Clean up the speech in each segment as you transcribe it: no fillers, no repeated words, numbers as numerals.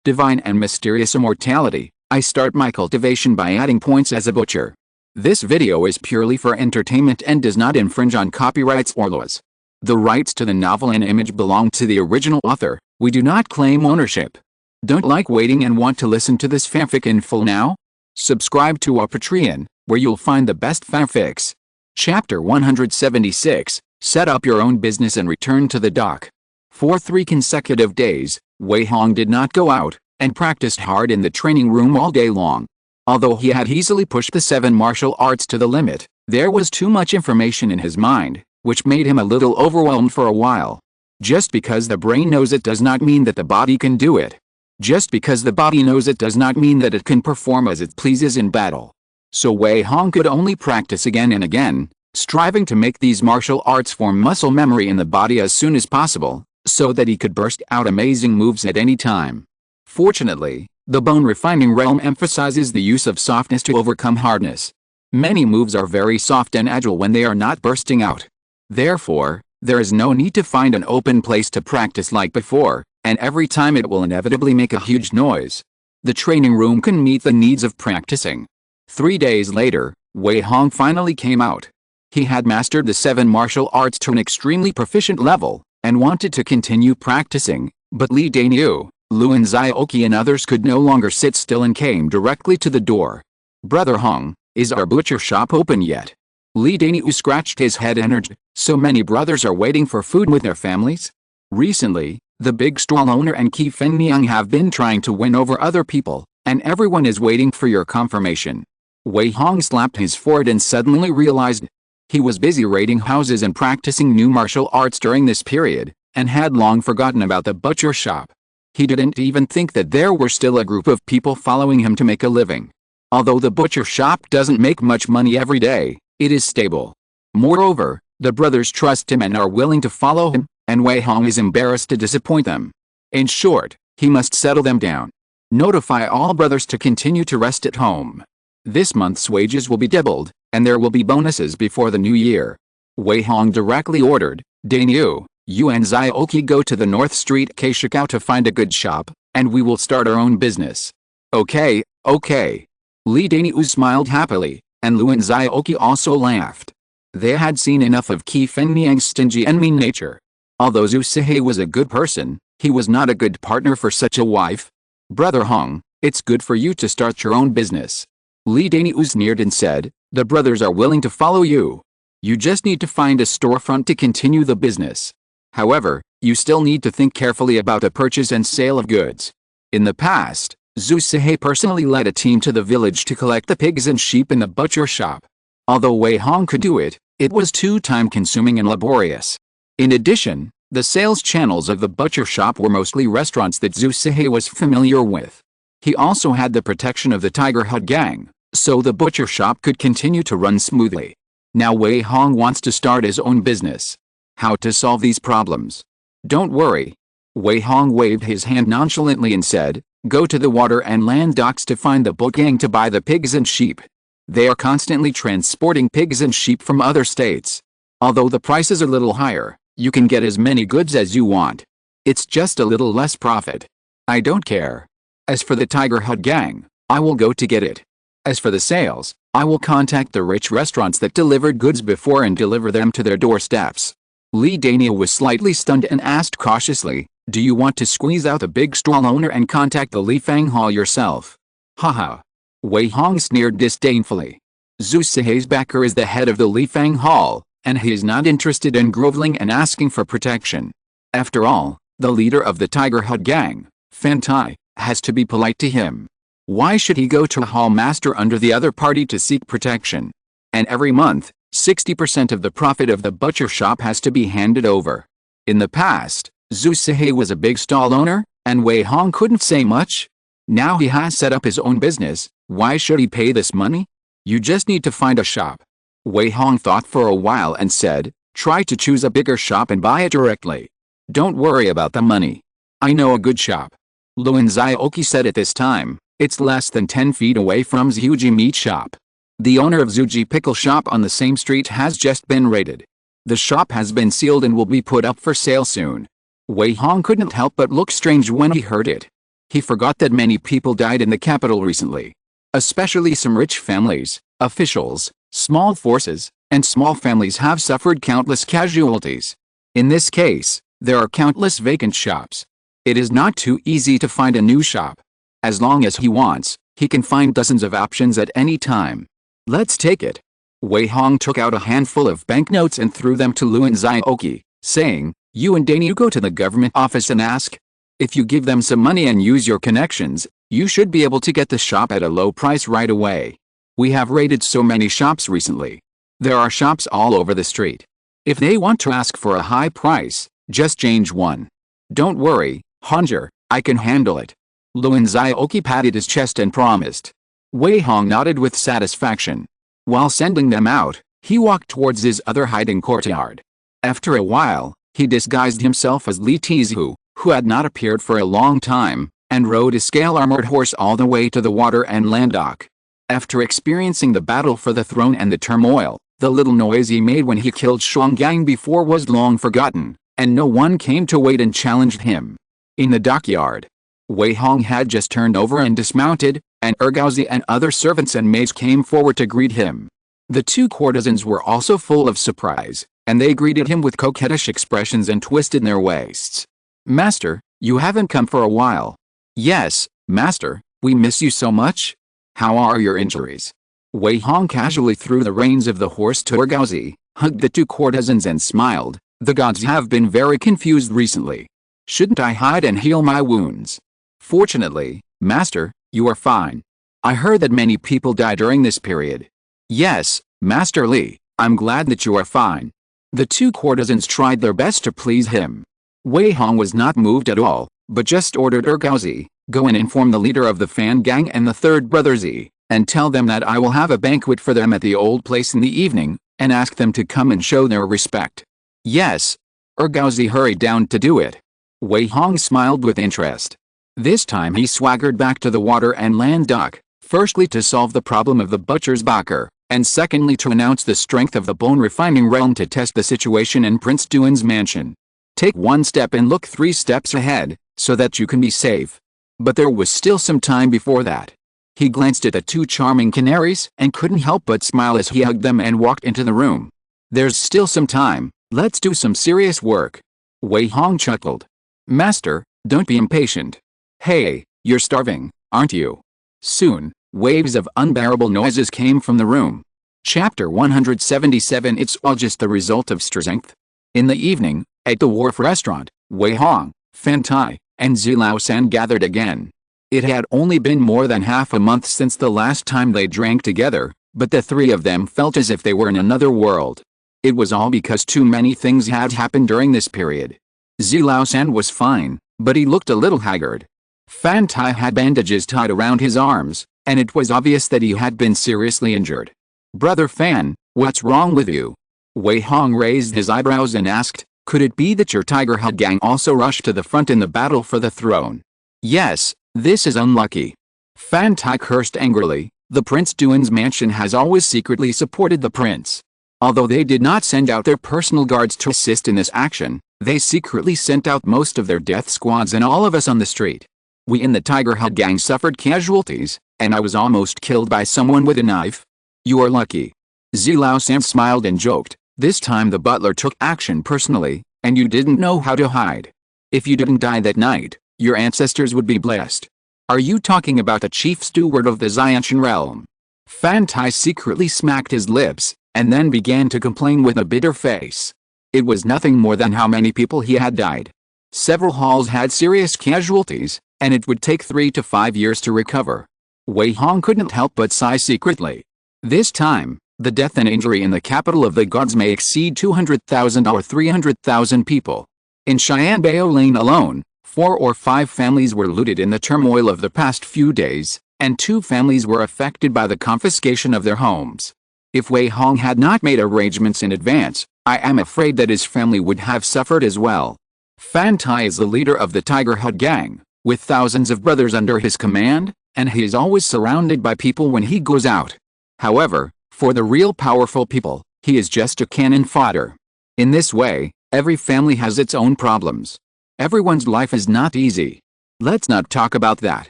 divine and mysterious immortality, I start my cultivation by adding points as a butcher. This video is purely for entertainment and does not infringe on copyrights or laws. The rights to the novel and image belong to the original author. We do not claim ownership. Don't like waiting and want to listen to this fanfic in full now? Subscribe to our Patreon, where you'll find the best fanfics. Chapter 176, Set up your own business and return to the dock. For 3 consecutive days, Wei Hong did not go out, and practiced hard in the training room all day long. Although he had easily pushed the 7 martial arts to the limit, there was too much information in his mind, which made him a little overwhelmed for a while. Just because the brain knows it does not mean that the body can do it. Just because the body knows it does not mean that it can perform as it pleases in battle. So Wei Hong could only practice again and again, striving to make these martial arts form muscle memory in the body as soon as possible, so that he could burst out amazing moves at any time. Fortunately, the bone refining realm emphasizes the use of softness to overcome hardness. Many moves are very soft and agile when they are not bursting out. Therefore, there is no need to find an open place to practice like before, and every time it will inevitably make a huge noise. The training room can meet the needs of practicing. 3 days later, Wei Hong finally came out. He had mastered the 7 martial arts to an extremely proficient level, and wanted to continue practicing, but Li Danyu, Luan Zioki and others could no longer sit still and came directly to the door. "Brother Hong, is our butcher shop open yet?" Li Danyu scratched his head and urged, "So many brothers are waiting for food with their families?" Recently, the big stall owner and Qi Fengniang have been trying to win over other people, and everyone is waiting for your confirmation. Wei Hong slapped his forehead and suddenly realized. He was busy raiding houses and practicing new martial arts during this period, and had long forgotten about the butcher shop. He didn't even think that there were still a group of people following him to make a living. Although the butcher shop doesn't make much money every day, it is stable. Moreover, the brothers trust him and are willing to follow him, and Wei Hong is embarrassed to disappoint them. In short, he must settle them down. Notify all brothers to continue to rest at home. This month's wages will be doubled, and there will be bonuses before the new year. Wei Hong directly ordered, "Danyu, you and Zioki go to the North Street Keishikao to find a good shop, and we will start our own business." "Okay, okay." Li Danyu smiled happily, and Luan Zioki also laughed. They had seen enough of Qi Fengniang's stingy and mean nature. Although Zhu Sihei was a good person, he was not a good partner for such a wife. "Brother Hong, it's good for you to start your own business." Li Danyu sneered and said, "The brothers are willing to follow you. You just need to find a storefront to continue the business. However, you still need to think carefully about the purchase and sale of goods." In the past, Zhu Sihei personally led a team to the village to collect the pigs and sheep in the butcher shop. Although Wei Hong could do it, it was too time-consuming and laborious. In addition, the sales channels of the butcher shop were mostly restaurants that Zhu Sihei was familiar with. He also had the protection of the Tiger Hut gang, so the butcher shop could continue to run smoothly. Now Wei Hong wants to start his own business. How to solve these problems? Don't worry. Wei Hong waved his hand nonchalantly and said, "Go to the water and land docks to find the boat gang to buy the pigs and sheep. They are constantly transporting pigs and sheep from other states. Although the price is a little higher, you can get as many goods as you want. It's just a little less profit. I don't care. As for the Tiger Hut gang, I will go to get it. As for the sales, I will contact the rich restaurants that delivered goods before and deliver them to their doorsteps." Li Danyu was slightly stunned and asked cautiously, "Do you want to squeeze out the big stall owner and contact the Li Fang Hall yourself?" "Haha." Wei Hong sneered disdainfully. Zhu Sihei's backer is the head of the Li Fang Hall, and he is not interested in groveling and asking for protection. After all, the leader of the Tiger Hut gang, Fan Tai, has to be polite to him. Why should he go to a hall master under the other party to seek protection? And every month, 60% of the profit of the butcher shop has to be handed over. In the past, Zhu Sihei was a big stall owner, and Wei Hong couldn't say much. Now he has set up his own business. Why should he pay this money? You just need to find a shop. Wei Hong thought for a while and said, "Try to choose a bigger shop and buy it directly. Don't worry about the money. I know a good shop." Luan Zioki said at this time, "It's less than 10 feet away from Zhuji meat shop. The owner of Zhuji pickle shop on the same street has just been raided. The shop has been sealed and will be put up for sale soon." Wei Hong couldn't help but look strange when he heard it. He forgot that many people died in the capital recently. Especially some rich families, officials, small forces, and small families have suffered countless casualties. In this case, there are countless vacant shops. It is not too easy to find a new shop. As long as he wants, he can find dozens of options at any time. Let's take it. Wei Hong took out a handful of banknotes and threw them to Luan Zioki, saying, "You and Daniel go to the government office and ask. If you give them some money and use your connections, you should be able to get the shop at a low price right away. We have raided so many shops recently. There are shops all over the street. If they want to ask for a high price, just change one. Don't worry, Honger, I can handle it." Luan Zioki patted his chest and promised. Wei Hong nodded with satisfaction. While sending them out, he walked towards his other hiding courtyard. After a while, he disguised himself as Li Tizhu, who had not appeared for a long time, and rode a scale-armored horse all the way to the water and land dock. After experiencing the battle for the throne and the turmoil, the little noise he made when he killed Shuanggang before was long forgotten, and no one came to wait and challenged him. In the dockyard, Wei Hong had just turned over and dismounted, and Ergauzi and other servants and maids came forward to greet him. The two courtesans were also full of surprise, and they greeted him with coquettish expressions and twisted their waists. "Master, you haven't come for a while." "Yes, Master, we miss you so much. How are your injuries?" Wei Hong casually threw the reins of the horse to Ergauzi, hugged the two courtesans and smiled. "The gods have been very confused recently. Shouldn't I hide and heal my wounds?" "Fortunately, Master, you are fine. I heard that many people died during this period." "Yes, Master Li, I'm glad that you are fine." The two courtesans tried their best to please him. Wei Hong was not moved at all, but just ordered Ergauzi, "Go and inform the leader of the Fan Gang and the third brother Zi, and tell them that I will have a banquet for them at the old place in the evening, and ask them to come and show their respect." "Yes." Ergauzi hurried down to do it. Wei Hong smiled with interest. This time he swaggered back to the water and land dock, firstly to solve the problem of the butcher's bakar, and secondly to announce the strength of the bone refining realm to test the situation in Prince Duan's mansion. Take one step and look 3 steps ahead, so that you can be safe. But there was still some time before that. He glanced at the two charming canaries and couldn't help but smile as he hugged them and walked into the room. "There's still some time, let's do some serious work." Wei Hong chuckled. "Master, don't be impatient. Hey, you're starving, aren't you?" Soon, waves of unbearable noises came from the room. Chapter 177. It's all just the result of strength. In the evening, at the wharf restaurant, Wei Hong, Fan Tai, and Zilao San gathered again. It had only been more than half a month since the last time they drank together, but the three of them felt as if they were in another world. It was all because too many things had happened during this period. Zilao San was fine, but he looked a little haggard. Fan Tai had bandages tied around his arms, and it was obvious that he had been seriously injured. "Brother Fan, what's wrong with you?" Wei Hong raised his eyebrows and asked, "Could it be that your Tiger Head gang also rushed to the front in the battle for the throne?" "Yes, this is unlucky." Fan Tai cursed angrily. "The Prince Duan's mansion has always secretly supported the prince. Although they did not send out their personal guards to assist in this action, they secretly sent out most of their death squads and all of us on the street. We in the Tiger Head gang suffered casualties, and I was almost killed by someone with a knife. You are lucky." Zilao San smiled and joked, "This time the butler took action personally, and you didn't know how to hide. If you didn't die that night, your ancestors would be blessed." "Are you talking about the chief steward of the Xianshan realm?" Fan Tai secretly smacked his lips, and then began to complain with a bitter face. It was nothing more than how many people he had died. Several halls had serious casualties, and it would take 3 to 5 years to recover. Wei Hong couldn't help but sigh secretly. This time, the death and injury in the capital of the gods may exceed 200,000 or 300,000 people. In Xianbao Lane alone, 4 or 5 families were looted in the turmoil of the past few days, and 2 families were affected by the confiscation of their homes. If Wei Hong had not made arrangements in advance, I am afraid that his family would have suffered as well. Fan Tai is the leader of the Tiger Head gang, with thousands of brothers under his command, and he is always surrounded by people when he goes out. However, for the real powerful people, he is just a cannon fodder. In this way, every family has its own problems. Everyone's life is not easy. Let's not talk about that.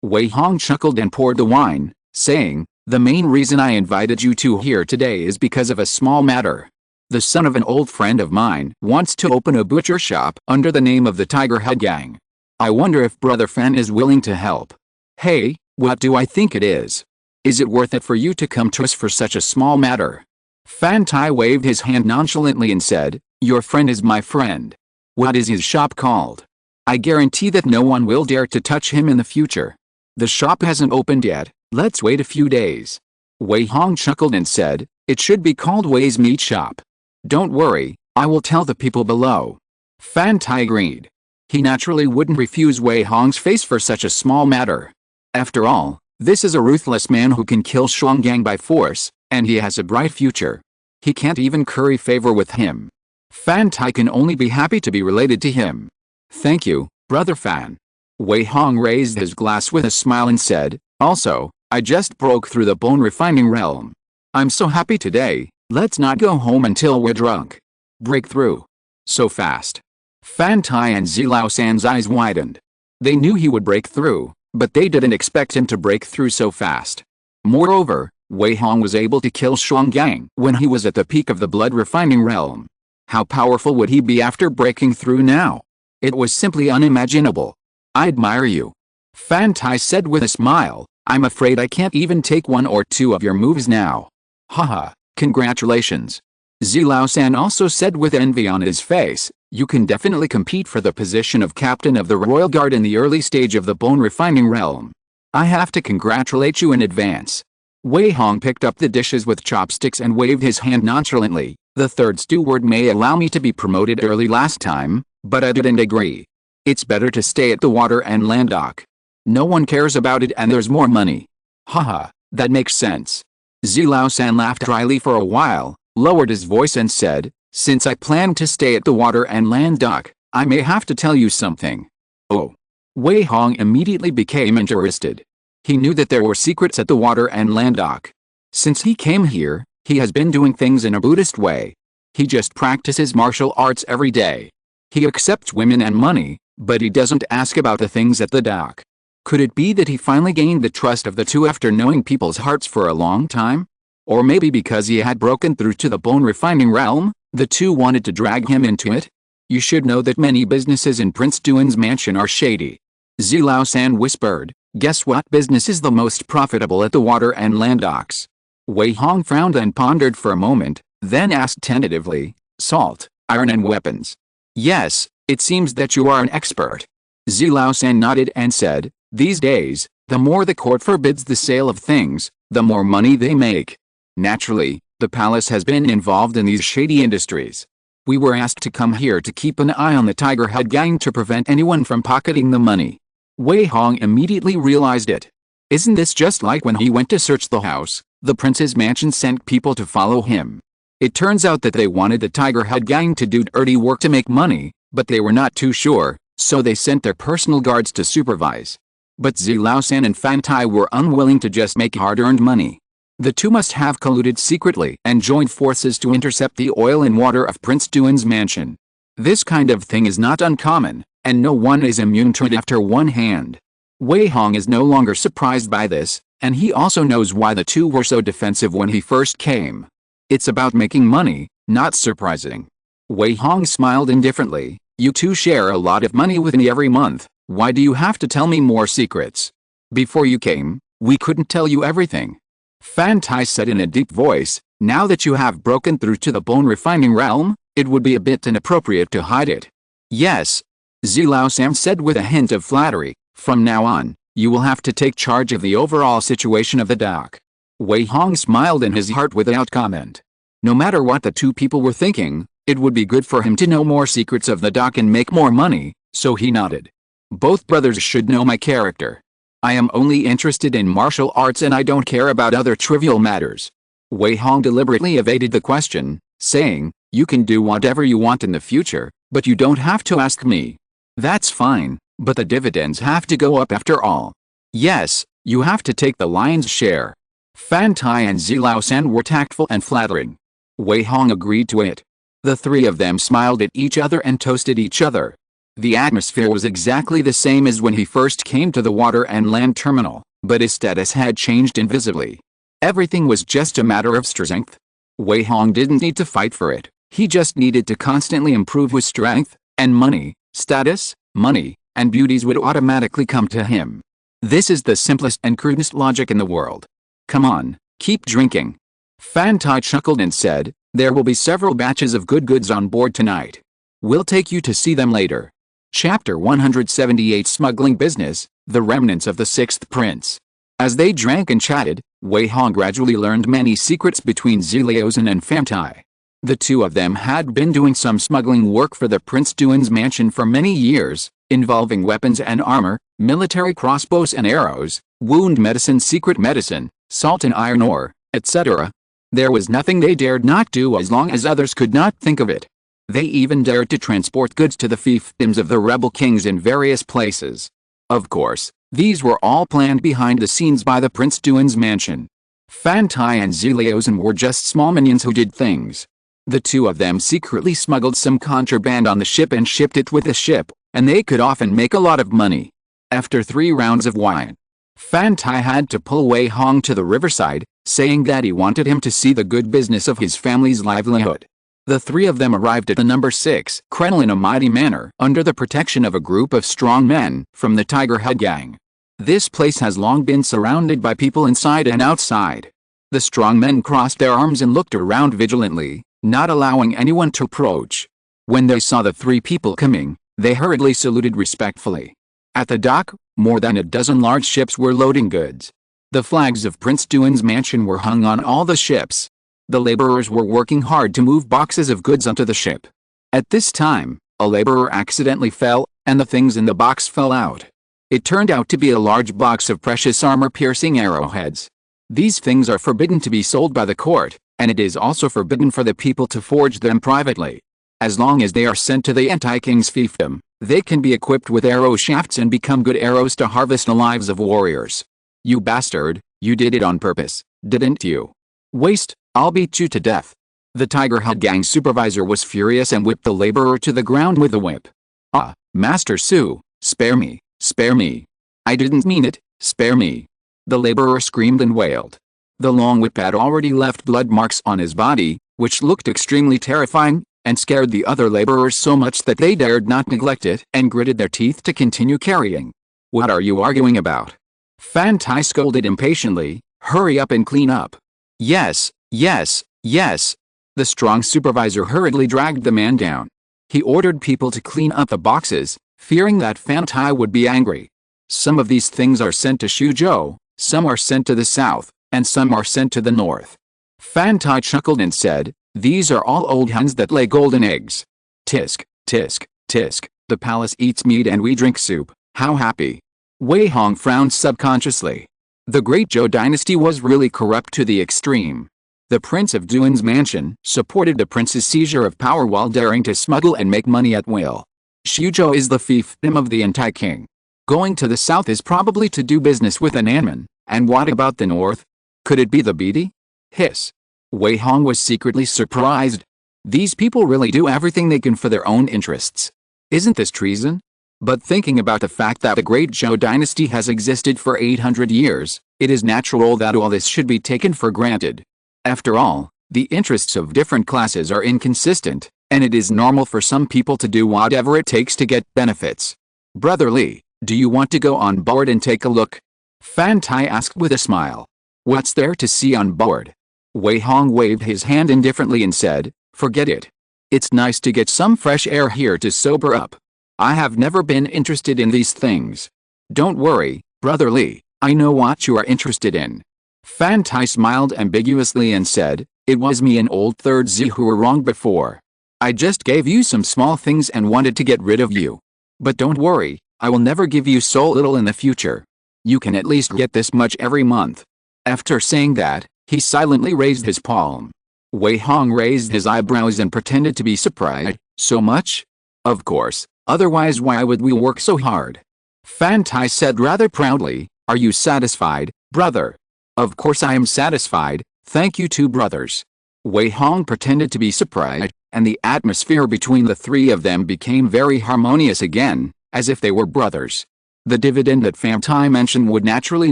Wei Hong chuckled and poured the wine, saying, "The main reason I invited you two here today is because of a small matter. The son of an old friend of mine wants to open a butcher shop under the name of the Tiger Head Gang. I wonder if Brother Fan is willing to help. Hey, what do I think it is? Is it worth it for you to come to us for such a small matter?" Fan Tai waved his hand nonchalantly and said, "Your friend is my friend. What is his shop called? I guarantee that no one will dare to touch him in the future. The shop hasn't opened yet, let's wait a few days." Wei Hong chuckled and said, "It should be called Wei's Meat Shop. Don't worry, I will tell the people below." Fan Tai agreed. He naturally wouldn't refuse Wei Hong's face for such a small matter. After all, this is a ruthless man who can kill Shuanggang by force, and he has a bright future. He can't even curry favor with him. Fan Tai can only be happy to be related to him. "Thank you, Brother Fan." Wei Hong raised his glass with a smile and said, "Also, I just broke through the bone refining realm. I'm so happy today, let's not go home until we're drunk." Breakthrough. So fast. Fan Tai and Zilao San's eyes widened. They knew he would break through, but they didn't expect him to break through so fast. Moreover, Wei Hong was able to kill Shuanggang when he was at the peak of the blood refining realm. How powerful would he be after breaking through now? It was simply unimaginable. "I admire you," Fan Tai said with a smile. "I'm afraid I can't even take one or two of your moves now." "Haha, congratulations," Zilao San also said with envy on his face. "You can definitely compete for the position of captain of the Royal Guard in the early stage of the bone refining realm. I have to congratulate you in advance." Wei Hong picked up the dishes with chopsticks and waved his hand nonchalantly. "The third steward may allow me to be promoted early last time, but I didn't agree. It's better to stay at the water and land dock. No one cares about it and there's more money." "Haha, that makes sense." Zilao San laughed dryly for a while, lowered his voice and said, "Since I plan to stay at the water and land dock, I may have to tell you something." "Oh." Wei Hong immediately became interested. He knew that there were secrets at the water and land dock. Since he came here, he has been doing things in a Buddhist way. He just practices martial arts every day. He accepts women and money, but he doesn't ask about the things at the dock. Could it be that he finally gained the trust of the two after knowing people's hearts for a long time? Or maybe because he had broken through to the bone refining realm, the two wanted to drag him into it? "You should know that many businesses in Prince Duan's mansion are shady," Zilao San whispered. "Guess what business is the most profitable at the water and land docks?" Wei Hong frowned and pondered for a moment, then asked tentatively, "Salt, iron and weapons." "Yes, it seems that you are an expert." Zilao San nodded and said, "These days, the more the court forbids the sale of things, the more money they make. Naturally, the palace has been involved in these shady industries. We were asked to come here to keep an eye on the Tiger Head Gang to prevent anyone from pocketing the money." Wei Hong immediately realized it. Isn't this just like when he went to search the house? The prince's mansion sent people to follow him. It turns out that they wanted the Tiger Head Gang to do dirty work to make money, but they were not too sure, so they sent their personal guards to supervise. But Zilao San and Fan Tai were unwilling to just make hard-earned money. The two must have colluded secretly and joined forces to intercept the oil and water of Prince Duan's mansion. This kind of thing is not uncommon, and no one is immune to it after one hand. Wei Hong is no longer surprised by this, and he also knows why the two were so defensive when he first came. It's about making money, not surprising. Wei Hong smiled indifferently. "You two share a lot of money with me every month, why do you have to tell me more secrets? Before you came, we couldn't tell you everything." Fan Tai said in a deep voice, "Now that you have broken through to the bone refining realm, it would be a bit inappropriate to hide it." "Yes," Zilao San said with a hint of flattery, "from now on, you will have to take charge of the overall situation of the dock." Wei Hong smiled in his heart without comment. No matter what the two people were thinking, it would be good for him to know more secrets of the dock and make more money, so he nodded. "Both brothers should know my character. I am only interested in martial arts and I don't care about other trivial matters." Wei Hong deliberately evaded the question, saying, "You can do whatever you want in the future, but you don't have to ask me." "That's fine, but the dividends have to go up after all." "Yes, you have to take the lion's share." Fan Tai and Zilao San were tactful and flattering. Wei Hong agreed to it. The three of them smiled at each other and toasted each other. The atmosphere was exactly the same as when he first came to the water and land terminal, but his status had changed invisibly. Everything was just a matter of strength. Wei Hong didn't need to fight for it, he just needed to constantly improve his strength, and money, status, money, and beauties would automatically come to him. This is the simplest and crudest logic in the world. Come on, keep drinking. Fan Tai chuckled and said, there will be several batches of good goods on board tonight. We'll take you to see them later. Chapter 178 Smuggling Business, The Remnants of the Sixth Prince. As they drank and chatted, Wei Hong gradually learned many secrets between Ziliozan and Fan Tai. The two of them had been doing some smuggling work for the Prince Duan's mansion for many years, involving weapons and armor, military crossbows and arrows, wound medicine, secret medicine, salt and iron ore, etc. There was nothing they dared not do as long as others could not think of it. They even dared to transport goods to the fiefdoms of the rebel kings in various places. Of course, these were all planned behind the scenes by the Prince Duan's mansion. Fan Tai and Ziliozan were just small minions who did things. The two of them secretly smuggled some contraband on the ship and shipped it with the ship, and they could often make a lot of money. After 3 rounds of wine, Fan Tai had to pull Wei Hong to the riverside, saying that he wanted him to see the good business of his family's livelihood. The 3 of them arrived at the number 6 Kreml in a mighty manner under the protection of a group of strong men from the Tiger Head Gang. This place has long been surrounded by people inside and outside. The strong men crossed their arms and looked around vigilantly, not allowing anyone to approach. When they saw the 3 people coming, they hurriedly saluted respectfully. At the dock, more than a dozen large ships were loading goods. The flags of Prince Duan's mansion were hung on all the ships. The laborers were working hard to move boxes of goods onto the ship. At this time, a laborer accidentally fell, and the things in the box fell out. It turned out to be a large box of precious armor-piercing arrowheads. These things are forbidden to be sold by the court, and it is also forbidden for the people to forge them privately. As long as they are sent to the anti-king's fiefdom, they can be equipped with arrow shafts and become good arrows to harvest the lives of warriors. You bastard, you did it on purpose, didn't you? Waste, I'll beat you to death. The Tiger Head Gang supervisor was furious and whipped the laborer to the ground with a whip. Ah, Master Su, spare me, spare me. I didn't mean it, spare me. The laborer screamed and wailed. The long whip had already left blood marks on his body, which looked extremely terrifying, and scared the other laborers so much that they dared not neglect it and gritted their teeth to continue carrying. What are you arguing about? Fan Tai scolded impatiently, hurry up and clean up. Yes, yes, yes. The strong supervisor hurriedly dragged the man down. He ordered people to clean up the boxes, fearing that Fan Tai would be angry. Some of these things are sent to Shuzhou, some are sent to the south, and some are sent to the north. Fan Tai chuckled and said, these are all old hens that lay golden eggs. Tisk, tisk, tisk, the palace eats meat and we drink soup, how happy. Wei Hong frowned subconsciously. The Great Zhou dynasty was really corrupt to the extreme. The Prince of Duan's mansion supported the prince's seizure of power while daring to smuggle and make money at will. Shuzhou is the fiefdom of the anti-king. Going to the south is probably to do business with an Anman, and what about the north? Could it be the Bidi? Hiss. Wei Hong was secretly surprised. These people really do everything they can for their own interests. Isn't this treason? But thinking about the fact that the Great Zhou dynasty has existed for 800 years, it is natural that all this should be taken for granted. After all, the interests of different classes are inconsistent, and it is normal for some people to do whatever it takes to get benefits. Brother Li, do you want to go on board and take a look? Fan Tai asked with a smile. What's there to see on board? Wei Hong waved his hand indifferently and said, forget it. It's nice to get some fresh air here to sober up. I have never been interested in these things. Don't worry, Brother Li, I know what you are interested in. Fan Tai smiled ambiguously and said, it was me and old Third Z who were wrong before. I just gave you some small things and wanted to get rid of you. But don't worry, I will never give you so little in the future. You can at least get this much every month. After saying that, he silently raised his palm. Wei Hong raised his eyebrows and pretended to be surprised. So much? Of course, otherwise why would we work so hard? Fan Tai said rather proudly, are you satisfied, brother? Of course I am satisfied, thank you two brothers. Wei Hong pretended to be surprised, and the atmosphere between the three of them became very harmonious again, as if they were brothers. The dividend that Famtai mentioned would naturally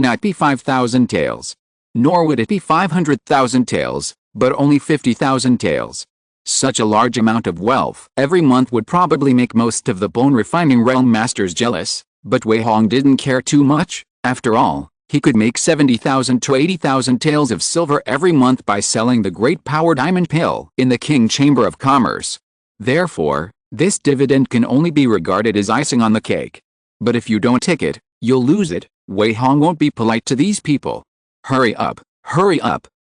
not be 5,000 taels. Nor would it be 500,000 taels, but only 50,000 taels. Such a large amount of wealth every month would probably make most of the bone refining realm masters jealous, but Wei Hong didn't care too much. After all, he could make 70,000 to 80,000 taels of silver every month by selling the great power diamond pill in the King Chamber of Commerce. Therefore, this dividend can only be regarded as icing on the cake. But if you don't take it, you'll lose it. Wei Hong won't be polite to these people. Hurry up,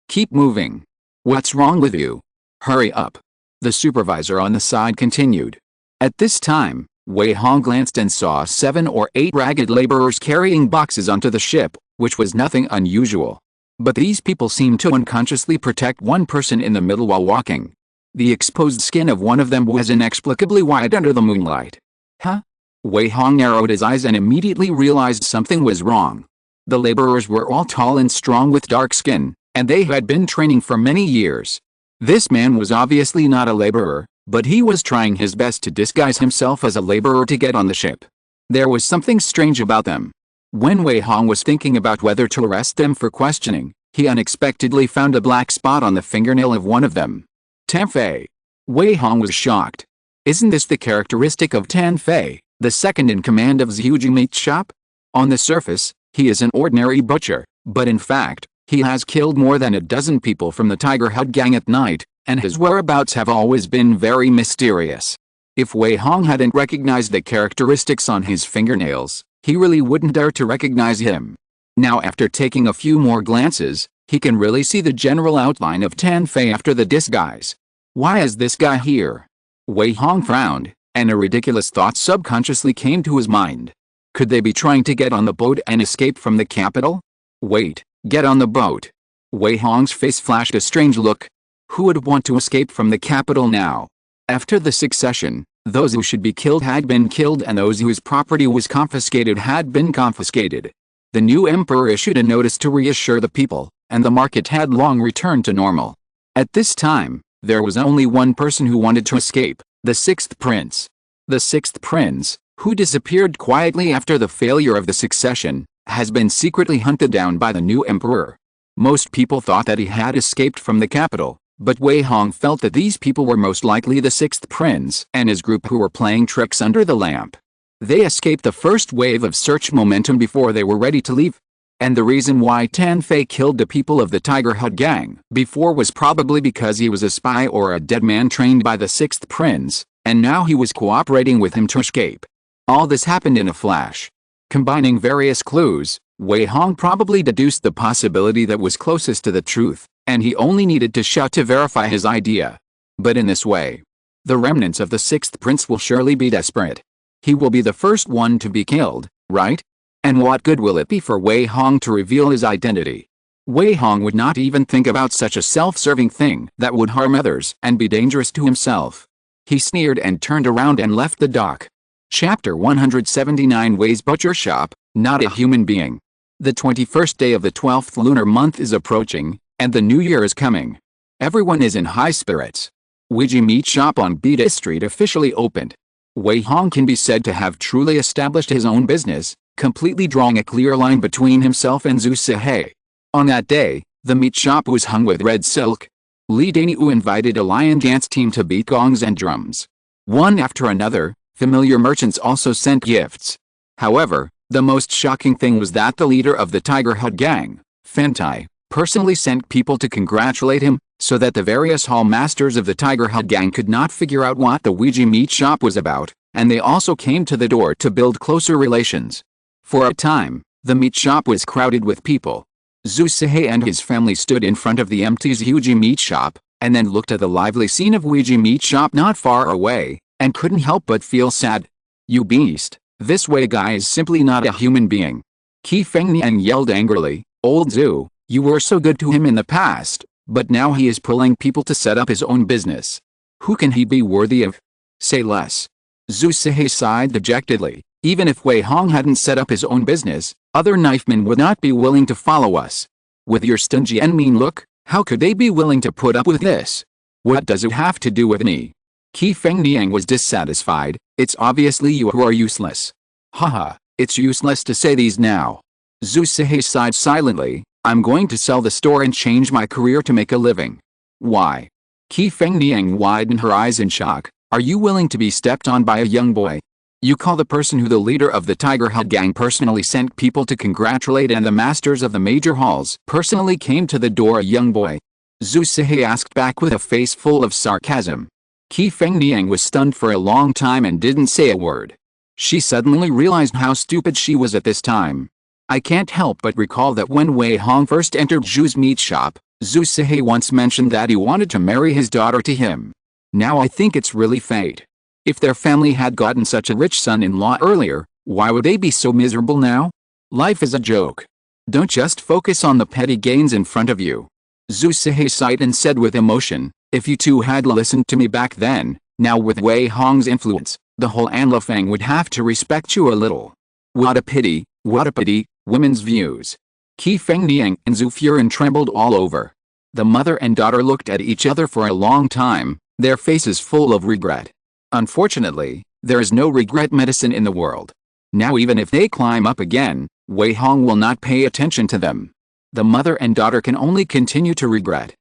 keep moving. What's wrong with you? Hurry up. The supervisor on the side continued. At this time, Wei Hong glanced and saw 7 or 8 ragged laborers carrying boxes onto the ship, which was nothing unusual. But these people seemed to unconsciously protect one person in the middle while walking. The exposed skin of one of them was inexplicably white under the moonlight. Huh? Wei Hong narrowed his eyes and immediately realized something was wrong. The laborers were all tall and strong with dark skin, and they had been training for many years. This man was obviously not a laborer, but he was trying his best to disguise himself as a laborer to get on the ship. There was something strange about them. When Wei Hong was thinking about whether to arrest them for questioning, he unexpectedly found a black spot on the fingernail of one of them. Tan Fei. Wei Hong was shocked. Isn't this the characteristic of Tan Fei, the second in command of Zhuji Meat Shop? On the surface, he is an ordinary butcher, but in fact, he has killed more than a dozen people from the Tiger Hut gang at night, and his whereabouts have always been very mysterious. If Wei Hong hadn't recognized the characteristics on his fingernails, he really wouldn't dare to recognize him. Now after taking a few more glances, he can really see the general outline of Tan Fei after the disguise. Why is this guy here? Wei Hong frowned, and a ridiculous thought subconsciously came to his mind. Could they be trying to get on the boat and escape from the capital? Wait, get on the boat. Wei Hong's face flashed a strange look. Who would want to escape from the capital now? After the succession, those who should be killed had been killed and those whose property was confiscated had been confiscated. The new emperor issued a notice to reassure the people, and the market had long returned to normal. At this time, there was only one person who wanted to escape, the 6th prince. The 6th prince, who disappeared quietly after the failure of the succession, has been secretly hunted down by the new emperor. Most people thought that he had escaped from the capital, but Wei Hong felt that these people were most likely the 6th prince and his group who were playing tricks under the lamp. They escaped the first wave of search momentum before they were ready to leave. And the reason why Tan Fei killed the people of the Tiger Hut gang before was probably because he was a spy or a dead man trained by the 6th prince, and now he was cooperating with him to escape. All this happened in a flash. Combining various clues, Wei Hong probably deduced the possibility that was closest to the truth, and he only needed to shout to verify his idea. But in this way, the remnants of the 6th prince will surely be desperate. He will be the first one to be killed, right? And what good will it be for Wei Hong to reveal his identity? Wei Hong would not even think about such a self-serving thing that would harm others and be dangerous to himself. He sneered and turned around and left the dock. Chapter 179 Wei's Butcher Shop, Not a Human Being. The 21st day of the 12th lunar month is approaching, and the new year is coming. Everyone is in high spirits. Zhuji Meat Shop on Beta Street officially opened. Wei Hong can be said to have truly established his own business, completely drawing a clear line between himself and Zhu Sihei. On that day, the meat shop was hung with red silk. Li Daniu invited a lion dance team to beat gongs and drums. One after another, familiar merchants also sent gifts. However, the most shocking thing was that the leader of the Tiger Hut gang, Fantai, personally sent people to congratulate him, so that the various hall masters of the Tiger Hut gang could not figure out what the Zhuji Meat Shop was about, and they also came to the door to build closer relations. For a time, the meat shop was crowded with people. Zhu Sihei and his family stood in front of the empty Zhuji Meat Shop, and then looked at the lively scene of Zhuji Meat Shop not far away, and couldn't help but feel sad. You beast, this Wei guy is simply not a human being. Qi Fengnian yelled angrily, Old Zhu, you were so good to him in the past, but now he is pulling people to set up his own business. Who can he be worthy of? Say less. Zhu Sihei sighed dejectedly. Even if Wei Hong hadn't set up his own business, other knifemen would not be willing to follow us. With your stingy and mean look, How could they be willing to put up with this? What does it have to do with me? Qi Fengniang was dissatisfied. It's obviously you who are useless. Haha, it's useless to say these now. Zhu Sihei sighed silently. I'm going to sell the store and change my career to make a living. Why? Qi Fengniang widened her eyes in shock. Are you willing to be stepped on by a young boy? You call the person who the leader of the Tiger Head gang personally sent people to congratulate and the masters of the major halls personally came to the door a young boy? Zhu Sihei asked back with a face full of sarcasm. Qi Fengniang was stunned for a long time and didn't say a word. She suddenly realized how stupid she was at this time. I can't help but recall that when Wei Hong first entered Zhu's meat shop, Zhu Sihei once mentioned that he wanted to marry his daughter to him. Now I think it's really fate. If their family had gotten such a rich son-in-law earlier, why would they be so miserable now? Life is a joke. Don't just focus on the petty gains in front of you. Zhu Sihei sighed and said with emotion, if you two had listened to me back then, now with Wei Hong's influence, the whole Anlafang would have to respect you a little. What a pity, women's views. Qi Fengniang and Zhu Furen trembled all over. The mother and daughter looked at each other for a long time, their faces full of regret. Unfortunately, there is no regret medicine in the world. Now even if they climb up again, Wei Hong will not pay attention to them. The mother and daughter can only continue to regret.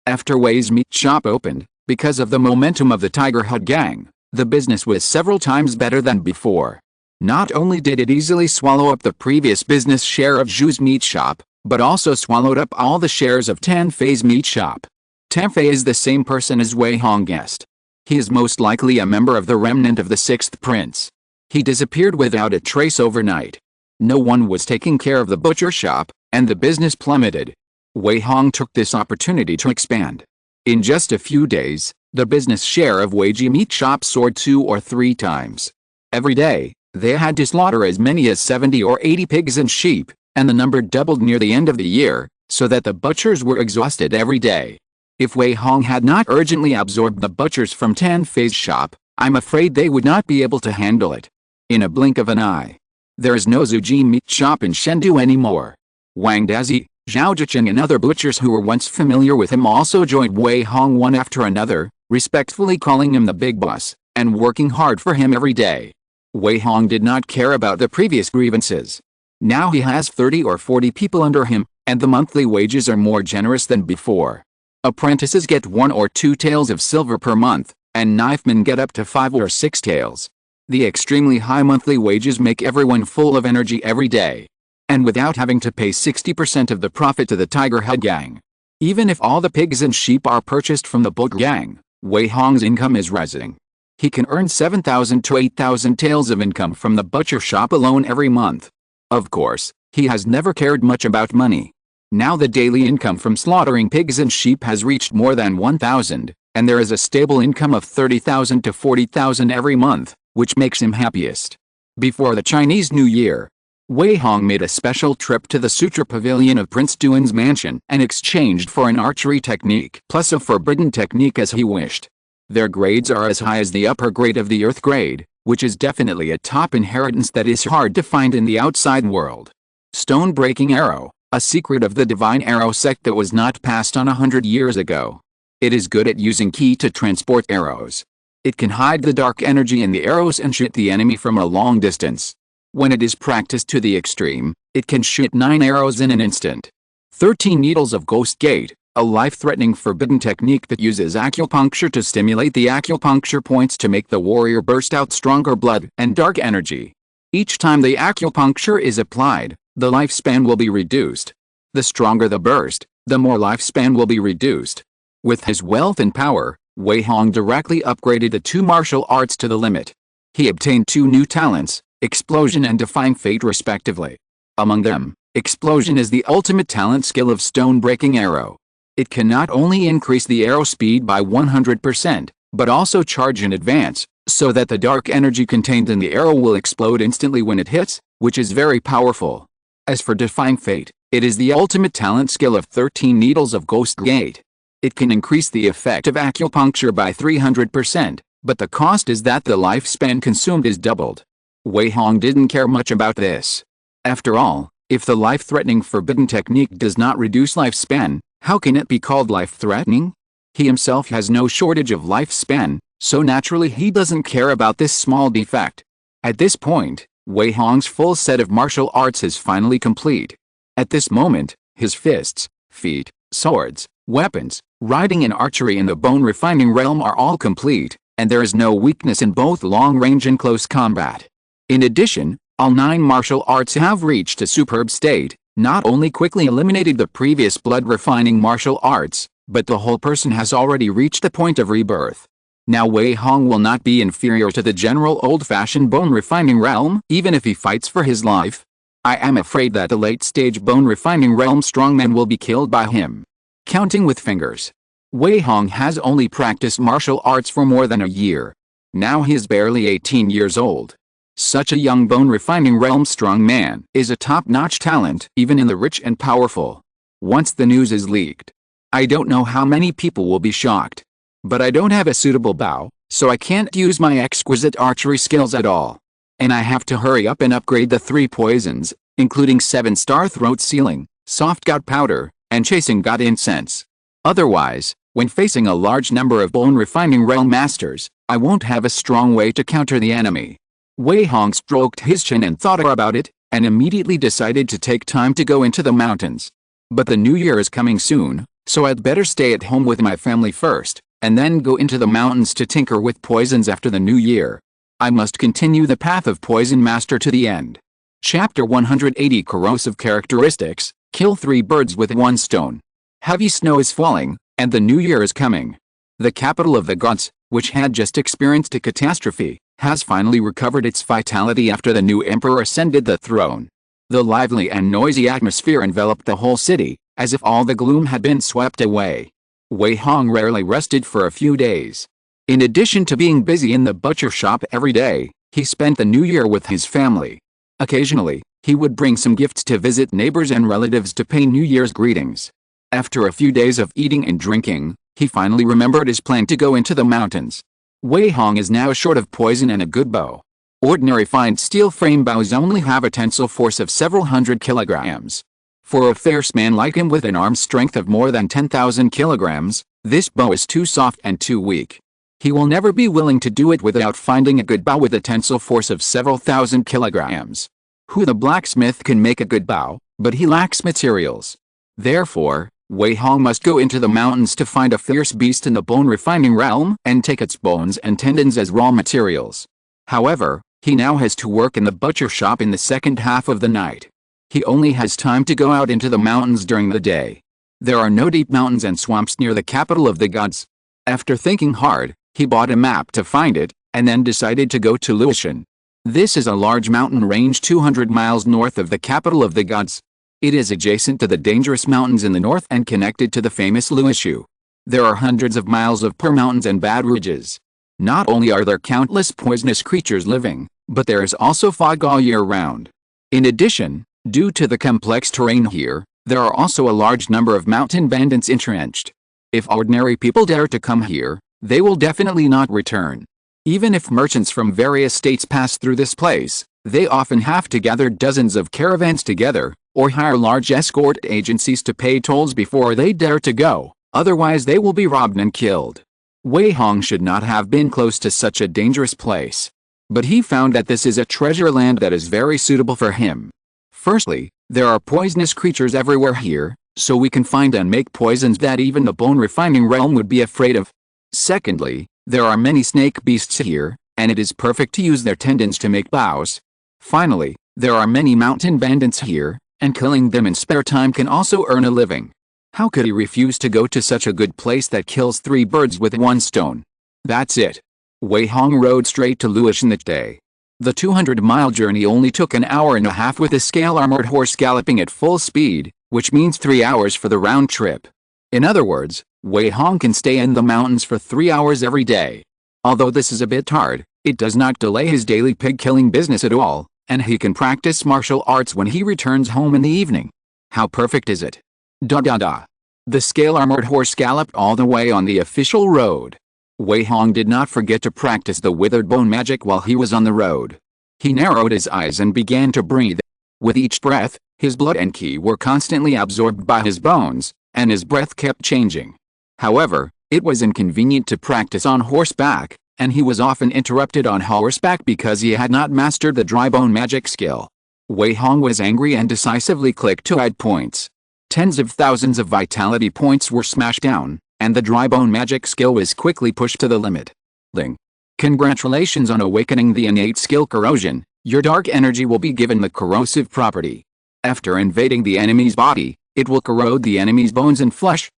After Wei's meat shop opened, because of the momentum of the Tiger Head gang, the business was several times better than before. Not only did it easily swallow up the previous business share of Zhu's meat shop, but also swallowed up all the shares of Tan Fei's meat shop. Tan Fei is the same person as Wei Hong guessed. He is most likely a member of the remnant of the Sixth Prince. He disappeared without a trace overnight. No one was taking care of the butcher shop, and the business plummeted. Wei Hong took this opportunity to expand. In just a few days, the business share of Wei's meat shop soared 2 or 3 times. Every day, they had to slaughter as many as 70 or 80 pigs and sheep, and the number doubled near the end of the year, so that the butchers were exhausted every day. If Wei Hong had not urgently absorbed the butchers from Tan Fei's shop, I'm afraid they would not be able to handle it. In a blink of an eye. There is no Zhuji meat shop in Chengdu anymore. Wang Dazi, Zhao Zhicheng and other butchers who were once familiar with him also joined Wei Hong one after another, respectfully calling him the big boss, and working hard for him every day. Wei Hong did not care about the previous grievances. Now he has 30 or 40 people under him, and the monthly wages are more generous than before. Apprentices get 1 or 2 taels of silver per month, and knifemen get up to 5 or 6 taels. The extremely high monthly wages make everyone full of energy every day. And without having to pay 60% of the profit to the Tiger Head gang. Even if all the pigs and sheep are purchased from the book gang, Wei Hong's income is rising. He can earn 7,000 to 8,000 taels of income from the butcher shop alone every month. Of course, he has never cared much about money. Now the daily income from slaughtering pigs and sheep has reached more than 1,000, and there is a stable income of 30,000 to 40,000 every month, which makes him happiest. Before the Chinese New Year, Wei Hong made a special trip to the Sutra Pavilion of Prince Duan's mansion and exchanged for an archery technique plus a forbidden technique as he wished. Their grades are as high as the upper grade of the Earth grade, which is definitely a top inheritance that is hard to find in the outside world. Stone-breaking arrow, a secret of the divine arrow sect that was not passed on 100 years ago. It is good at using ki to transport arrows. It can hide the dark energy in the arrows and shoot the enemy from a long distance. When it is practiced to the extreme, it can shoot 9 arrows in an instant. 13 needles of Ghost Gate, a life-threatening forbidden technique that uses acupuncture to stimulate the acupuncture points to make the warrior burst out stronger blood and dark energy. Each time the acupuncture is applied, the lifespan will be reduced. The stronger the burst, the more lifespan will be reduced. With his wealth and power, Wei Hong directly upgraded the 2 martial arts to the limit. He obtained 2 new talents, Explosion and Defying Fate respectively. Among them, Explosion is the ultimate talent skill of stone-breaking arrow. It can not only increase the arrow speed by 100%, but also charge in advance, so that the dark energy contained in the arrow will explode instantly when it hits, which is very powerful. As for Defying Fate, it is the ultimate talent skill of 13 needles of Ghost Gate. It can increase the effect of acupuncture by 300%, but the cost is that the lifespan consumed is doubled. Wei Hong didn't care much about this. After all, If the life-threatening forbidden technique does not reduce lifespan, how can it be called life-threatening? He himself has no shortage of lifespan, so naturally he doesn't care about this small defect. At this point, Wei Hong's full set of martial arts is finally complete. At this moment, his fists, feet, swords, weapons, riding and archery in the bone-refining realm are all complete, and there is no weakness in both long-range and close combat. In addition, all 9 martial arts have reached a superb state, not only quickly eliminated the previous blood-refining martial arts, but the whole person has already reached the point of rebirth. Now Wei Hong will not be inferior to the general old-fashioned bone-refining realm, even if he fights for his life. I am afraid that the late-stage bone-refining realm strongmen will be killed by him. Counting with fingers. Wei Hong has only practiced martial arts for more than a year. Now he is barely 18 years old. Such a young bone-refining realm strong man is a top-notch talent even in the rich and powerful. Once the news is leaked, I don't know how many people will be shocked. But I don't have a suitable bow, so I can't use my exquisite archery skills at all. And I have to hurry up and upgrade the 3 poisons, including 7-star throat sealing, soft god powder, and chasing god incense. Otherwise, when facing a large number of bone-refining realm masters, I won't have a strong way to counter the enemy. Wei Hong stroked his chin and thought about it, and immediately decided to take time to go into the mountains. But the new year is coming soon, so I'd better stay at home with my family first, and then go into the mountains to tinker with poisons after the new year. I must continue the path of Poison Master to the end. Chapter 180 Corrosive Characteristics. Kill 3 birds with 1 stone. Heavy snow is falling, and the new year is coming. The capital of the gods, which had just experienced a catastrophe, has finally recovered its vitality after the new emperor ascended the throne. The lively and noisy atmosphere enveloped the whole city, as if all the gloom had been swept away. Wei Hong rarely rested for a few days. In addition to being busy in the butcher shop every day, he spent the new year with his family. Occasionally, he would bring some gifts to visit neighbors and relatives to pay New Year's greetings. After a few days of eating and drinking, he finally remembered his plan to go into the mountains. Wei Hong is now short of poison and a good bow. Ordinary fine steel frame bows only have a tensile force of several hundred kilograms. For a fierce man like him with an arm strength of more than 10,000 kilograms, this bow is too soft and too weak. He will never be willing to do it without finding a good bow with a tensile force of several thousand kilograms. Hu the blacksmith can make a good bow, but he lacks materials. Therefore, Wei Hong must go into the mountains to find a fierce beast in the bone-refining realm and take its bones and tendons as raw materials. However, he now has to work in the butcher shop in the second half of the night. He only has time to go out into the mountains during the day. There are no deep mountains and swamps near the capital of the gods. After thinking hard, he bought a map to find it, and then decided to go to Luotian. This is a large mountain range 200 miles north of the capital of the gods. It is adjacent to the dangerous mountains in the north and connected to the famous Luotian. There are hundreds of miles of poor mountains and bad ridges. Not only are there countless poisonous creatures living, but there is also fog all year round. In addition, due to the complex terrain here, there are also a large number of mountain bandits entrenched. If ordinary people dare to come here, they will definitely not return. Even if merchants from various states pass through this place, they often have to gather dozens of caravans together, or hire large escort agencies to pay tolls before they dare to go, otherwise they will be robbed and killed. Wei Hong should not have been close to such a dangerous place. But he found that this is a treasure land that is very suitable for him. Firstly, there are poisonous creatures everywhere here, so we can find and make poisons that even the bone-refining realm would be afraid of. Secondly, there are many snake beasts here, and it is perfect to use their tendons to make bows. Finally, there are many mountain bandits here, and killing them in spare time can also earn a living. How could he refuse to go to such a good place that kills 3 birds with 1 stone? That's it. Wei Hong rode straight to Luotian that day. The 200-mile journey only took an hour and a half with a scale-armored horse galloping at full speed, which means 3 hours for the round trip. In other words, Wei Hong can stay in the mountains for 3 hours every day. Although this is a bit hard, it does not delay his daily pig-killing business at all, and he can practice martial arts when he returns home in the evening. How perfect is it? Da. The scale-armored horse galloped all the way on the official road. Wei Hong did not forget to practice the withered bone magic while he was on the road. He narrowed his eyes and began to breathe. With each breath, His blood and ki were constantly absorbed by his bones, and his breath kept changing. However, it was inconvenient to practice on horseback, and he was often interrupted on horseback because he had not mastered the dry bone magic skill. Wei Hong was angry and decisively clicked to add points. Tens of thousands of vitality points were smashed down, and the dry bone magic skill was quickly pushed to the limit. Ling. Congratulations on awakening the innate skill corrosion. Your dark energy will be given the corrosive property. After invading the enemy's body, it will corrode the enemy's bones and flesh.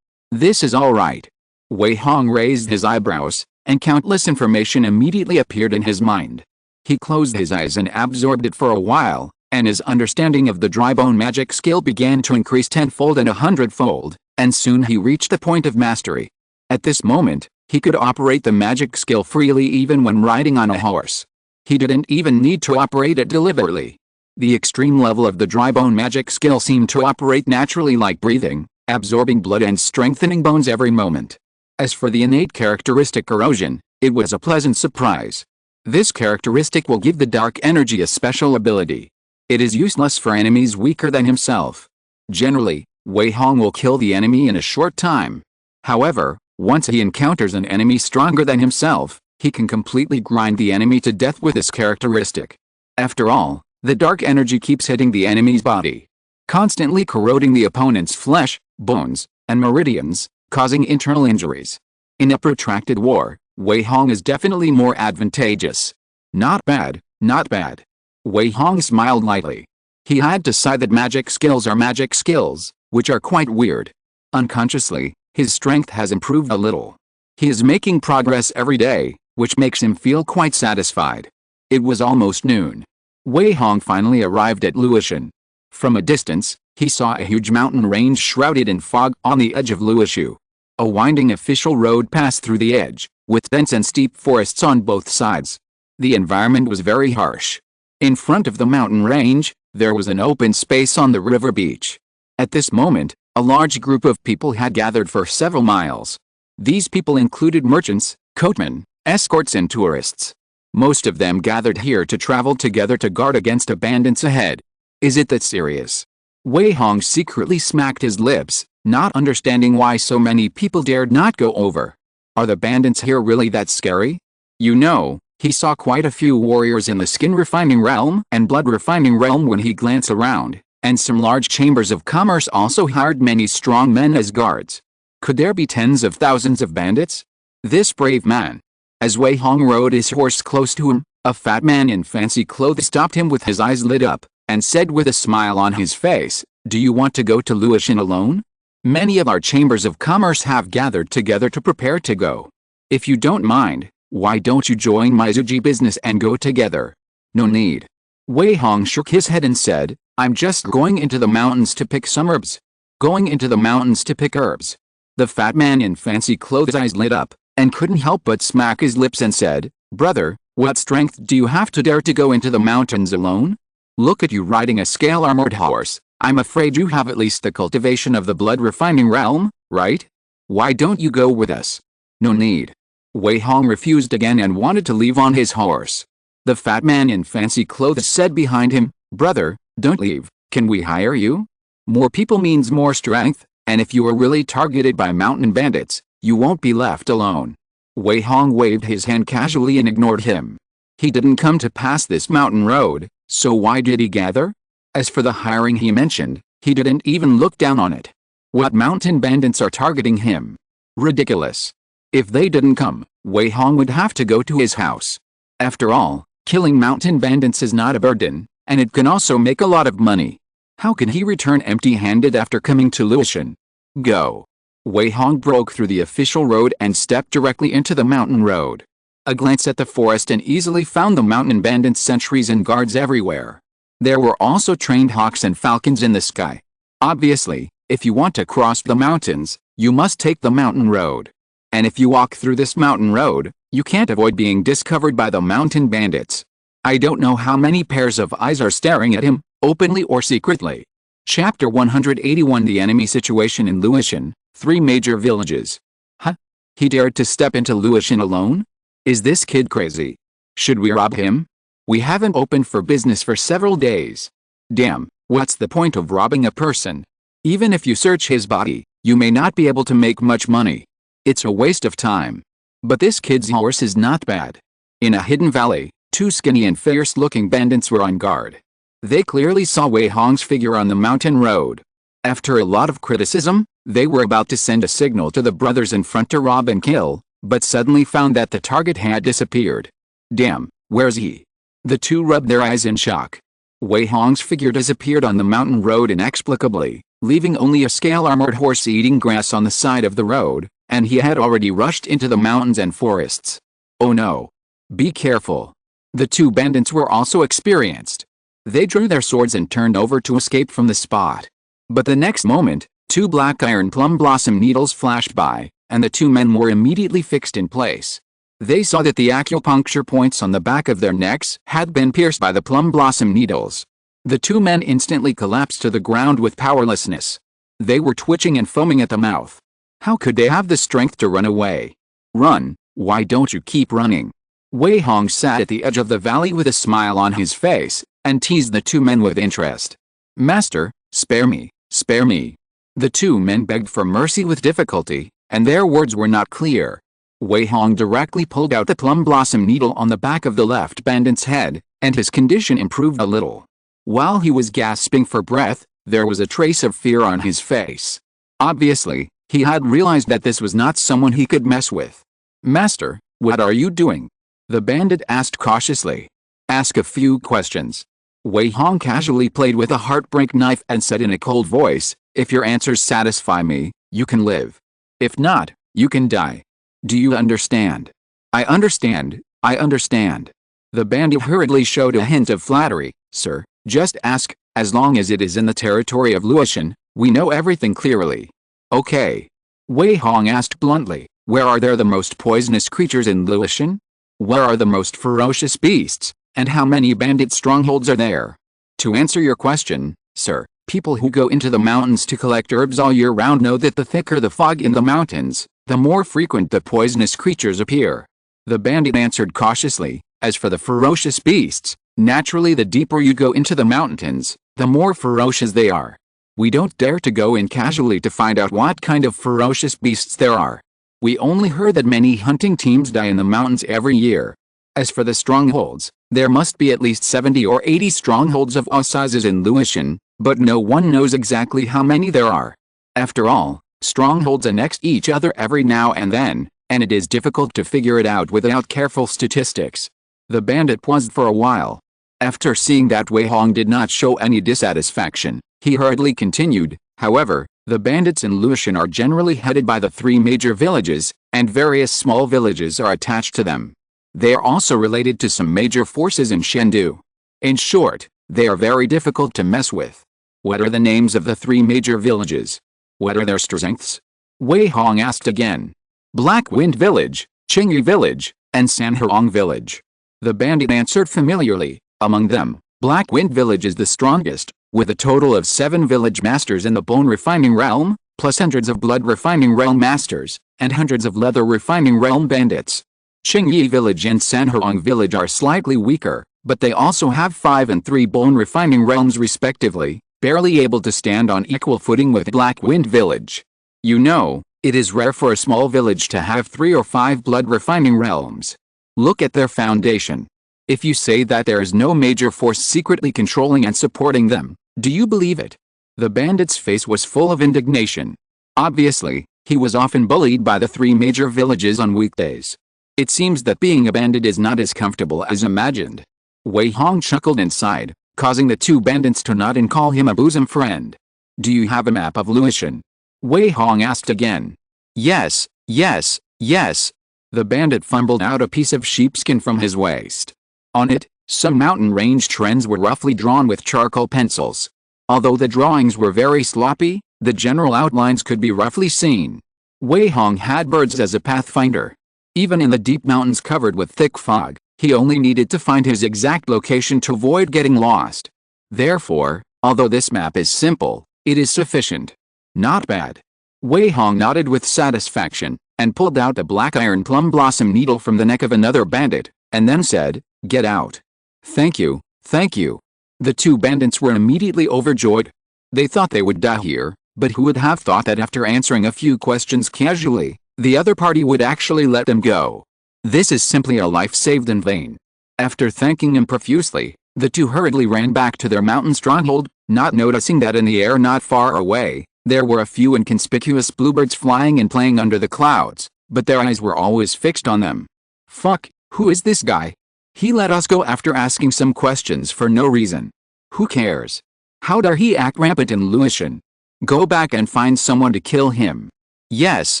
This is all right. Wei Hong raised his eyebrows, and countless information immediately appeared in his mind. He closed his eyes and absorbed it for a while, and his understanding of the dry bone magic skill began to increase tenfold and 100-fold, and soon he reached the point of mastery. At this moment, he could operate the magic skill freely even when riding on a horse. He didn't even need to operate it deliberately. The extreme level of the dry bone magic skill seemed to operate naturally like breathing, absorbing blood and strengthening bones every moment. As for the innate characteristic corrosion, it was a pleasant surprise. This characteristic will give the dark energy a special ability. It is useless for enemies weaker than himself. Generally, Wei Hong will kill the enemy in a short time. However, once he encounters an enemy stronger than himself, he can completely grind the enemy to death with this characteristic. After all, the dark energy keeps hitting the enemy's body, constantly corroding the opponent's flesh, bones, and meridians, causing internal injuries. In a protracted war, Wei Hong is definitely more advantageous. Not bad, not bad. Wei Hong smiled lightly. He had to say that magic skills are magic skills, which are quite weird. Unconsciously, his strength has improved a little. He is making progress every day, which makes him feel quite satisfied. It was almost noon. Wei Hong finally arrived at Luoshan. From a distance, he saw a huge mountain range shrouded in fog on the edge of Luoshu. A winding official road passed through the edge, with dense and steep forests on both sides. The environment was very harsh. In front of the mountain range, there was an open space on the river beach. At this moment, a large group of people had gathered for several miles. These people included merchants, coatmen, escorts and tourists. Most of them gathered here to travel together to guard against bandits ahead. Is it that serious? Wei Hong secretly smacked his lips, not understanding why so many people dared not go over. Are the bandits here really that scary? You know, he saw quite a few warriors in the skin refining realm and blood refining realm when he glanced around, and some large chambers of commerce also hired many strong men as guards. Could there be tens of thousands of bandits? This brave man. As Wei Hong rode his horse close to him, a fat man in fancy clothes stopped him with his eyes lit up, and said with a smile on his face, "Do you want to go to Luoshan alone? Many of our chambers of commerce have gathered together to prepare to go. If you don't mind, why don't you join my Zuji business and go together?" "No need." Wei Hong shook his head and said, "I'm just going into the mountains to pick some herbs." "Going into the mountains to pick herbs?" The fat man in fancy clothes' eyes lit up, and couldn't help but smack his lips and said, "Brother, what strength do you have to dare to go into the mountains alone? Look at you riding a scale-armored horse. I'm afraid you have at least the cultivation of the blood refining realm, right? Why don't you go with us?" "No need." Wei Hong refused again and wanted to leave on his horse. The fat man in fancy clothes said behind him, "Brother, don't leave. Can we hire you? More people means more strength, and if you are really targeted by mountain bandits, you won't be left alone." Wei Hong waved his hand casually and ignored him. He didn't come to pass this mountain road, so why did he gather? As for the hiring he mentioned, he didn't even look down on it. What mountain bandits are targeting him? Ridiculous. If they didn't come, Wei Hong would have to go to his house. After all, killing mountain bandits is not a burden, and it can also make a lot of money. How can he return empty-handed after coming to Luoshan? Go. Wei Hong broke through the official road and stepped directly into the mountain road. A glance at the forest and easily found the mountain bandits' sentries and guards everywhere. There were also trained hawks and falcons in the sky. Obviously, if you want to cross the mountains, you must take the mountain road. And if you walk through this mountain road, you can't avoid being discovered by the mountain bandits. I don't know how many pairs of eyes are staring at him, openly or secretly. Chapter 181 The enemy situation in Luoshan, 3 major villages. Huh? He dared to step into Luoshan alone? Is this kid crazy? Should we rob him? We haven't opened for business for several days. Damn, what's the point of robbing a person? Even if you search his body, you may not be able to make much money. It's a waste of time. But this kid's horse is not bad. In a hidden valley, two skinny and fierce-looking bandits were on guard. They clearly saw Wei Hong's figure on the mountain road. After a lot of criticism, they were about to send a signal to the brothers in front to rob and kill, but suddenly found that the target had disappeared. Damn, where's he? The two rubbed their eyes in shock. Wei Hong's figure disappeared on the mountain road inexplicably, leaving only a scale-armored horse eating grass on the side of the road, and he had already rushed into the mountains and forests. Oh no. Be careful. The two bandits were also experienced. They drew their swords and turned over to escape from the spot. But the next moment, two black iron plum blossom needles flashed by, and the two men were immediately fixed in place. They saw that the acupuncture points on the back of their necks had been pierced by the plum blossom needles. The two men instantly collapsed to the ground with powerlessness. They were twitching and foaming at the mouth. How could they have the strength to run away? Run, why don't you keep running? Wei Hong sat at the edge of the valley with a smile on his face, and teased the two men with interest. Master, spare me, spare me. The two men begged for mercy with difficulty, and their words were not clear. Wei Hong directly pulled out the plum blossom needle on the back of the left bandit's head, and his condition improved a little. While he was gasping for breath, there was a trace of fear on his face. Obviously, he had realized that this was not someone he could mess with. Master, what are you doing? The bandit asked cautiously. Ask a few questions. Wei Hong casually played with a heartbreak knife and said in a cold voice, if your answers satisfy me, you can live. If not, you can die. Do you understand? I understand, I understand. The bandit hurriedly showed a hint of flattery. Sir, just ask, as long as it is in the territory of Luotian, we know everything clearly. Okay. Wei Hong asked bluntly, where are there the most poisonous creatures in Luotian? Where are the most ferocious beasts, and how many bandit strongholds are there? To answer your question, sir, people who go into the mountains to collect herbs all year round know that the thicker the fog in the mountains, the more frequent the poisonous creatures appear. The bandit answered cautiously, as for the ferocious beasts, naturally the deeper you go into the mountains, the more ferocious they are. We don't dare to go in casually to find out what kind of ferocious beasts there are. We only heard that many hunting teams die in the mountains every year. As for the strongholds, there must be at least 70 or 80 strongholds of all sizes in Luotian, but no one knows exactly how many there are. After all, strongholds annex each other every now and then, and it is difficult to figure it out without careful statistics. The bandit paused for a while. After seeing that Wei Hong did not show any dissatisfaction, he hurriedly continued, however, the bandits in Luotian are generally headed by the three major villages, and various small villages are attached to them. They are also related to some major forces in Chengdu. In short, they are very difficult to mess with. What are the names of the three major villages? What are their strengths? Wei Hong asked again. Black Wind Village, Qingyi Village, and Sanhurong Village. The bandit answered familiarly. Among them, Black Wind Village is the strongest, with a total of 7 village masters in the bone refining realm, plus hundreds of blood refining realm masters, and hundreds of leather refining realm bandits. Qingyi Village and Sanhurong Village are slightly weaker, but they also have 5 and 3 bone refining realms respectively, barely able to stand on equal footing with Black Wind Village. You know, it is rare for a small village to have 3 or 5 blood refining realms. Look at their foundation. If you say that there is no major force secretly controlling and supporting them, do you believe it? The bandit's face was full of indignation. Obviously, he was often bullied by the 3 major villages on weekdays. It seems that being a bandit is not as comfortable as imagined. Wei Hong chuckled and sighed, causing the 2 bandits to nod and call him a bosom friend. Do you have a map of Luotian? Wei Hong asked again. Yes, yes, yes. The bandit fumbled out a piece of sheepskin from his waist. On it, some mountain range trends were roughly drawn with charcoal pencils. Although the drawings were very sloppy, the general outlines could be roughly seen. Wei Hong had birds as a pathfinder. Even in the deep mountains covered with thick fog, he only needed to find his exact location to avoid getting lost. Therefore, although this map is simple, it is sufficient. Not bad. Wei Hong nodded with satisfaction, and pulled out the black iron plum blossom needle from the neck of another bandit, and then said, "Get out." Thank you, thank you." The two bandits were immediately overjoyed. They thought they would die here, but who would have thought that after answering a few questions casually, the other party would actually let them go? This is simply a life saved in vain. After thanking him profusely, the two hurriedly ran back to their mountain stronghold, not noticing that in the air not far away, there were a few inconspicuous bluebirds flying and playing under the clouds, but their eyes were always fixed on them. Fuck, who is this guy? He let us go after asking some questions for no reason. Who cares? How dare he act rampant in Lucian? Go back and find someone to kill him. Yes.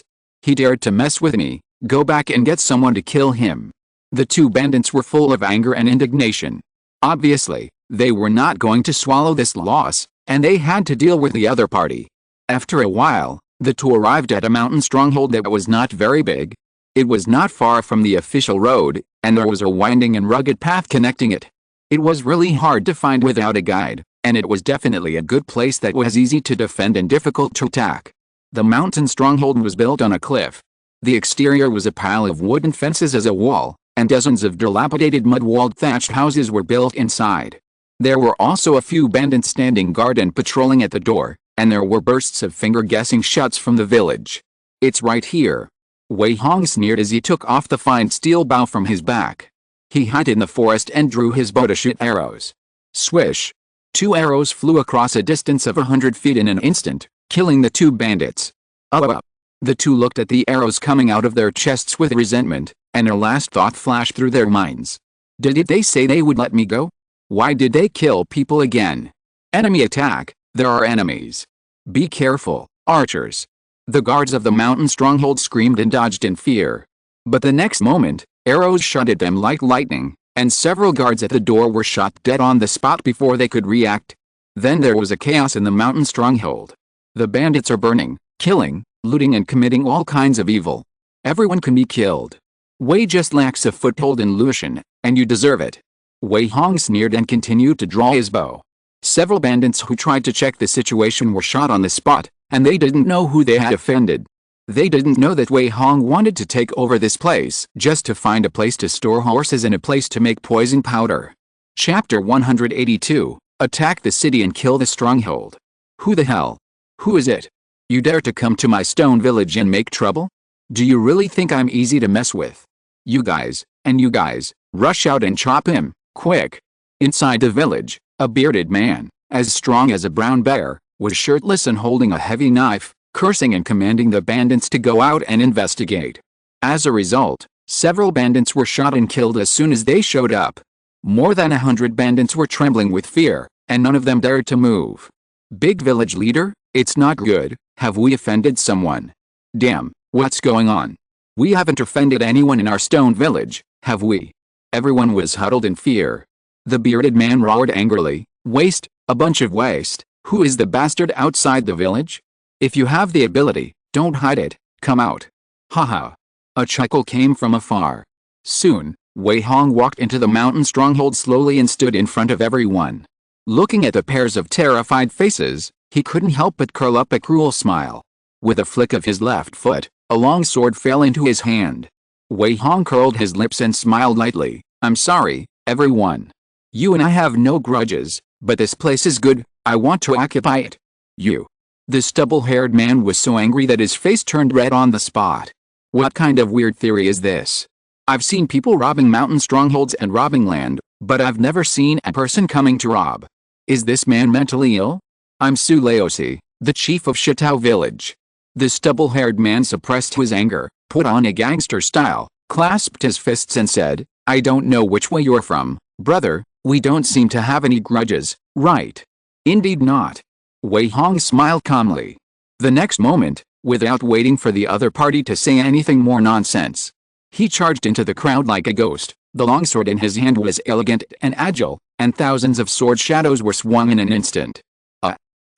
He dared to mess with me, go back and get someone to kill him. The two bandits were full of anger and indignation. Obviously, they were not going to swallow this loss, and they had to deal with the other party. After a while, the two arrived at a mountain stronghold that was not very big. It was not far from the official road, and there was a winding and rugged path connecting it. It was really hard to find without a guide, and it was definitely a good place that was easy to defend and difficult to attack. The mountain stronghold was built on a cliff. The exterior was a pile of wooden fences as a wall, and dozens of dilapidated mud-walled thatched houses were built inside. There were also a few bandits standing guard and patrolling at the door, and there were bursts of finger-guessing shots from the village. It's right here. Wei Hong sneered as he took off the fine steel bow from his back. He hid in the forest and drew his bow to shoot arrows. Swish! 2 arrows flew across a distance of 100 feet in an instant, killing the two bandits. Up. The two looked at the arrows coming out of their chests with resentment, and a last thought flashed through their minds. Did they say they would let me go? Why did they kill people again? Enemy attack, there are enemies. Be careful, archers. The guards of the mountain stronghold screamed and dodged in fear. But the next moment, arrows shot at them like lightning, and several guards at the door were shot dead on the spot before they could react. Then there was a chaos in the mountain stronghold. The bandits are burning, killing, looting and committing all kinds of evil. Everyone can be killed. Wei just lacks a foothold in Lucian, and you deserve it. Wei Hong sneered and continued to draw his bow. Several bandits who tried to check the situation were shot on the spot, and they didn't know who they had offended. They didn't know that Wei Hong wanted to take over this place just to find a place to store horses and a place to make poison powder. Chapter 182, Attack the city and kill the stronghold. Who the hell? Who is it? You dare to come to my stone village and make trouble? Do you really think I'm easy to mess with? You guys, rush out and chop him, quick. Inside the village, a bearded man, as strong as a brown bear, was shirtless and holding a heavy knife, cursing and commanding the bandits to go out and investigate. As a result, several bandits were shot and killed as soon as they showed up. More than 100 bandits were trembling with fear, and none of them dared to move. Big village leader, it's not good, have we offended someone? Damn, what's going on? We haven't offended anyone in our stone village, have we? Everyone was huddled in fear. The bearded man roared angrily, waste, a bunch of waste, who is the bastard outside the village? If you have the ability, don't hide it, come out. Haha. A chuckle came from afar. Soon, Wei Hong walked into the mountain stronghold slowly and stood in front of everyone. Looking at the pairs of terrified faces, he couldn't help but curl up a cruel smile. With a flick of his left foot, a long sword fell into his hand. Wei Hong curled his lips and smiled lightly. I'm sorry, everyone. You and I have no grudges, but this place is good, I want to occupy it. You. The stubble-haired man was so angry that his face turned red on the spot. What kind of weird theory is this? I've seen people robbing mountain strongholds and robbing land, but I've never seen a person coming to rob. Is this man mentally ill? I'm Su Laosi, the chief of Shitao village. The stubble-haired man suppressed his anger, put on a gangster style, clasped his fists and said, I don't know which way you're from, brother, we don't seem to have any grudges, right? Indeed not. Wei Hong smiled calmly. The next moment, without waiting for the other party to say anything more nonsense, he charged into the crowd like a ghost. The longsword in his hand was elegant and agile, and thousands of sword shadows were swung in an instant.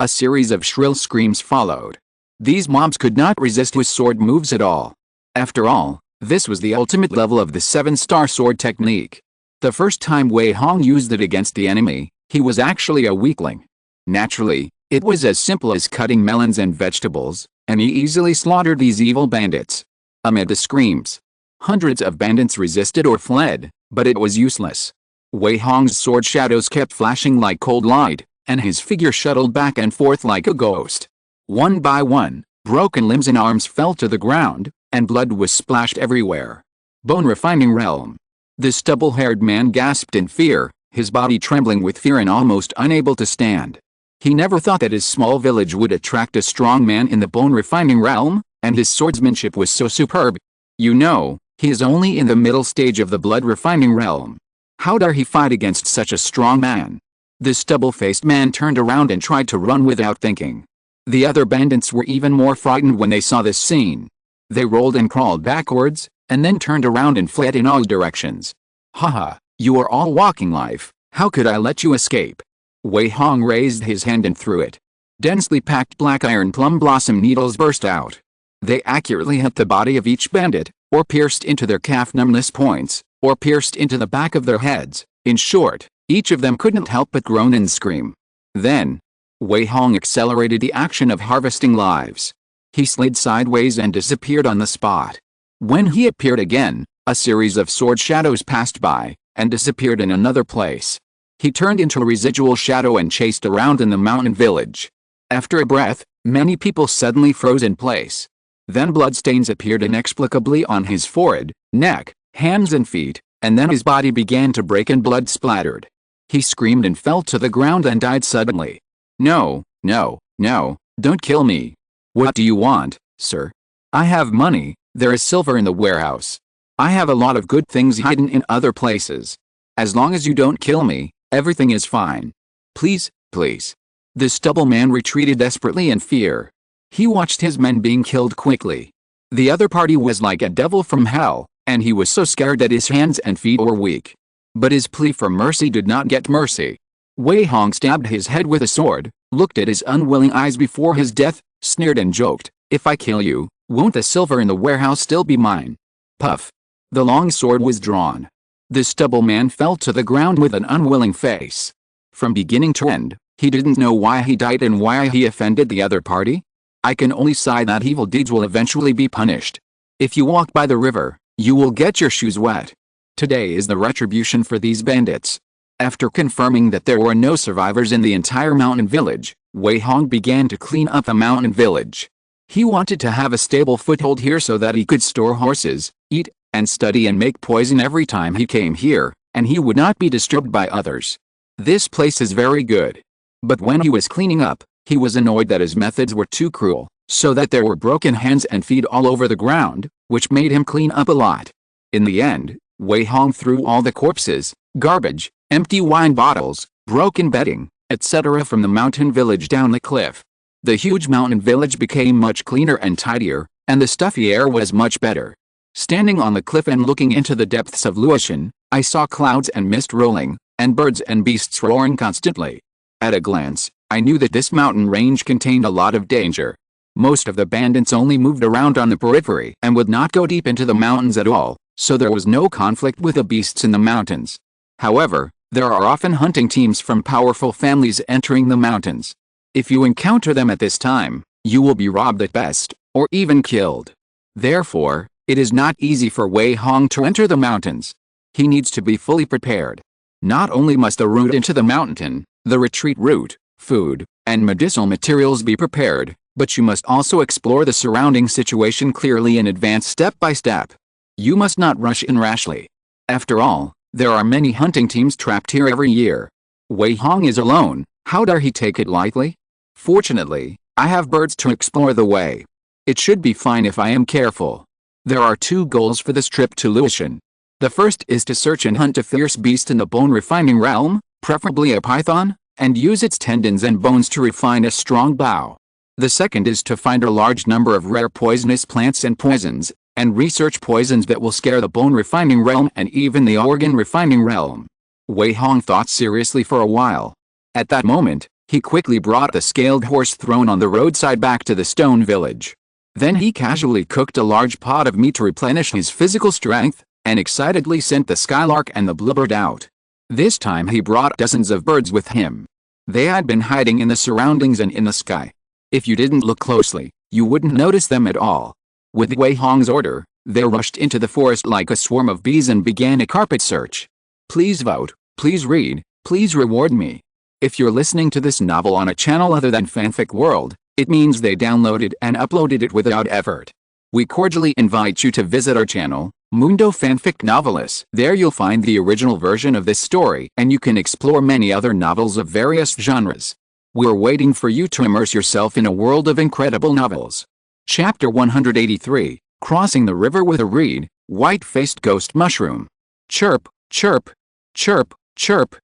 A series of shrill screams followed. These mobs could not resist his sword moves at all. After all, this was the ultimate level of the 7-star sword technique. The first time Wei Hong used it against the enemy, he was actually a weakling. Naturally, it was as simple as cutting melons and vegetables, and he easily slaughtered these evil bandits. Amid the screams, hundreds of bandits resisted or fled, but it was useless. Wei Hong's sword shadows kept flashing like cold light, and his figure shuttled back and forth like a ghost. One by one, broken limbs and arms fell to the ground, and blood was splashed everywhere. Bone Refining Realm. The stubble-haired man gasped in fear, his body trembling with fear and almost unable to stand. He never thought that his small village would attract a strong man in the Bone Refining Realm, and his swordsmanship was so superb. You know, he is only in the middle stage of the Blood Refining Realm. How dare he fight against such a strong man? The stubble-faced man turned around and tried to run without thinking. The other bandits were even more frightened when they saw this scene. They rolled and crawled backwards, and then turned around and fled in all directions. Haha, you are all walking life, how could I let you escape? Wei Hong raised his hand and threw it. Densely packed black iron plum blossom needles burst out. They accurately hit the body of each bandit, or pierced into their calf numbness points, or pierced into the back of their heads. In short, each of them couldn't help but groan and scream. Then, Wei Hong accelerated the action of harvesting lives. He slid sideways and disappeared on the spot. When he appeared again, a series of sword shadows passed by, and disappeared in another place. He turned into a residual shadow and chased around in the mountain village. After a breath, many people suddenly froze in place. Then bloodstains appeared inexplicably on his forehead, neck, hands and feet, and then his body began to break and blood splattered. He screamed and fell to the ground and died suddenly. No, no, no, don't kill me. What do you want, sir? I have money, there is silver in the warehouse. I have a lot of good things hidden in other places. As long as you don't kill me, everything is fine. Please, please. The stubble man retreated desperately in fear. He watched his men being killed quickly. The other party was like a devil from hell, and he was so scared that his hands and feet were weak. But his plea for mercy did not get mercy. Wei Hong stabbed his head with a sword, looked at his unwilling eyes before his death, sneered and joked, "If I kill you, won't the silver in the warehouse still be mine?" Puff. The long sword was drawn. The stubble man fell to the ground with an unwilling face. From beginning to end, he didn't know why he died and why he offended the other party. I can only sigh that evil deeds will eventually be punished. If you walk by the river, you will get your shoes wet. Today is the retribution for these bandits. After confirming that there were no survivors in the entire mountain village, Wei Hong began to clean up the mountain village. He wanted to have a stable foothold here so that he could store horses, eat, and study and make poison every time he came here, and he would not be disturbed by others. This place is very good. But when he was cleaning up, he was annoyed that his methods were too cruel, so that there were broken hands and feet all over the ground, which made him clean up a lot. In the end, Wei Hong threw all the corpses, garbage, empty wine bottles, broken bedding, etc. from the mountain village down the cliff. The huge mountain village became much cleaner and tidier, and the stuffy air was much better. Standing on the cliff and looking into the depths of Luotian, I saw clouds and mist rolling, and birds and beasts roaring constantly. At a glance, I knew that this mountain range contained a lot of danger. Most of the bandits only moved around on the periphery and would not go deep into the mountains at all, so there was no conflict with the beasts in the mountains. However, there are often hunting teams from powerful families entering the mountains. If you encounter them at this time, you will be robbed at best, or even killed. Therefore, it is not easy for Wei Hong to enter the mountains. He needs to be fully prepared. Not only must the route into the mountain, the retreat route, food, and medicinal materials be prepared, but you must also explore the surrounding situation clearly in advance step by step. You must not rush in rashly. After all, there are many hunting teams trapped here every year. Wei Hong is alone, how dare he take it lightly? Fortunately, I have birds to explore the way. It should be fine if I am careful. There are two goals for this trip to Luotian. The first is to search and hunt a fierce beast in the bone refining realm, preferably a python, and use its tendons and bones to refine a strong bow. The second is to find a large number of rare poisonous plants and poisons, and research poisons that will scare the bone refining realm and even the organ refining realm. Wei Hong thought seriously for a while. At that moment, he quickly brought the scaled horse thrown on the roadside back to the stone village. Then he casually cooked a large pot of meat to replenish his physical strength, and excitedly sent the skylark and the bluebird out. This time he brought dozens of birds with him. They had been hiding in the surroundings and in the sky. If you didn't look closely, you wouldn't notice them at all. With Wei Hong's order, they rushed into the forest like a swarm of bees and began a carpet search. Please vote, Please read, please reward me. If you're listening to this novel on a channel other than Fanfic World, it means they downloaded and uploaded it without effort. We cordially invite you to visit our channel, Mundo Fanfic Novelis. There you'll find the original version of this story, and you can explore many other novels of various genres. We're waiting for you to immerse yourself in a world of incredible novels. Chapter 183, Crossing the River with a Reed, White-Faced Ghost Mushroom. Chirp, chirp, chirp, chirp.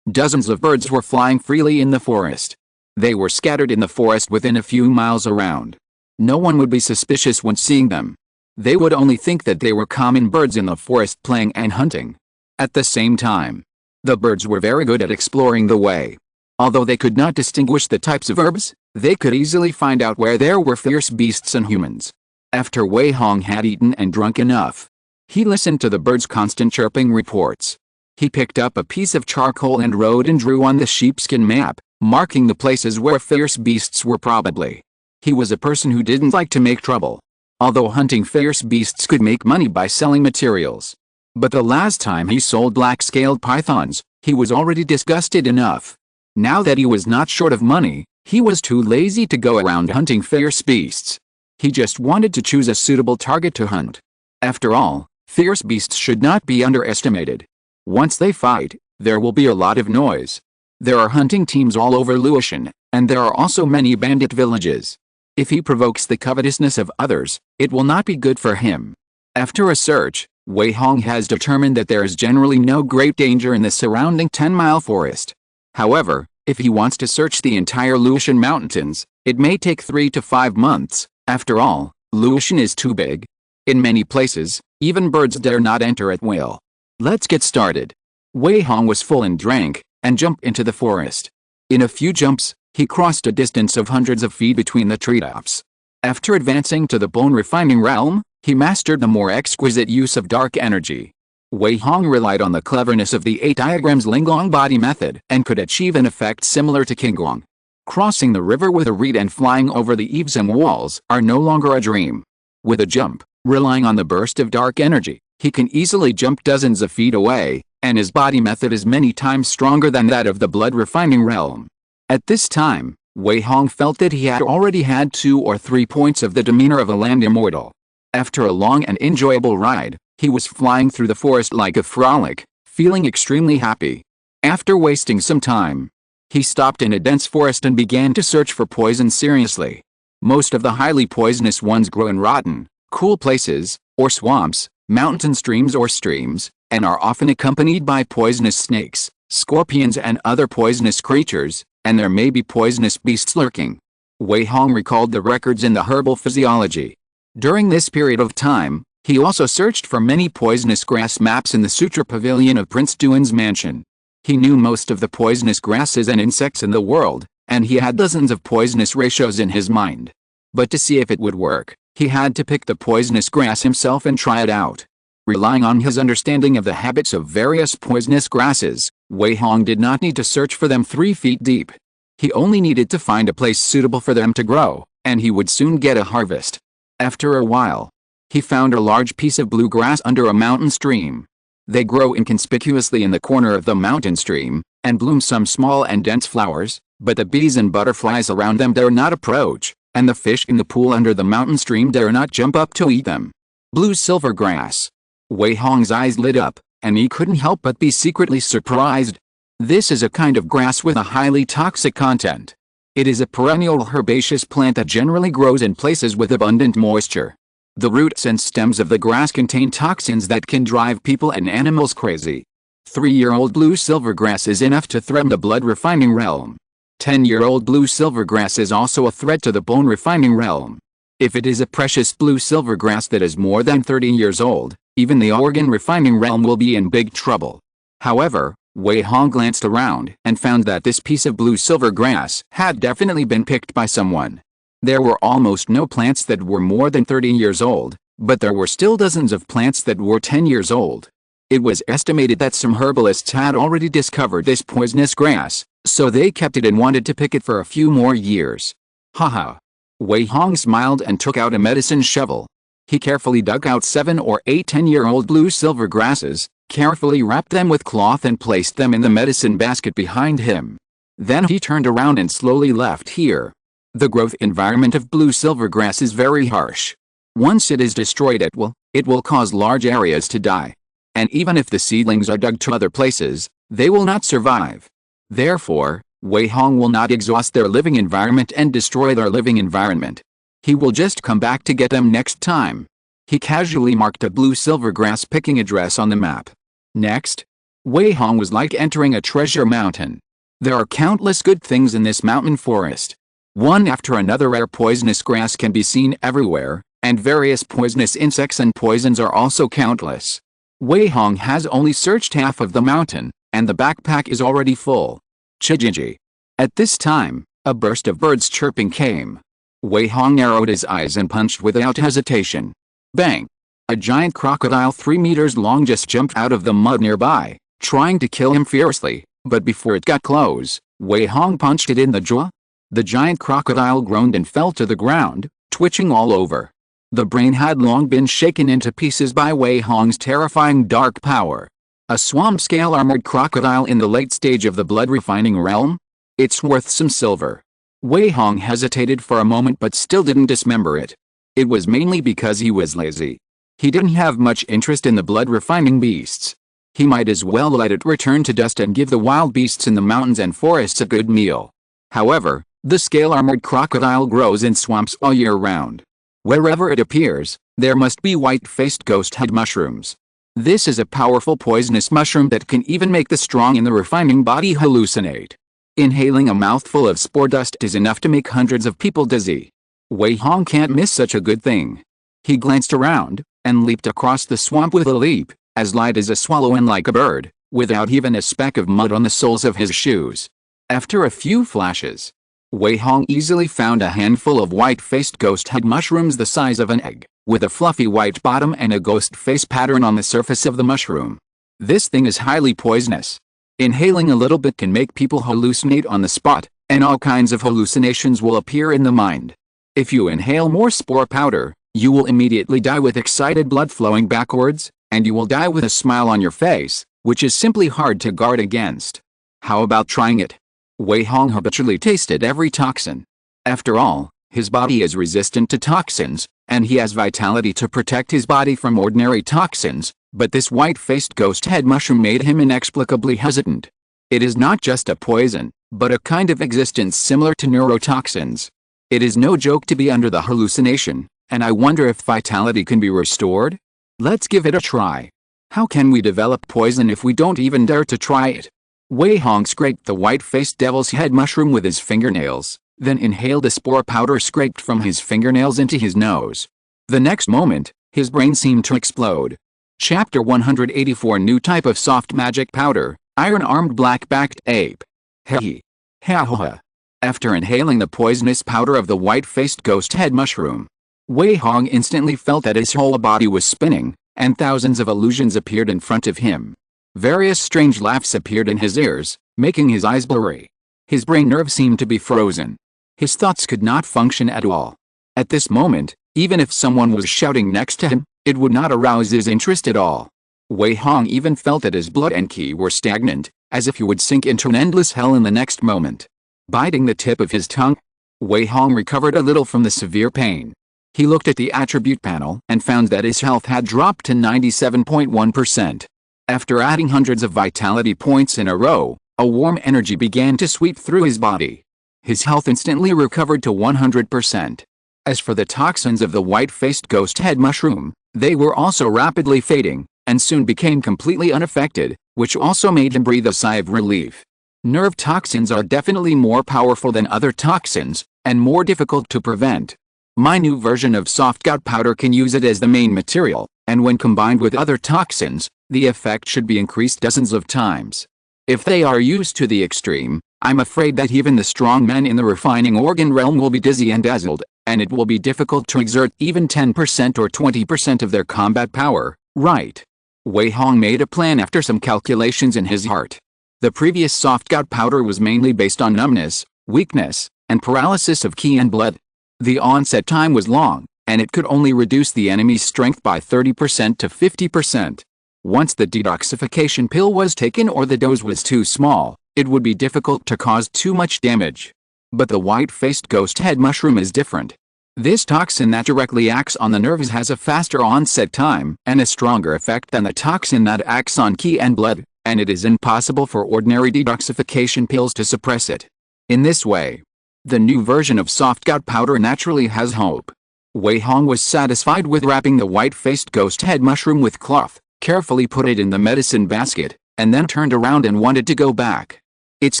Dozens of birds were flying freely in the forest. They were scattered in the forest within a few miles around. No one would be suspicious when seeing them. They would only think that they were common birds in the forest playing and hunting. At the same time, the birds were very good at exploring the way. Although they could not distinguish the types of herbs, they could easily find out where there were fierce beasts and humans. After Wei Hong had eaten and drunk enough, he listened to the birds' constant chirping reports. He picked up a piece of charcoal and wrote and drew on the sheepskin map, marking the places where fierce beasts were probably. He was a person who didn't like to make trouble. Although hunting fierce beasts could make money by selling materials. But the last time he sold black-scaled pythons, he was already disgusted enough. Now that he was not short of money, he was too lazy to go around hunting fierce beasts. He just wanted to choose a suitable target to hunt. After all, fierce beasts should not be underestimated. Once they fight, there will be a lot of noise. There are hunting teams all over Luotian, and there are also many bandit villages. If he provokes the covetousness of others, it will not be good for him. After a search, Wei Hong has determined that there is generally no great danger in the surrounding 10-mile forest. However, if he wants to search the entire Luotian mountains, it may take 3 to 5 months. After all, Luotian is too big. In many places, even birds dare not enter at will. Let's get started. Wei Hong was full and drank, and jumped into the forest. In a few jumps, he crossed a distance of hundreds of feet between the treetops. After advancing to the bone-refining realm, he mastered the more exquisite use of dark energy. Wei Hong relied on the cleverness of the 8 diagrams Linglong body method and could achieve an effect similar to Qinglong. Crossing the river with a reed and flying over the eaves and walls are no longer a dream. With a jump, relying on the burst of dark energy, he can easily jump dozens of feet away, and his body method is many times stronger than that of the blood-refining realm. At this time, Wei Hong felt that he had already had 2 or 3 points of the demeanor of a land immortal. After a long and enjoyable ride, he was flying through the forest like a frolic, feeling extremely happy. After wasting some time, he stopped in a dense forest and began to search for poison seriously. Most of the highly poisonous ones grow in rotten, cool places, or swamps, mountain streams or streams, and are often accompanied by poisonous snakes, scorpions and other poisonous creatures, and there may be poisonous beasts lurking. Wei Hong recalled the records in the herbal physiology. During this period of time, he also searched for many poisonous grass maps in the Sutra Pavilion of Prince Duan's mansion. He knew most of the poisonous grasses and insects in the world, and he had dozens of poisonous ratios in his mind. But to see if it would work, he had to pick the poisonous grass himself and try it out. Relying on his understanding of the habits of various poisonous grasses, Wei Hong did not need to search for them 3 feet deep. He only needed to find a place suitable for them to grow, and he would soon get a harvest. After a while, he found a large piece of blue grass under a mountain stream. They grow inconspicuously in the corner of the mountain stream, and bloom some small and dense flowers, but the bees and butterflies around them dare not approach, and the fish in the pool under the mountain stream dare not jump up to eat them. Blue silver grass. Wei Hong's eyes lit up, and he couldn't help but be secretly surprised. This is a kind of grass with a highly toxic content. It is a perennial herbaceous plant that generally grows in places with abundant moisture. The roots and stems of the grass contain toxins that can drive people and animals crazy. 3-year-old blue silvergrass is enough to threaten the blood-refining realm. 10-year-old blue silvergrass is also a threat to the bone-refining realm. If it is a precious blue silvergrass that is more than 30 years old, even the organ-refining realm will be in big trouble. However, Wei Hong glanced around and found that this piece of blue silvergrass had definitely been picked by someone. There were almost no plants that were more than 30 years old, but there were still dozens of plants that were 10 years old. It was estimated that some herbalists had already discovered this poisonous grass, so they kept it and wanted to pick it for a few more years. Haha. Wei Hong smiled and took out a medicine shovel. He carefully dug out 7 or 8 10-year-old blue silver grasses, carefully wrapped them with cloth and placed them in the medicine basket behind him. Then he turned around and slowly left here. The growth environment of blue silvergrass is very harsh. Once it is destroyed at will, it will cause large areas to die. And even if the seedlings are dug to other places, they will not survive. Therefore, Wei Hong will not exhaust their living environment and destroy their living environment. He will just come back to get them next time. He casually marked a blue silvergrass picking address on the map. Next, Wei Hong was like entering a treasure mountain. There are countless good things in this mountain forest. One after another rare poisonous grass can be seen everywhere, and various poisonous insects and poisons are also countless. Wei Hong has only searched half of the mountain, and the backpack is already full. Chijiji. At this time, a burst of birds chirping came. Wei Hong narrowed his eyes and punched without hesitation. Bang! A giant crocodile 3 meters long just jumped out of the mud nearby, trying to kill him fiercely, but before it got close, Wei Hong punched it in the jaw. The giant crocodile groaned and fell to the ground, twitching all over. The brain had long been shaken into pieces by Wei Hong's terrifying dark power. A swamp-scale armored crocodile in the late stage of the blood-refining realm? It's worth some silver. Wei Hong hesitated for a moment but still didn't dismember it. It was mainly because he was lazy. He didn't have much interest in the blood-refining beasts. He might as well let it return to dust and give the wild beasts in the mountains and forests a good meal. However, the scale-armored crocodile grows in swamps all year round. Wherever it appears, there must be white-faced ghost head mushrooms. This is a powerful poisonous mushroom that can even make the strong in the refining body hallucinate. Inhaling a mouthful of spore dust is enough to make hundreds of people dizzy. Wei Hong can't miss such a good thing. He glanced around, and leaped across the swamp with a leap, as light as a swallow and like a bird, without even a speck of mud on the soles of his shoes. After a few flashes, Wei Hong easily found a handful of white-faced ghost head mushrooms the size of an egg, with a fluffy white bottom and a ghost face pattern on the surface of the mushroom. This thing is highly poisonous. Inhaling a little bit can make people hallucinate on the spot, and all kinds of hallucinations will appear in the mind. If you inhale more spore powder, you will immediately die with excited blood flowing backwards, and you will die with a smile on your face, which is simply hard to guard against. How about trying it? Wei Hong habitually tasted every toxin. After all, his body is resistant to toxins, and he has vitality to protect his body from ordinary toxins, but this white-faced ghost head mushroom made him inexplicably hesitant. It is not just a poison, but a kind of existence similar to neurotoxins. It is no joke to be under the hallucination, and I wonder if vitality can be restored? Let's give it a try. How can we develop poison if we don't even dare to try it? Wei Hong scraped the white-faced devil's head mushroom with his fingernails, then inhaled the spore powder scraped from his fingernails into his nose. The next moment, his brain seemed to explode. Chapter 184 New Type of Soft Magic Powder, Iron-Armed Black-Backed Ape. Hei. Ha-ha. After inhaling the poisonous powder of the white-faced ghost head mushroom, Wei Hong instantly felt that his whole body was spinning, and thousands of illusions appeared in front of him. Various strange laughs appeared in his ears, making his eyes blurry. His brain nerves seemed to be frozen. His thoughts could not function at all. At this moment, even if someone was shouting next to him, it would not arouse his interest at all. Wei Hong even felt that his blood and ki were stagnant, as if he would sink into an endless hell in the next moment. Biting the tip of his tongue, Wei Hong recovered a little from the severe pain. He looked at the attribute panel and found that his health had dropped to 97.1%. After adding hundreds of vitality points in a row, a warm energy began to sweep through his body. His health instantly recovered to 100%. As for the toxins of the white-faced ghost head mushroom, they were also rapidly fading, and soon became completely unaffected, which also made him breathe a sigh of relief. Nerve toxins are definitely more powerful than other toxins, and more difficult to prevent. My new version of soft gut powder can use it as the main material, and when combined with other toxins, the effect should be increased dozens of times. If they are used to the extreme, I'm afraid that even the strong men in the refining organ realm will be dizzy and dazzled, and it will be difficult to exert even 10% or 20% of their combat power, right? Wei Hong made a plan after some calculations in his heart. The previous soft gut powder was mainly based on numbness, weakness, and paralysis of ki and blood. The onset time was long, and it could only reduce the enemy's strength by 30% to 50%. Once the detoxification pill was taken or the dose was too small, it would be difficult to cause too much damage. But the white-faced ghost head mushroom is different. This toxin that directly acts on the nerves has a faster onset time and a stronger effect than the toxin that acts on qi and blood, and it is impossible for ordinary detoxification pills to suppress it. In this way, the new version of soft gut powder naturally has hope. Wei Hong was satisfied with wrapping the white-faced ghost head mushroom with cloth, carefully put it in the medicine basket, and then turned around and wanted to go back. It's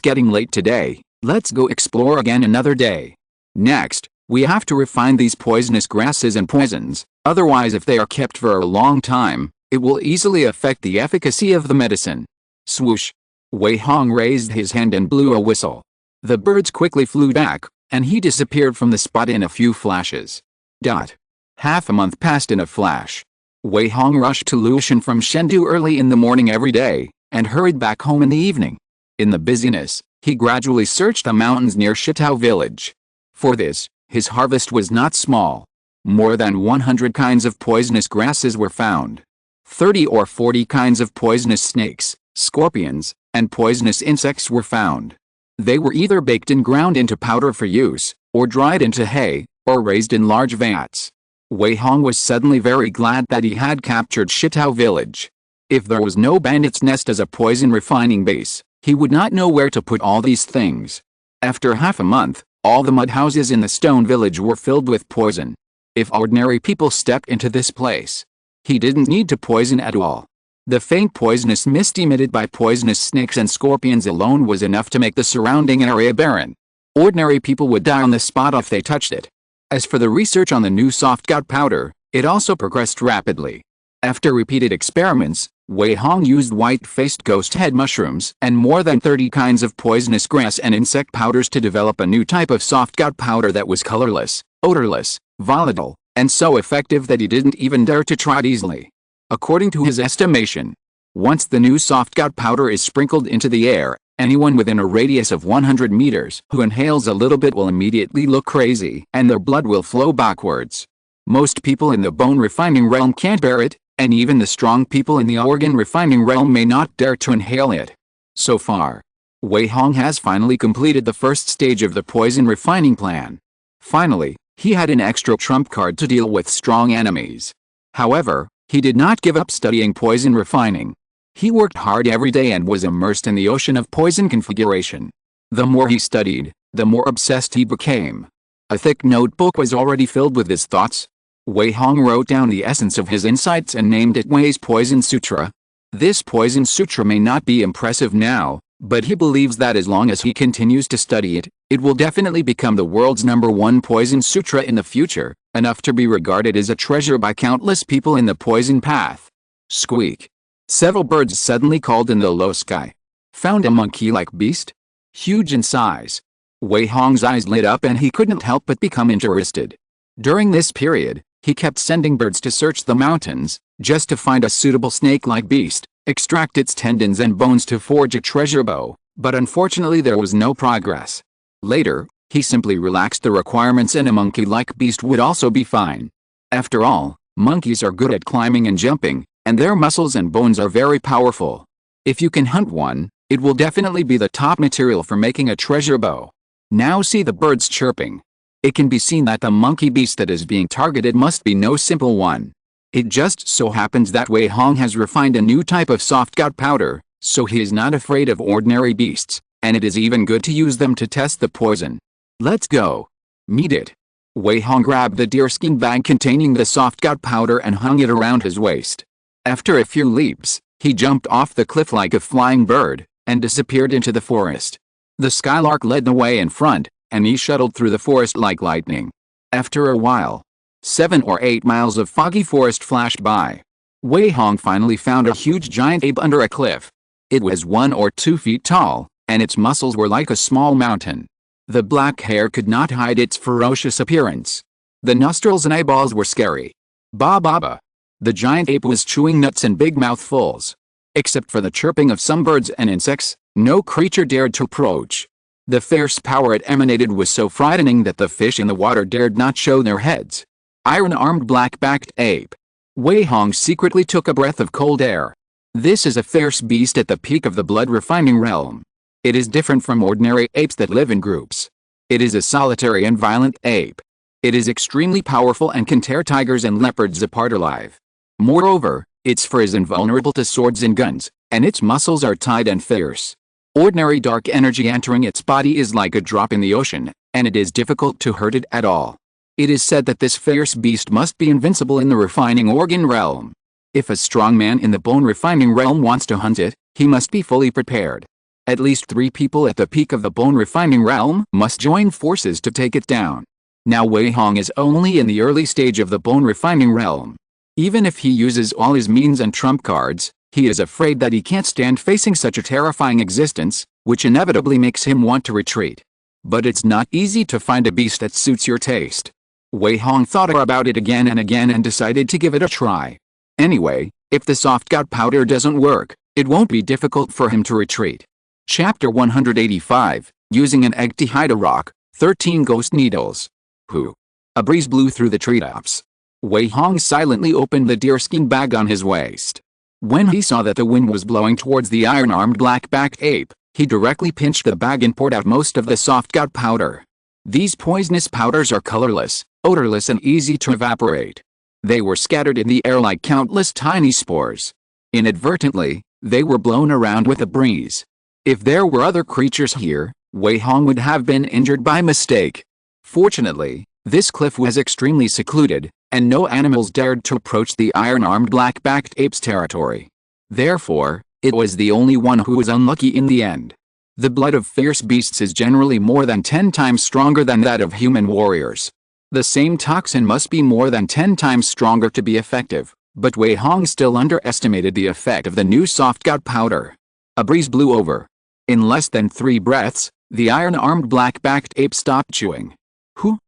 getting late today, let's go explore again another day. Next, we have to refine these poisonous grasses and poisons, otherwise if they are kept for a long time, it will easily affect the efficacy of the medicine. Swoosh! Wei Hong raised his hand and blew a whistle. The birds quickly flew back, and he disappeared from the spot in a few flashes. Half a month passed in a flash. Wei Hong rushed to Lushan from Chengdu early in the morning every day, and hurried back home in the evening. In the busyness, he gradually searched the mountains near Shitao village. For this, his harvest was not small. More than 100 kinds of poisonous grasses were found. 30 or 40 kinds of poisonous snakes, scorpions, and poisonous insects were found. They were either baked and ground into powder for use, or dried into hay, or raised in large vats. Wei Hong was suddenly very glad that he had captured Shitao village. If there was no bandit's nest as a poison refining base, he would not know where to put all these things. After half a month, all the mud houses in the stone village were filled with poison. If ordinary people stepped into this place, he didn't need to poison at all. The faint poisonous mist emitted by poisonous snakes and scorpions alone was enough to make the surrounding area barren. Ordinary people would die on the spot if they touched it. As for the research on the new soft gut powder, it also progressed rapidly. After repeated experiments, Wei Hong used white-faced ghost head mushrooms and more than 30 kinds of poisonous grass and insect powders to develop a new type of soft gut powder that was colorless, odorless, volatile, and so effective that he didn't even dare to try it easily. According to his estimation, once the new soft gut powder is sprinkled into the air, anyone within a radius of 100 meters who inhales a little bit will immediately look crazy and their blood will flow backwards. Most people in the bone refining realm can't bear it, and even the strong people in the organ refining realm may not dare to inhale it. So far, Wei Hong has finally completed the first stage of the poison refining plan. Finally, he had an extra trump card to deal with strong enemies. However, he did not give up studying poison refining. He worked hard every day and was immersed in the ocean of poison configuration. The more he studied, the more obsessed he became. A thick notebook was already filled with his thoughts. Wei Hong wrote down the essence of his insights and named it Wei's Poison Sutra. This Poison Sutra may not be impressive now, but he believes that as long as he continues to study it, it will definitely become the world's #1 Poison Sutra in the future, enough to be regarded as a treasure by countless people in the poison path. Squeak! Several birds suddenly called in the low sky. Found a monkey-like beast? Huge in size. Wei Hong's eyes lit up and he couldn't help but become interested. During this period, he kept sending birds to search the mountains, just to find a suitable snake-like beast, extract its tendons and bones to forge a treasure bow, but unfortunately there was no progress. Later, he simply relaxed the requirements and a monkey-like beast would also be fine. After all, monkeys are good at climbing and jumping, and their muscles and bones are very powerful. If you can hunt one, it will definitely be the top material for making a treasure bow. Now see the birds chirping. It can be seen that the monkey beast that is being targeted must be no simple one. It just so happens that Wei Hong has refined a new type of soft gut powder, so he is not afraid of ordinary beasts, and it is even good to use them to test the poison. Let's go. Meet it. Wei Hong grabbed the deerskin bag containing the soft gut powder and hung it around his waist. After a few leaps, he jumped off the cliff like a flying bird, and disappeared into the forest. The skylark led the way in front, and he shuttled through the forest like lightning. After a while, 7 or 8 miles of foggy forest flashed by. Wei Hong finally found a huge giant ape under a cliff. It was 1 or 2 feet tall, and its muscles were like a small mountain. The black hair could not hide its ferocious appearance. The nostrils and eyeballs were scary. Ba ba ba. The giant ape was chewing nuts in big mouthfuls. Except for the chirping of some birds and insects, no creature dared to approach. The fierce power it emanated was so frightening that the fish in the water dared not show their heads. Iron-armed black-backed ape. Wei Hong secretly took a breath of cold air. This is a fierce beast at the peak of the blood-refining realm. It is different from ordinary apes that live in groups. It is a solitary and violent ape. It is extremely powerful and can tear tigers and leopards apart alive. Moreover, its fur is invulnerable to swords and guns, and its muscles are tight and fierce. Ordinary dark energy entering its body is like a drop in the ocean, and it is difficult to hurt it at all. It is said that this fierce beast must be invincible in the refining organ realm. If a strong man in the bone refining realm wants to hunt it, he must be fully prepared. At least 3 people at the peak of the bone refining realm must join forces to take it down. Now Wei Hong is only in the early stage of the bone refining realm. Even if he uses all his means and trump cards, he is afraid that he can't stand facing such a terrifying existence, which inevitably makes him want to retreat. But it's not easy to find a beast that suits your taste. Wei Hong thought about it again and again and decided to give it a try. Anyway, if the soft gut powder doesn't work, it won't be difficult for him to retreat. Chapter 185, Using an Egg to Hide a Rock, 13 Ghost Needles. Who? A breeze blew through the treetops. Wei Hong silently opened the deerskin bag on his waist. When he saw that the wind was blowing towards the iron-armed black-backed ape, he directly pinched the bag and poured out most of the soft gut powder. These poisonous powders are colorless, odorless and easy to evaporate. They were scattered in the air like countless tiny spores. Inadvertently, they were blown around with a breeze. If there were other creatures here, Wei Hong would have been injured by mistake. Fortunately, this cliff was extremely secluded, and no animals dared to approach the iron-armed black-backed ape's territory. Therefore, it was the only one who was unlucky in the end. The blood of fierce beasts is generally more than 10 times stronger than that of human warriors. The same toxin must be more than 10 times stronger to be effective, but Wei Hong still underestimated the effect of the new soft gut powder. A breeze blew over. In less than 3 breaths, the iron-armed black-backed ape stopped chewing. Hoo.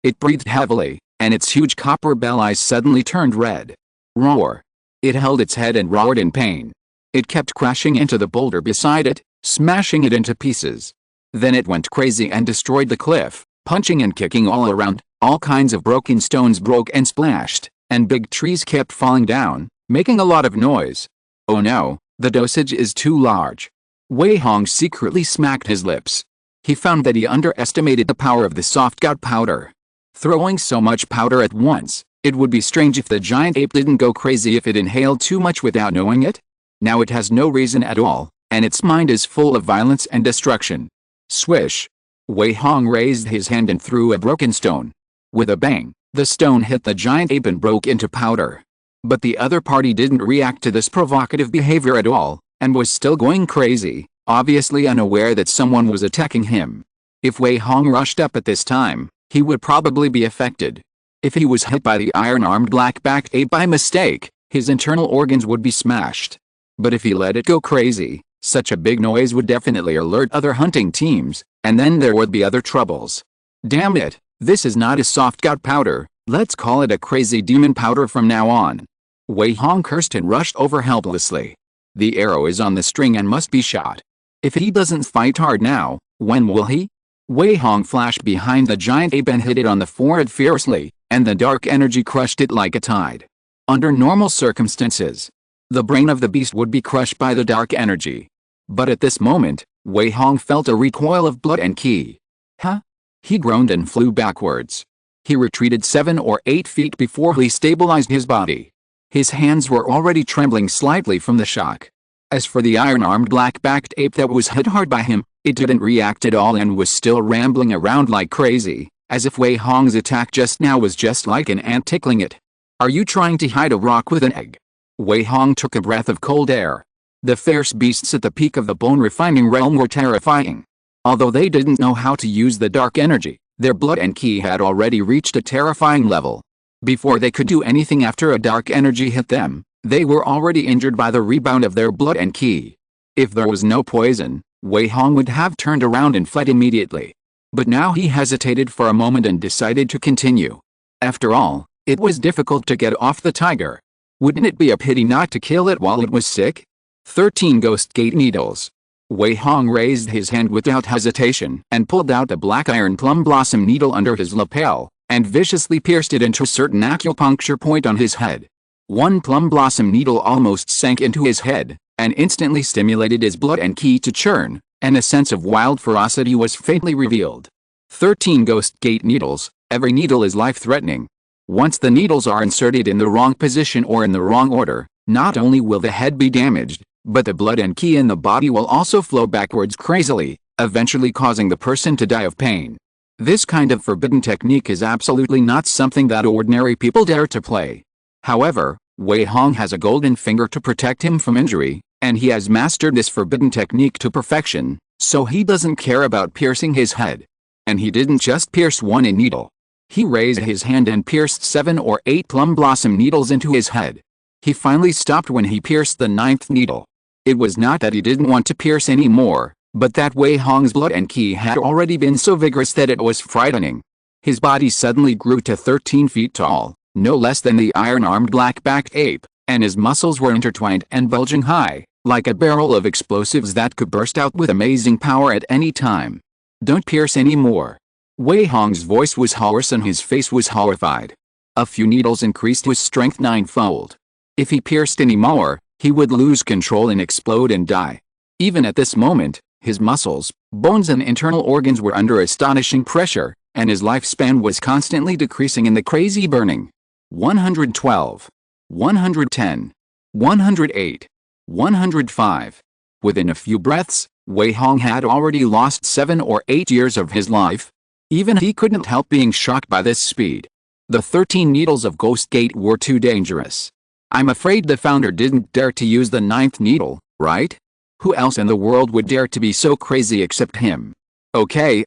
It breathed heavily, and its huge copper bell eyes suddenly turned red. Roar. It held its head and roared in pain. It kept crashing into the boulder beside it, smashing it into pieces. Then it went crazy and destroyed the cliff, punching and kicking all around. All kinds of broken stones broke and splashed, and big trees kept falling down, making a lot of noise. Oh no, the dosage is too large. Wei Hong secretly smacked his lips. He found that he underestimated the power of the soft gut powder. Throwing so much powder at once, it would be strange if the giant ape didn't go crazy if it inhaled too much without knowing it. Now it has no reason at all, and its mind is full of violence and destruction. Swish! Wei Hong raised his hand and threw a broken stone. With a bang, the stone hit the giant ape and broke into powder. But the other party didn't react to this provocative behavior at all, and was still going crazy, obviously unaware that someone was attacking him. If Wei Hong rushed up at this time, he would probably be affected. If he was hit by the iron-armed black-backed ape by mistake, his internal organs would be smashed. But if he let it go crazy, such a big noise would definitely alert other hunting teams, and then there would be other troubles. Damn it, this is not a soft gut powder, let's call it a crazy demon powder from now on. Wei Hong cursed and rushed over helplessly. The arrow is on the string and must be shot. If he doesn't fight hard now, when will he? Wei Hong flashed behind the giant ape and hit it on the forehead fiercely, and the dark energy crushed it like a tide. Under normal circumstances, the brain of the beast would be crushed by the dark energy. But at this moment, Wei Hong felt a recoil of blood and ki. Huh? He groaned and flew backwards. He retreated 7 or 8 feet before he stabilized his body. His hands were already trembling slightly from the shock. As for the iron-armed black-backed ape that was hit hard by him, it didn't react at all and was still rambling around like crazy, as if Wei Hong's attack just now was just like an ant tickling it. Are you trying to hide a rock with an egg? Wei Hong took a breath of cold air. The fierce beasts at the peak of the bone-refining realm were terrifying. Although they didn't know how to use the dark energy, their blood and ki had already reached a terrifying level. Before they could do anything after a dark energy hit them, they were already injured by the rebound of their blood and ki. If there was no poison, Wei Hong would have turned around and fled immediately. But now he hesitated for a moment and decided to continue. After all, it was difficult to get off the tiger. Wouldn't it be a pity not to kill it while it was sick? 13 Ghost Gate Needles. Wei Hong raised his hand without hesitation and pulled out a black iron plum blossom needle under his lapel, and viciously pierced it into a certain acupuncture point on his head. One plum blossom needle almost sank into his head, and instantly stimulated his blood and ki to churn, and a sense of wild ferocity was faintly revealed. 13 Ghost Gate Needles. Every needle is life-threatening. Once the needles are inserted in the wrong position or in the wrong order, not only will the head be damaged, but the blood and ki in the body will also flow backwards crazily, eventually causing the person to die of pain. This kind of forbidden technique is absolutely not something that ordinary people dare to play. However, Wei Hong has a golden finger to protect him from injury, and he has mastered this forbidden technique to perfection, so he doesn't care about piercing his head. And he didn't just pierce one needle. He raised his hand and pierced 7 or 8 plum blossom needles into his head. He finally stopped when he pierced the 9th needle. It was not that he didn't want to pierce any more, but that Wei Hong's blood and ki had already been so vigorous that it was frightening. His body suddenly grew to 13 feet tall, no less than the iron-armed black-backed ape, and his muscles were intertwined and bulging high, like a barrel of explosives that could burst out with amazing power at any time. Don't pierce any more. Wei Hong's voice was hoarse and his face was horrified. A few needles increased his strength 9-fold. If he pierced any more, he would lose control and explode and die. Even at this moment, his muscles, bones and internal organs were under astonishing pressure, and his lifespan was constantly decreasing in the crazy burning. 112. 110. 108. 105. Within a few breaths, Wei Hong had already lost 7 or 8 years of his life. Even he couldn't help being shocked by this speed. The 13 needles of Ghost Gate were too dangerous. I'm afraid the founder didn't dare to use the 9th needle, right? Who else in the world would dare to be so crazy except him? Okay.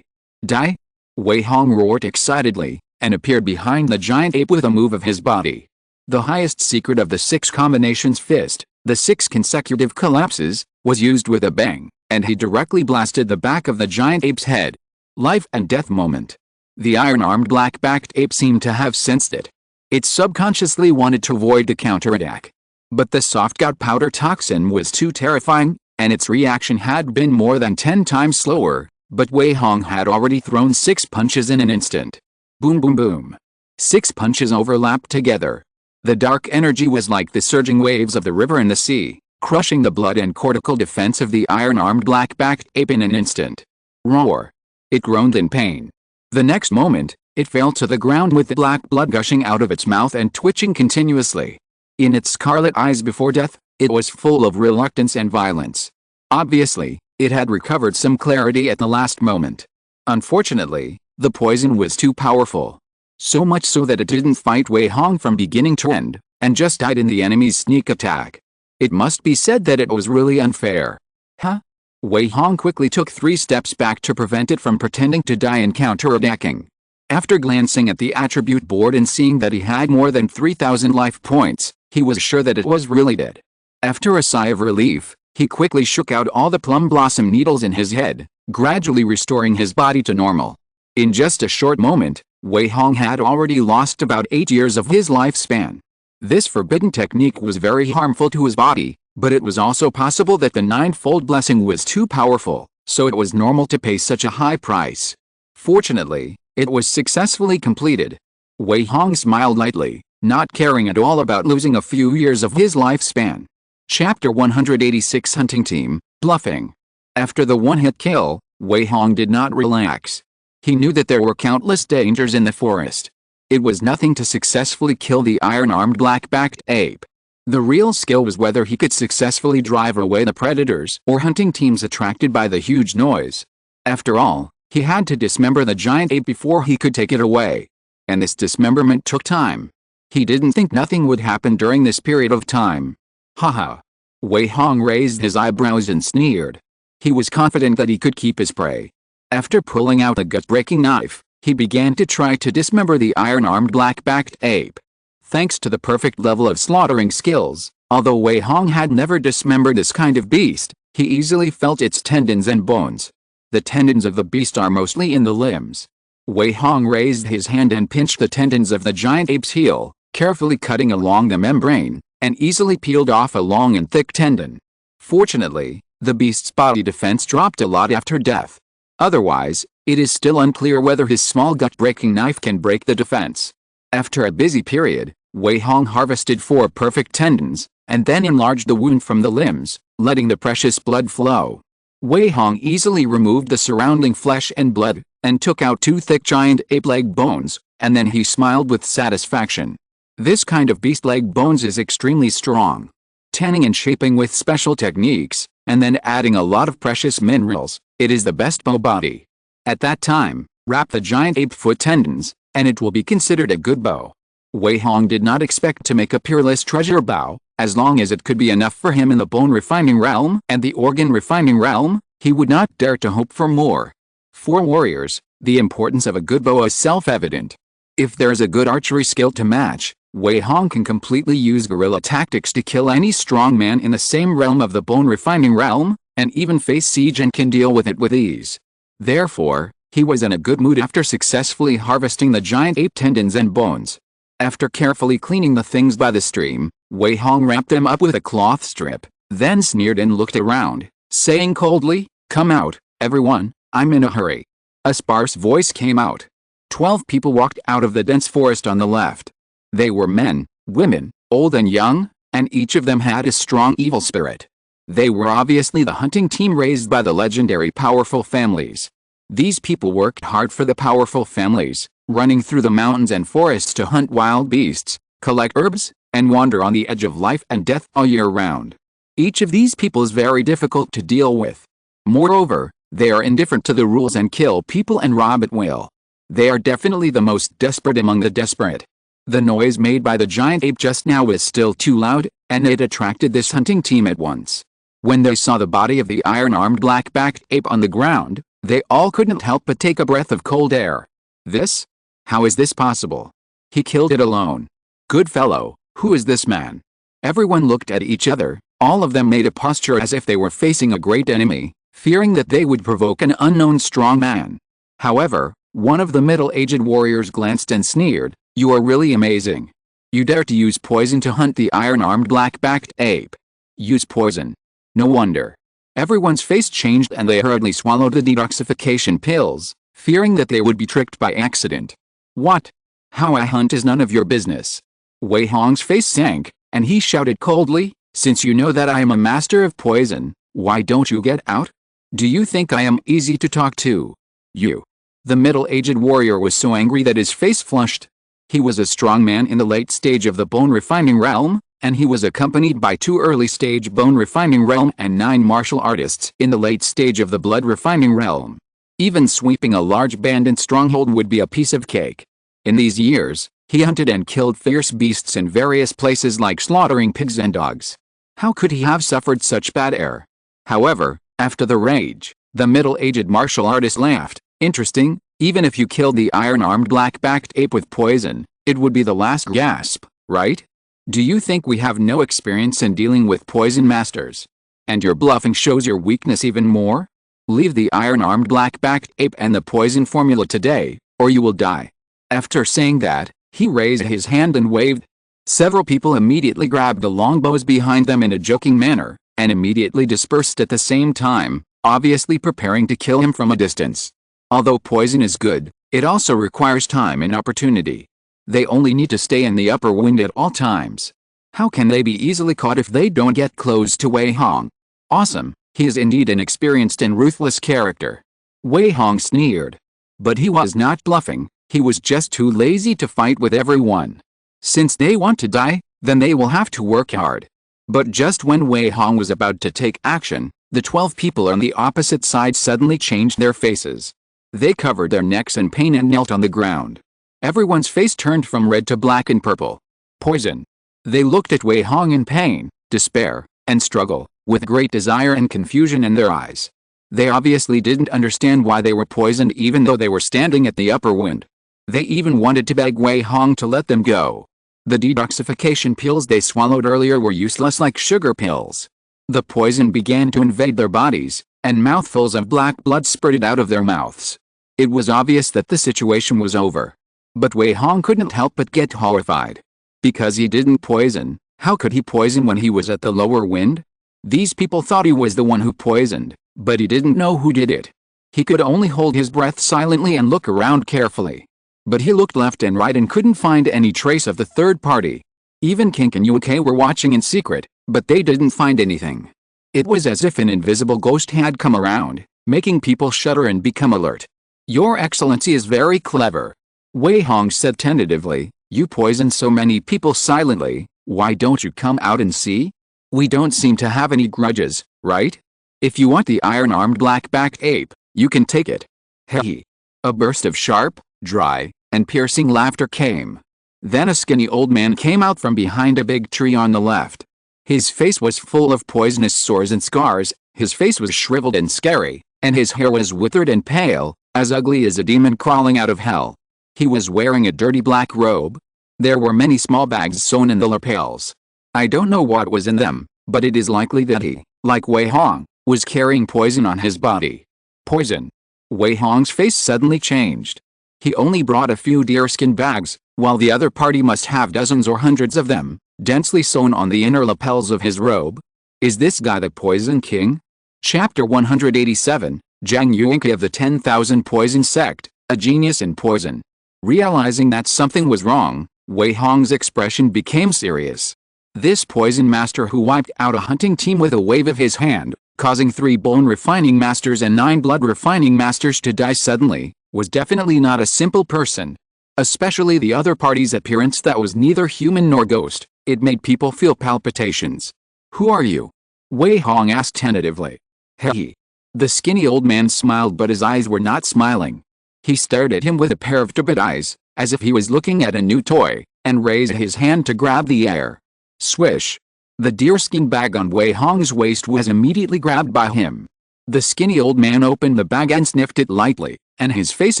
Die? Wei Hong roared excitedly, and appeared behind the giant ape with a move of his body. The highest secret of the 6 combinations fist, the 6 consecutive collapses, was used with a bang, and he directly blasted the back of the giant ape's head. Life and death moment. The iron-armed black-backed ape seemed to have sensed it. It subconsciously wanted to avoid the counterattack. But the soft gut powder toxin was too terrifying, and its reaction had been more than 10 times slower, but Wei Hong had already thrown 6 punches in an instant. Boom boom boom. 6 punches overlapped together. The dark energy was like the surging waves of the river and the sea, crushing the blood and cortical defense of the iron-armed black-backed ape in an instant. Roar. It groaned in pain. The next moment, it fell to the ground with the black blood gushing out of its mouth and twitching continuously. In its scarlet eyes before death, it was full of reluctance and violence. Obviously, it had recovered some clarity at the last moment. Unfortunately, the poison was too powerful. So much so that it didn't fight Wei Hong from beginning to end, and just died in the enemy's sneak attack. It must be said that it was really unfair. Huh? Wei Hong quickly took 3 steps back to prevent it from pretending to die and counterattacking. After glancing at the attribute board and seeing that he had more than 3,000 life points, he was sure that it was really dead. After a sigh of relief, he quickly shook out all the plum blossom needles in his head, gradually restoring his body to normal. In just a short moment, Wei Hong had already lost about 8 years of his lifespan. This forbidden technique was very harmful to his body, but it was also possible that the 9-fold blessing was too powerful, so it was normal to pay such a high price. Fortunately, it was successfully completed. Wei Hong smiled lightly, not caring at all about losing a few years of his lifespan. Chapter 186 Hunting Team, Bluffing. After the one-hit kill, Wei Hong did not relax. He knew that there were countless dangers in the forest. It was nothing to successfully kill the iron-armed black-backed ape. The real skill was whether he could successfully drive away the predators or hunting teams attracted by the huge noise. After all, he had to dismember the giant ape before he could take it away. And this dismemberment took time. He didn't think nothing would happen during this period of time. Haha. Wei Hong raised his eyebrows and sneered. He was confident that he could keep his prey. After pulling out a gut-breaking knife, he began to try to dismember the iron-armed black-backed ape. Thanks to the perfect level of slaughtering skills, although Wei Hong had never dismembered this kind of beast, he easily felt its tendons and bones. The tendons of the beast are mostly in the limbs. Wei Hong raised his hand and pinched the tendons of the giant ape's heel, carefully cutting along the membrane, and easily peeled off a long and thick tendon. Fortunately, the beast's body defense dropped a lot after death. Otherwise, it is still unclear whether his small gut-breaking knife can break the defense. After a busy period, Wei Hong harvested 4 perfect tendons, and then enlarged the wound from the limbs, letting the precious blood flow. Wei Hong easily removed the surrounding flesh and blood, and took out 2 thick giant ape leg bones, and then he smiled with satisfaction. This kind of beast leg bones is extremely strong. Tanning and shaping with special techniques, and then adding a lot of precious minerals, it is the best bow body. At that time, wrap the giant ape foot tendons, and it will be considered a good bow. Wei Hong did not expect to make a peerless treasure bow, as long as it could be enough for him in the bone refining realm and the organ refining realm, he would not dare to hope for more. For warriors, the importance of a good bow is self-evident. If there is a good archery skill to match, Wei Hong can completely use guerrilla tactics to kill any strong man in the same realm of the bone refining realm, and even face siege and can deal with it with ease. Therefore, he was in a good mood after successfully harvesting the giant ape tendons and bones. After carefully cleaning the things by the stream, Wei Hong wrapped them up with a cloth strip, then sneered and looked around, saying coldly, "Come out, everyone, I'm in a hurry." A sparse voice came out. 12 people walked out of the dense forest on the left. They were men, women, old and young, and each of them had a strong evil spirit. They were obviously the hunting team raised by the legendary powerful families. These people worked hard for the powerful families, running through the mountains and forests to hunt wild beasts, collect herbs, and wander on the edge of life and death all year round. Each of these people is very difficult to deal with. Moreover, they are indifferent to the rules and kill people and rob at will. They are definitely the most desperate among the desperate. The noise made by the giant ape just now was still too loud, and it attracted this hunting team at once. When they saw the body of the iron-armed black-backed ape on the ground, they all couldn't help but take a breath of cold air. This? How is this possible? He killed it alone. Good fellow, who is this man? Everyone looked at each other, all of them made a posture as if they were facing a great enemy, fearing that they would provoke an unknown strong man. However, one of the middle-aged warriors glanced and sneered, "You are really amazing. You dare to use poison to hunt the iron-armed black-backed ape. Use poison. No wonder." Everyone's face changed and they hurriedly swallowed the detoxification pills, fearing that they would be tricked by accident. "What? How I hunt is none of your business." Wei Hong's face sank, and he shouted coldly, "Since you know that I am a master of poison, why don't you get out? Do you think I am easy to talk to? You." The middle-aged warrior was so angry that his face flushed. He was a strong man in the late stage of the bone refining realm, and he was accompanied by 2 early-stage bone refining realm and 9 martial artists in the late stage of the blood refining realm. Even sweeping a large bandit stronghold would be a piece of cake. In these years, he hunted and killed fierce beasts in various places like slaughtering pigs and dogs. How could he have suffered such bad air? However, after the rage, the middle-aged martial artist laughed. "Interesting, even if you killed the iron-armed black-backed ape with poison, it would be the last gasp, right? Do you think we have no experience in dealing with poison masters? And your bluffing shows your weakness even more? Leave the iron-armed black-backed ape and the poison formula today, or you will die." After saying that, he raised his hand and waved. Several people immediately grabbed the longbows behind them in a joking manner, and immediately dispersed at the same time, obviously preparing to kill him from a distance. Although poison is good, it also requires time and opportunity. They only need to stay in the upper wind at all times. How can they be easily caught if they don't get close to Wei Hong? Awesome, he is indeed an experienced and ruthless character. Wei Hong sneered. But he was not bluffing, he was just too lazy to fight with everyone. Since they want to die, then they will have to work hard. But just when Wei Hong was about to take action, the 12 people on the opposite side suddenly changed their faces. They covered their necks in pain and knelt on the ground. Everyone's face turned from red to black and purple. Poison. They looked at Wei Hong in pain, despair, and struggle, with great desire and confusion in their eyes. They obviously didn't understand why they were poisoned even though they were standing at the upper wind. They even wanted to beg Wei Hong to let them go. The detoxification pills they swallowed earlier were useless like sugar pills. The poison began to invade their bodies, and mouthfuls of black blood spurted out of their mouths. It was obvious that the situation was over. But Wei Hong couldn't help but get horrified. Because he didn't poison, how could he poison when he was at the lower wind? These people thought he was the one who poisoned, but he didn't know who did it. He could only hold his breath silently and look around carefully. But he looked left and right and couldn't find any trace of the third party. Even Kink and UK were watching in secret, but they didn't find anything. It was as if an invisible ghost had come around, making people shudder and become alert. Your Excellency is very clever, Wei Hong said tentatively. You poisoned so many people silently, why don't you come out and see? We don't seem to have any grudges, right? If you want the iron-armed black-backed ape, you can take it. Heh. A burst of sharp, dry, and piercing laughter came. Then a skinny old man came out from behind a big tree on the left. His face was full of poisonous sores and scars, his face was shriveled and scary, and his hair was withered and pale, as ugly as a demon crawling out of hell. He was wearing a dirty black robe. There were many small bags sewn in the lapels. I don't know what was in them, but it is likely that he, like Wei Hong, was carrying poison on his body. Poison. Wei Hong's face suddenly changed. He only brought a few deerskin bags, while the other party must have dozens or hundreds of them, densely sewn on the inner lapels of his robe. Is this guy the Poison King? Chapter 187, Zhang Yuanke of the 10,000 Poison Sect, a genius in poison. Realizing that something was wrong, Wei Hong's expression became serious. This poison master who wiped out a hunting team with a wave of his hand, causing 3 bone refining masters and 9 blood refining masters to die suddenly, was definitely not a simple person. Especially the other party's appearance that was neither human nor ghost, it made people feel palpitations. Who are you? Wei Hong asked tentatively. Heh. The skinny old man smiled, but his eyes were not smiling. He stared at him with a pair of turbid eyes, as if he was looking at a new toy, and raised his hand to grab the air. Swish. The deerskin bag on Wei Hong's waist was immediately grabbed by him. The skinny old man opened the bag and sniffed it lightly, and his face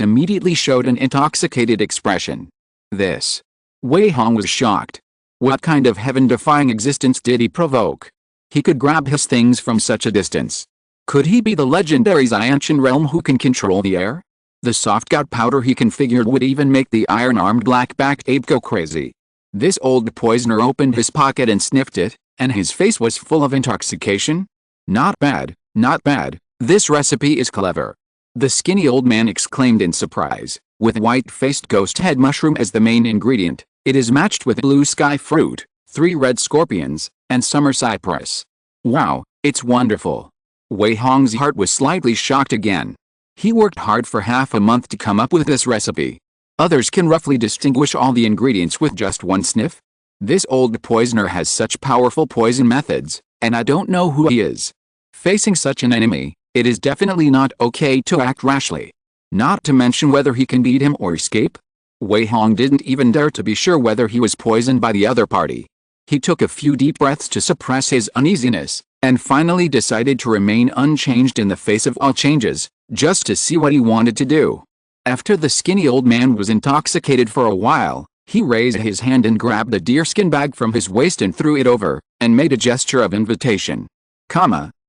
immediately showed an intoxicated expression. This. Wei Hong was shocked. What kind of heaven-defying existence did he provoke? He could grab his things from such a distance. Could he be the legendary Xiantian realm who can control the air? The soft gut powder he configured would even make the iron-armed black-backed ape go crazy. This old poisoner opened his pocket and sniffed it, and his face was full of intoxication. Not bad, not bad, this recipe is clever. The skinny old man exclaimed in surprise. With white-faced ghost head mushroom as the main ingredient, it is matched with blue sky fruit, 3 red scorpions, and summer cypress. Wow, it's wonderful. Wei Hong's heart was slightly shocked again. He worked hard for half a month to come up with this recipe. Others can roughly distinguish all the ingredients with just one sniff. This old poisoner has such powerful poison methods, and I don't know who he is. Facing such an enemy, it is definitely not okay to act rashly. Not to mention whether he can beat him or escape. Wei Hong didn't even dare to be sure whether he was poisoned by the other party. He took a few deep breaths to suppress his uneasiness, and finally decided to remain unchanged in the face of all changes, just to see what he wanted to do. After the skinny old man was intoxicated for a while, he raised his hand and grabbed a deerskin bag from his waist and threw it over, and made a gesture of invitation.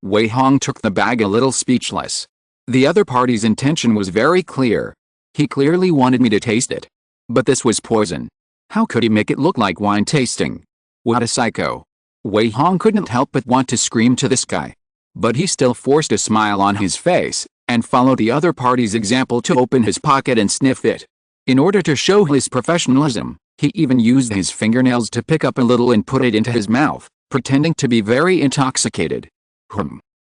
Wei Hong took the bag a little speechless. The other party's intention was very clear. He clearly wanted me to taste it. But this was poison. How could he make it look like wine tasting? What a psycho. Wei Hong couldn't help but want to scream to this guy. But he still forced a smile on his face, and followed the other party's example to open his pocket and sniff it. In order to show his professionalism, he even used his fingernails to pick up a little and put it into his mouth, pretending to be very intoxicated.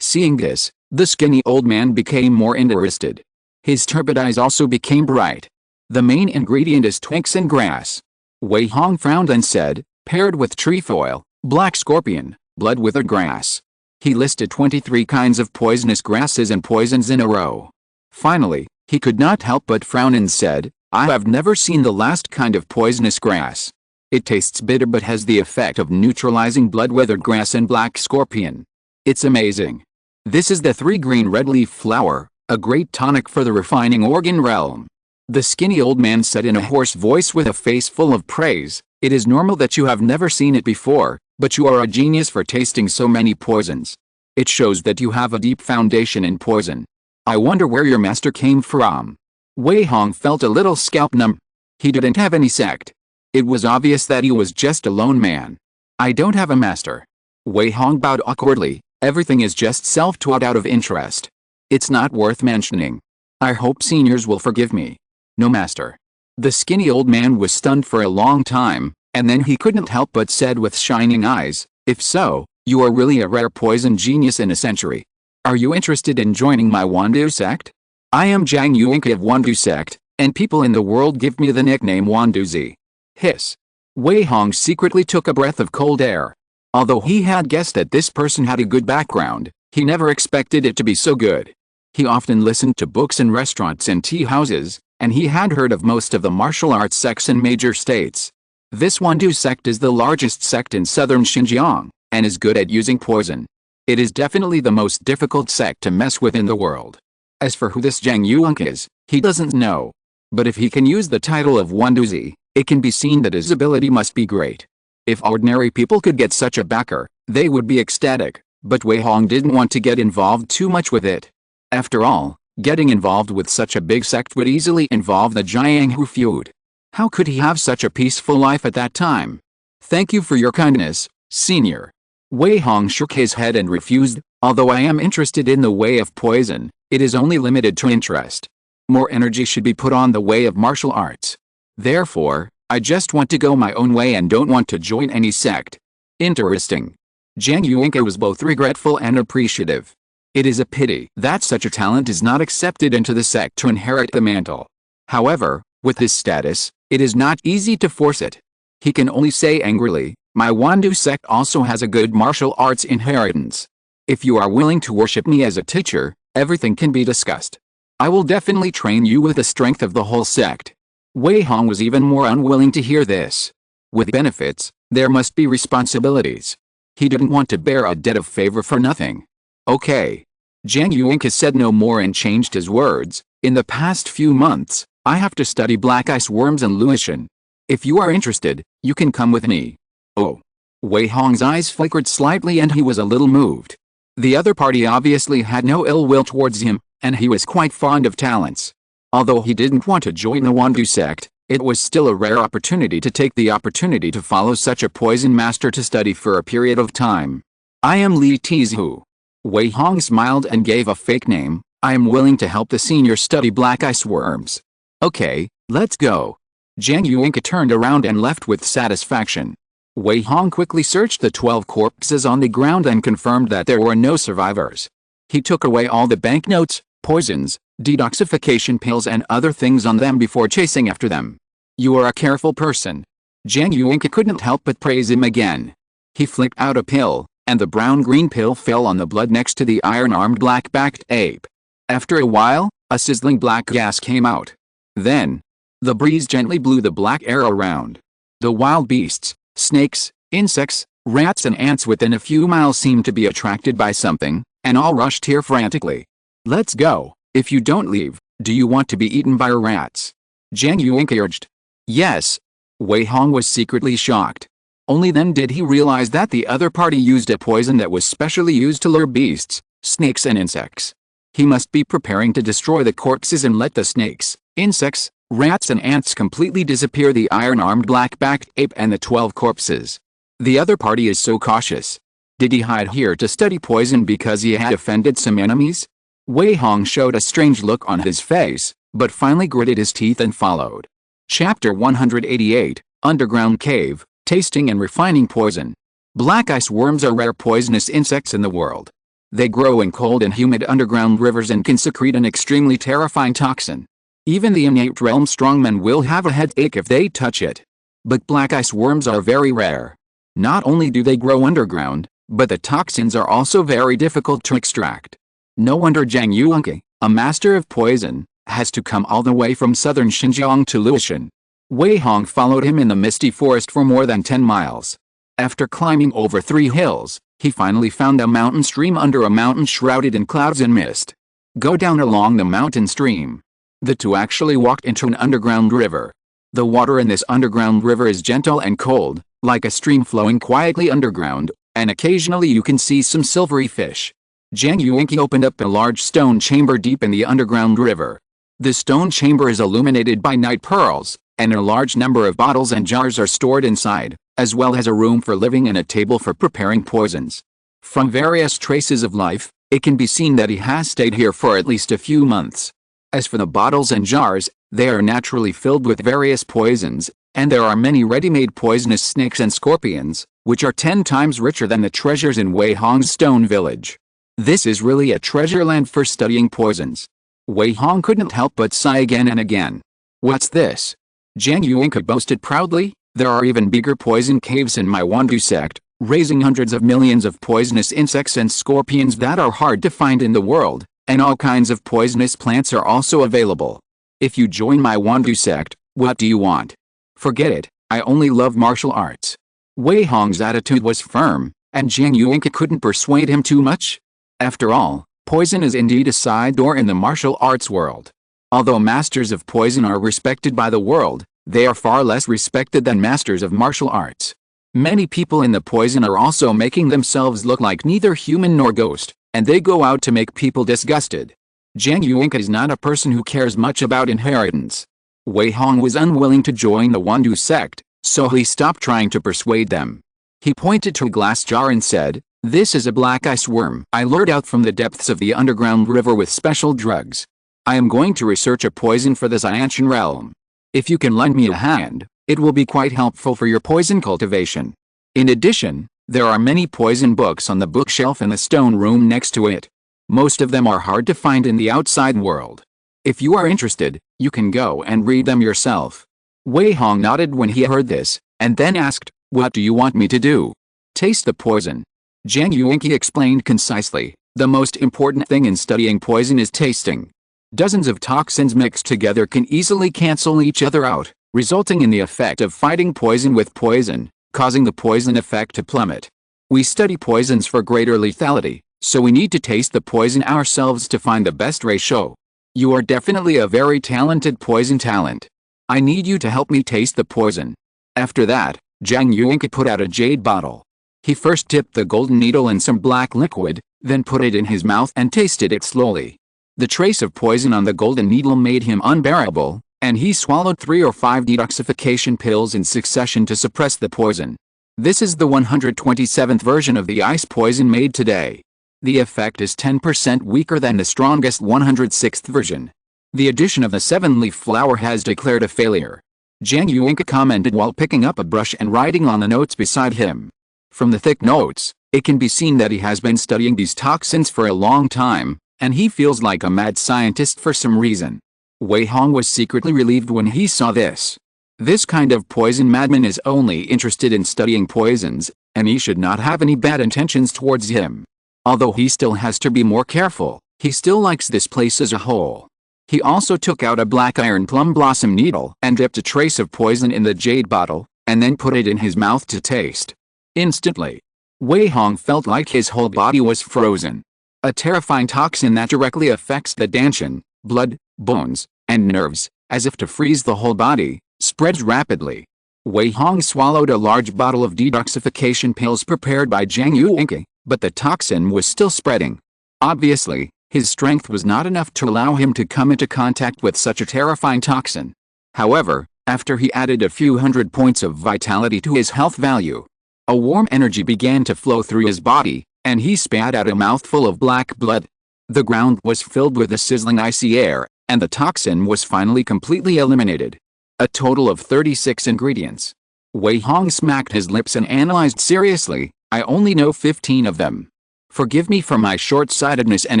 Seeing this, the skinny old man became more interested. His turbid eyes also became bright. The main ingredient is twigs and grass. Wei Hong frowned and said, paired with trefoil, black scorpion, blood-withered grass. He listed 23 kinds of poisonous grasses and poisons in a row. Finally, he could not help but frown and said, I have never seen the last kind of poisonous grass. It tastes bitter but has the effect of neutralizing blood-withered grass and black scorpion. It's amazing. This is the 3 green red leaf flower, a great tonic for the refining organ realm. The skinny old man said in a hoarse voice with a face full of praise, it is normal that you have never seen it before, but you are a genius for tasting so many poisons. It shows that you have a deep foundation in poison. I wonder where your master came from. Wei Hong felt a little scalp numb. He didn't have any sect. It was obvious that he was just a lone man. I don't have a master. Wei Hong bowed awkwardly. Everything is just self-taught out of interest. It's not worth mentioning. I hope seniors will forgive me. No master. The skinny old man was stunned for a long time, and then he couldn't help but said with shining eyes, "If so, you are really a rare poison genius in a century. Are you interested in joining my Wandu sect? I am Zhang Yuanke of Wandu sect, and people in the world give me the nickname Wanduzi." Hiss. Wei Hong secretly took a breath of cold air. Although he had guessed that this person had a good background, he never expected it to be so good. He often listened to books in restaurants and tea houses, and he had heard of most of the martial arts sects in major states. This Wandu sect is the largest sect in southern Xinjiang, and is good at using poison. It is definitely the most difficult sect to mess with in the world. As for who this Zhang Yuanke is, he doesn't know. But if he can use the title of Wanduzi, it can be seen that his ability must be great. If ordinary people could get such a backer, they would be ecstatic, but Wei Hong didn't want to get involved too much with it. After all, getting involved with such a big sect would easily involve the Jianghu feud. How could he have such a peaceful life at that time? "Thank you for your kindness, senior." Wei Hong shook his head and refused. "Although I am interested in the way of poison, it is only limited to interest. More energy should be put on the way of martial arts. Therefore, I just want to go my own way and don't want to join any sect." Interesting. Zhang Yuanke was both regretful and appreciative. It is a pity that such a talent is not accepted into the sect to inherit the mantle. However, with his status, it is not easy to force it. He can only say angrily, "My Wandu sect also has a good martial arts inheritance. If you are willing to worship me as a teacher, everything can be discussed. I will definitely train you with the strength of the whole sect." Wei Hong was even more unwilling to hear this. With benefits, there must be responsibilities. He didn't want to bear a debt of favor for nothing. "Okay." Zhang Yuanke said no more and changed his words. "In the past few months, I have to study black ice worms and Luotian. If you are interested, you can come with me." "Oh." Wei Hong's eyes flickered slightly and he was a little moved. The other party obviously had no ill will towards him, and he was quite fond of talents. Although he didn't want to join the Wandu sect, it was still a rare opportunity to take the opportunity to follow such a poison master to study for a period of time. "I am Li Tizhu." Wei Hong smiled and gave a fake name. "I am willing to help the senior study black ice worms." "Okay, let's go." Zhang Yuanke turned around and left with satisfaction. Wei Hong quickly searched the 12 corpses on the ground and confirmed that there were no survivors. He took away all the banknotes, poisons, detoxification pills and other things on them before chasing after them. "You are a careful person." Zhang Yuanke couldn't help but praise him again. He flicked out a pill, and the brown-green pill fell on the blood next to the iron-armed black-backed ape. After a while, a sizzling black gas came out. Then, the breeze gently blew the black air around. The wild beasts, snakes, insects, rats and ants within a few miles seemed to be attracted by something, and all rushed here frantically. "Let's go. If you don't leave, do you want to be eaten by rats?" Zhang Yuanke urged. "Yes." Wei Hong was secretly shocked. Only then did he realize that the other party used a poison that was specially used to lure beasts, snakes and insects. He must be preparing to destroy the corpses and let the snakes, insects, rats and ants completely disappear, the iron-armed black-backed ape and the 12 corpses. The other party is so cautious. Did he hide here to study poison because he had offended some enemies? Wei Hong showed a strange look on his face, but finally gritted his teeth and followed. Chapter 188, Underground Cave, Tasting and Refining Poison. Black ice worms are rare poisonous insects in the world. They grow in cold and humid underground rivers and can secrete an extremely terrifying toxin. Even the innate realm strongmen will have a headache if they touch it. But black ice worms are very rare. Not only do they grow underground, but the toxins are also very difficult to extract. No wonder Zhang Yuanke, a master of poison, has to come all the way from southern Xinjiang to Luotian. Wei Hong followed him in the misty forest for more than 10 miles. After climbing over 3 hills, he finally found a mountain stream under a mountain shrouded in clouds and mist. Go down along the mountain stream. The two actually walked into an underground river. The water in this underground river is gentle and cold, like a stream flowing quietly underground, and occasionally you can see some silvery fish. Zhang Yuanke opened up a large stone chamber deep in the underground river. The stone chamber is illuminated by night pearls, and a large number of bottles and jars are stored inside, as well as a room for living and a table for preparing poisons. From various traces of life, it can be seen that he has stayed here for at least a few months. As for the bottles and jars, They are naturally filled with various poisons, and there are many ready-made poisonous snakes and scorpions, which are 10 times richer than the treasures in Wei Hong's stone village. This is really a treasure land for studying poisons. Wei Hong couldn't help but sigh again and again. What's this? Jiang Yuanke boasted proudly. There are even bigger poison caves in my Wandu sect, raising hundreds of millions of poisonous insects and scorpions that are hard to find in the world, and all kinds of poisonous plants are also available. If you join my Wandu sect, what do you want? Forget it, I only love martial arts. Wei Hong's attitude was firm, and Jiang Yuanke couldn't persuade him too much. After all, poison is indeed a side door in the martial arts world. Although masters of poison are respected by the world, they are far less respected than masters of martial arts. Many people in the poison are also making themselves look like neither human nor ghost, and they go out to make people disgusted. Jiang Yuanke is not a person who cares much about inheritance. Wei Hong was unwilling to join the Wandu sect, so he stopped trying to persuade them. He pointed to a glass jar and said, "This is a black ice worm I lured out from the depths of the underground river with special drugs. I am going to research a poison for the Xiantian realm. If you can lend me a hand, it will be quite helpful for your poison cultivation. In addition, there are many poison books on the bookshelf in the stone room next to it. Most of them are hard to find in the outside world. If you are interested, you can go and read them yourself." Wei Hong nodded when he heard this, and then asked, "What do you want me to do?" "Taste the poison." Jiang Yuanke explained concisely, "The most important thing in studying poison is tasting. Dozens of toxins mixed together can easily cancel each other out, resulting in the effect of fighting poison with poison, causing the poison effect to plummet. We study poisons for greater lethality, so we need to taste the poison ourselves to find the best ratio. You are definitely a very talented poison talent. I need you to help me taste the poison." After that, Jiang Yuanke put out a jade bottle. He first dipped the golden needle in some black liquid, then put it in his mouth and tasted it slowly. The trace of poison on the golden needle made him unbearable, and he swallowed 3 or 5 detoxification pills in succession to suppress the poison. This is the 127th version of the ice poison made today. The effect is 10% weaker than the strongest 106th version. The addition of the 7-leaf flower has declared a failure. Jiang Yuanke commented while picking up a brush and writing on the notes beside him. From the thick notes, it can be seen that he has been studying these toxins for a long time, and he feels like a mad scientist for some reason. Wei Hong was secretly relieved when he saw this. This kind of poison madman is only interested in studying poisons, and he should not have any bad intentions towards him. Although he still has to be more careful, he still likes this place as a whole. He also took out a black iron plum blossom needle and dipped a trace of poison in the jade bottle, and then put it in his mouth to taste. Instantly, Wei Hong felt like his whole body was frozen. A terrifying toxin that directly affects the dantian, blood, bones, and nerves, as if to freeze the whole body, spreads rapidly. Wei Hong swallowed a large bottle of detoxification pills prepared by Jiang Yuanke, but the toxin was still spreading. Obviously, his strength was not enough to allow him to come into contact with such a terrifying toxin. However, after he added a few hundred points of vitality to his health value, a warm energy began to flow through his body, and he spat out a mouthful of black blood. The ground was filled with a sizzling icy air, and the toxin was finally completely eliminated. A total of 36 ingredients. Wei Hong smacked his lips and analyzed seriously, "I only know 15 of them. Forgive me for my short-sightedness and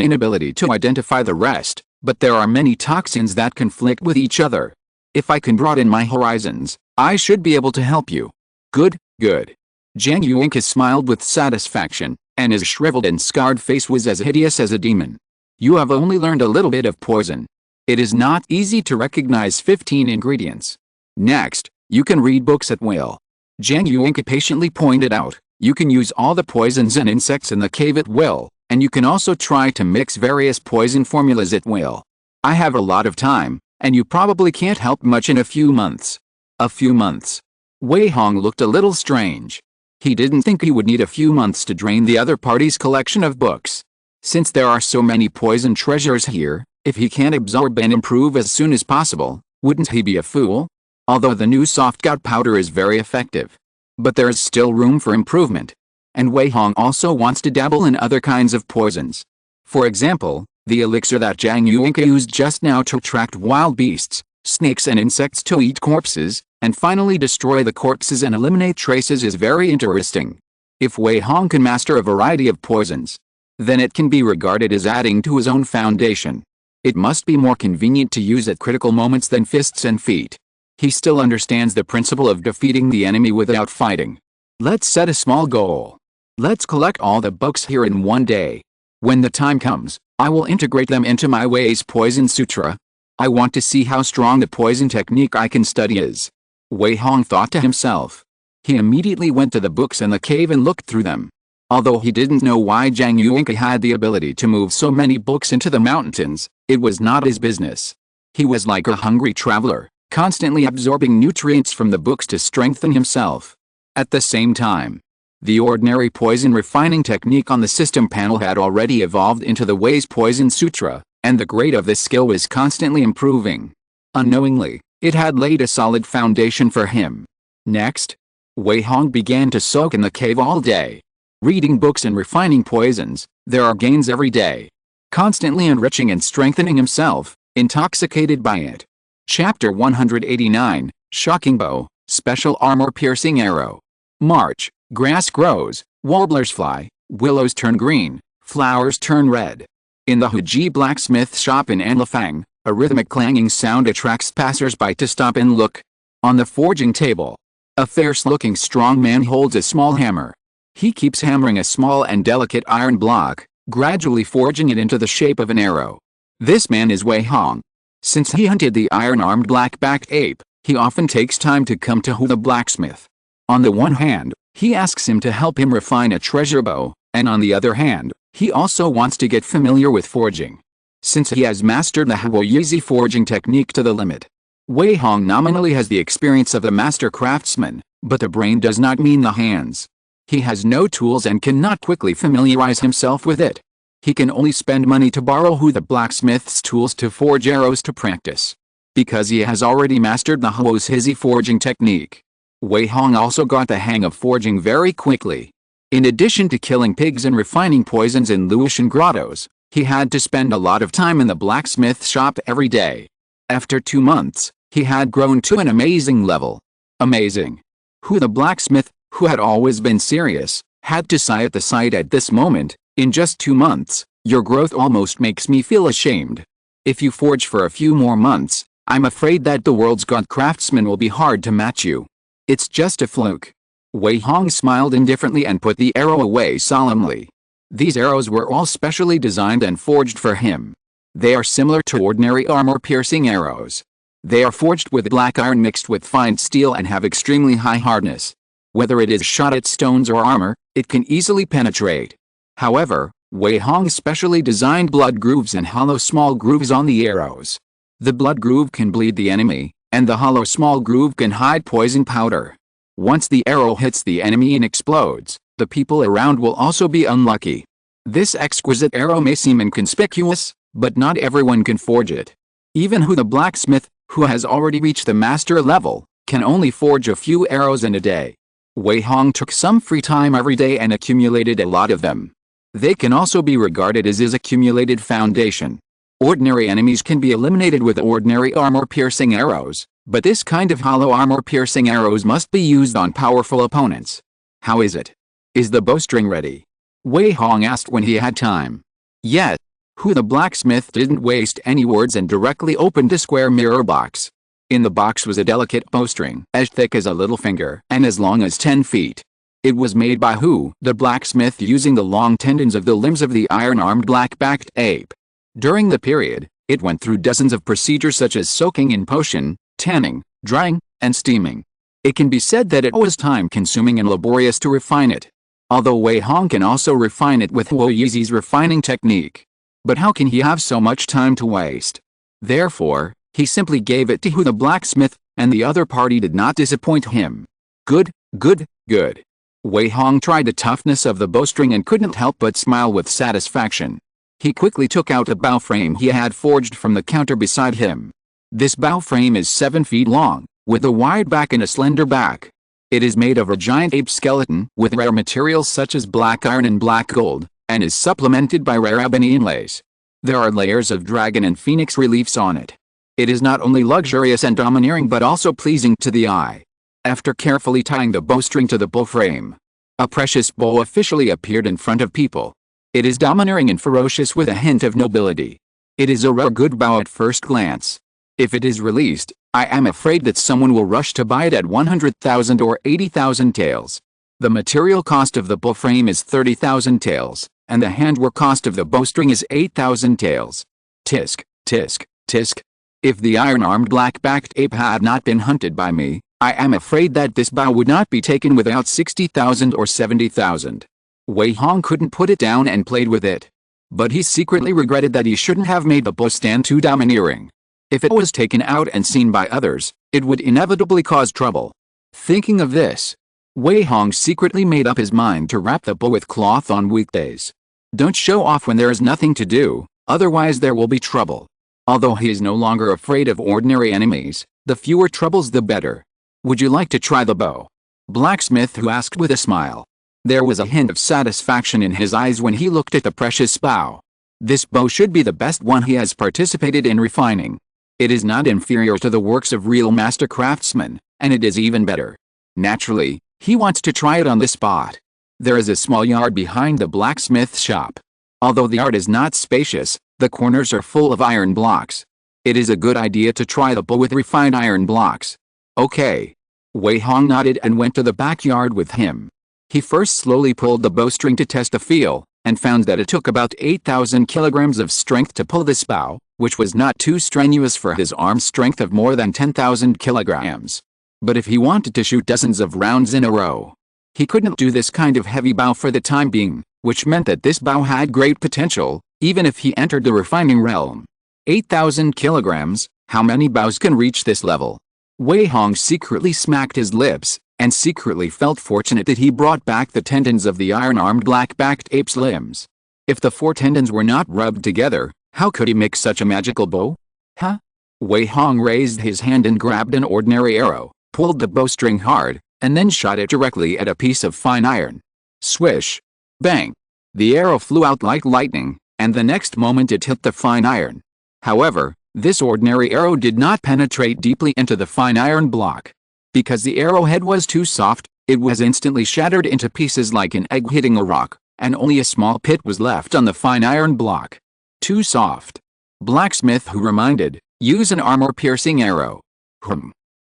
inability to identify the rest, but there are many toxins that conflict with each other. If I can broaden my horizons, I should be able to help you." "Good, good." Jiang Yuanke smiled with satisfaction, and his shriveled and scarred face was as hideous as a demon. "You have only learned a little bit of poison. It is not easy to recognize 15 ingredients. Next, you can read books at will." Jiang Yuanke patiently pointed out, "You can use all the poisons and insects in the cave at will, and you can also try to mix various poison formulas at will. I have a lot of time, and you probably can't help much in a few months." A few months. Wei Hong looked a little strange. He didn't think he would need a few months to drain the other party's collection of books. Since there are so many poison treasures here, if he can't absorb and improve as soon as possible, wouldn't he be a fool? Although the new soft gout powder is very effective. But there is still room for improvement. And Wei Hong also wants to dabble in other kinds of poisons. For example, the elixir that Jiang Yuanke used just now to attract wild beasts, snakes and insects to eat corpses, and finally destroy the corpses and eliminate traces is very interesting. If Wei Hong can master a variety of poisons, then it can be regarded as adding to his own foundation. It must be more convenient to use at critical moments than fists and feet. He still understands the principle of defeating the enemy without fighting. Let's set a small goal. Let's collect all the books here in one day. When the time comes, I will integrate them into my Wei's Poison Sutra. I want to see how strong the poison technique I can study is. Wei Hong thought to himself. He immediately went to the books in the cave and looked through them. Although he didn't know why Zhang Yuanke had the ability to move so many books into the mountains, it was not his business. He was like a hungry traveler, constantly absorbing nutrients from the books to strengthen himself. At the same time, the ordinary poison refining technique on the system panel had already evolved into the Wei's Poison Sutra, and the grade of this skill was constantly improving. Unknowingly, it had laid a solid foundation for him. Next, Wei Hong began to soak in the cave all day. Reading books and refining poisons, there are gains every day. Constantly enriching and strengthening himself, intoxicated by it. Chapter 189, Shocking Bow, Special Armor-Piercing Arrow. March, grass grows, warblers fly, willows turn green, flowers turn red. In the Huji blacksmith shop in Anlafang, a rhythmic clanging sound attracts passers-by to stop and look. On the forging table, a fierce-looking strong man holds a small hammer. He keeps hammering a small and delicate iron block, gradually forging it into the shape of an arrow. This man is Wei Hong. Since he hunted the iron-armed black-backed ape, he often takes time to come to Hu the blacksmith. On the one hand, he asks him to help him refine a treasure bow, and on the other hand, he also wants to get familiar with forging. Since he has mastered the Huoyizi forging technique to the limit, Wei Hong nominally has the experience of a master craftsman, but the brain does not mean the hands. He has no tools and cannot quickly familiarize himself with it. He can only spend money to borrow Hu the blacksmith's tools to forge arrows to practice. Because he has already mastered the Huoyizi forging technique, Wei Hong also got the hang of forging very quickly. In addition to killing pigs and refining poisons in Luotian grottos, he had to spend a lot of time in the blacksmith shop every day. After 2 months, he had grown to an amazing level. Amazing. Hu the blacksmith, who had always been serious, had to sigh at the sight at this moment. In just 2 months, your growth almost makes me feel ashamed. If you forge for a few more months, I'm afraid that the world's god craftsman will be hard to match you. It's just a fluke. Wei Hong smiled indifferently and put the arrow away solemnly. These arrows were all specially designed and forged for him. They are similar to ordinary armor-piercing arrows. They are forged with black iron mixed with fine steel and have extremely high hardness. Whether it is shot at stones or armor, it can easily penetrate. However, Wei Hong specially designed blood grooves and hollow small grooves on the arrows. The blood groove can bleed the enemy, and the hollow small groove can hide poison powder. Once the arrow hits the enemy and explodes, the people around will also be unlucky. This exquisite arrow may seem inconspicuous, but not everyone can forge it. Even Hu the blacksmith, who has already reached the master level, can only forge a few arrows in a day. Wei Hong took some free time every day and accumulated a lot of them. They can also be regarded as his accumulated foundation. Ordinary enemies can be eliminated with ordinary armor-piercing arrows, but this kind of hollow armor-piercing arrows must be used on powerful opponents. How is it? Is the bowstring ready? Wei Hong asked when he had time. Yes. Hu the blacksmith didn't waste any words and directly opened a square mirror box. In the box was a delicate bowstring as thick as a little finger and as long as 10 feet. It was made by Hu the blacksmith using the long tendons of the limbs of the iron-armed black-backed ape. During the period, it went through dozens of procedures such as soaking in potion, tanning, drying, and steaming. It can be said that it was time-consuming and laborious to refine it. Although Wei Hong can also refine it with Huoyizi's refining technique. But how can he have so much time to waste? Therefore, he simply gave it to Hu the blacksmith, and the other party did not disappoint him. Good, good, good. Wei Hong tried the toughness of the bowstring and couldn't help but smile with satisfaction. He quickly took out a bow frame he had forged from the counter beside him. This bow frame is 7 feet long, with a wide back and a slender back. It is made of a giant ape skeleton with rare materials such as black iron and black gold, and is supplemented by rare ebony inlays. There are layers of dragon and phoenix reliefs on it. It is not only luxurious and domineering but also pleasing to the eye. After carefully tying the bowstring to the bow frame, a precious bow officially appeared in front of people. It is domineering and ferocious with a hint of nobility. It is a rare good bow at first glance. If it is released, I am afraid that someone will rush to buy it at 100,000 or 80,000 taels. The material cost of the bow frame is 30,000 taels, and the handwork cost of the bowstring is 8,000 taels. Tisk, tisk, tisk. If the iron-armed black-backed ape had not been hunted by me, I am afraid that this bow would not be taken without 60,000 or 70,000. Wei Hong couldn't put it down and played with it. But he secretly regretted that he shouldn't have made the bow stand too domineering. If it was taken out and seen by others, it would inevitably cause trouble. Thinking of this, Wei Hong secretly made up his mind to wrap the bow with cloth on weekdays. Don't show off when there is nothing to do, otherwise there will be trouble. Although he is no longer afraid of ordinary enemies, the fewer troubles the better. Would you like to try the bow? Blacksmith who asked with a smile. There was a hint of satisfaction in his eyes when he looked at the precious bow. This bow should be the best one he has participated in refining. It is not inferior to the works of real master craftsmen, and it is even better. Naturally, he wants to try it on the spot. There is a small yard behind the blacksmith shop. Although the yard is not spacious, the corners are full of iron blocks. It is a good idea to try the bow with refined iron blocks. Okay. Wei Hong nodded and went to the backyard with him. He first slowly pulled the bowstring to test the feel, and found that it took about 8,000 kilograms of strength to pull this bow, which was not too strenuous for his arm strength of more than 10,000 kilograms. But if he wanted to shoot dozens of rounds in a row, he couldn't do this kind of heavy bow for the time being, which meant that this bow had great potential, even if he entered the refining realm. 8,000 kilograms, how many bows can reach this level? Wei Hong secretly smacked his lips, and secretly felt fortunate that he brought back the tendons of the iron-armed black-backed ape's limbs. If the 4 tendons were not rubbed together, how could he make such a magical bow? Huh? Wei Hong raised his hand and grabbed an ordinary arrow, pulled the bowstring hard, and then shot it directly at a piece of fine iron. Swish! Bang! The arrow flew out like lightning, and the next moment it hit the fine iron. However, this ordinary arrow did not penetrate deeply into the fine iron block. Because the arrowhead was too soft, it was instantly shattered into pieces like an egg hitting a rock, and only a small pit was left on the fine iron block. Too soft. Blacksmith who reminded, use an armor-piercing arrow.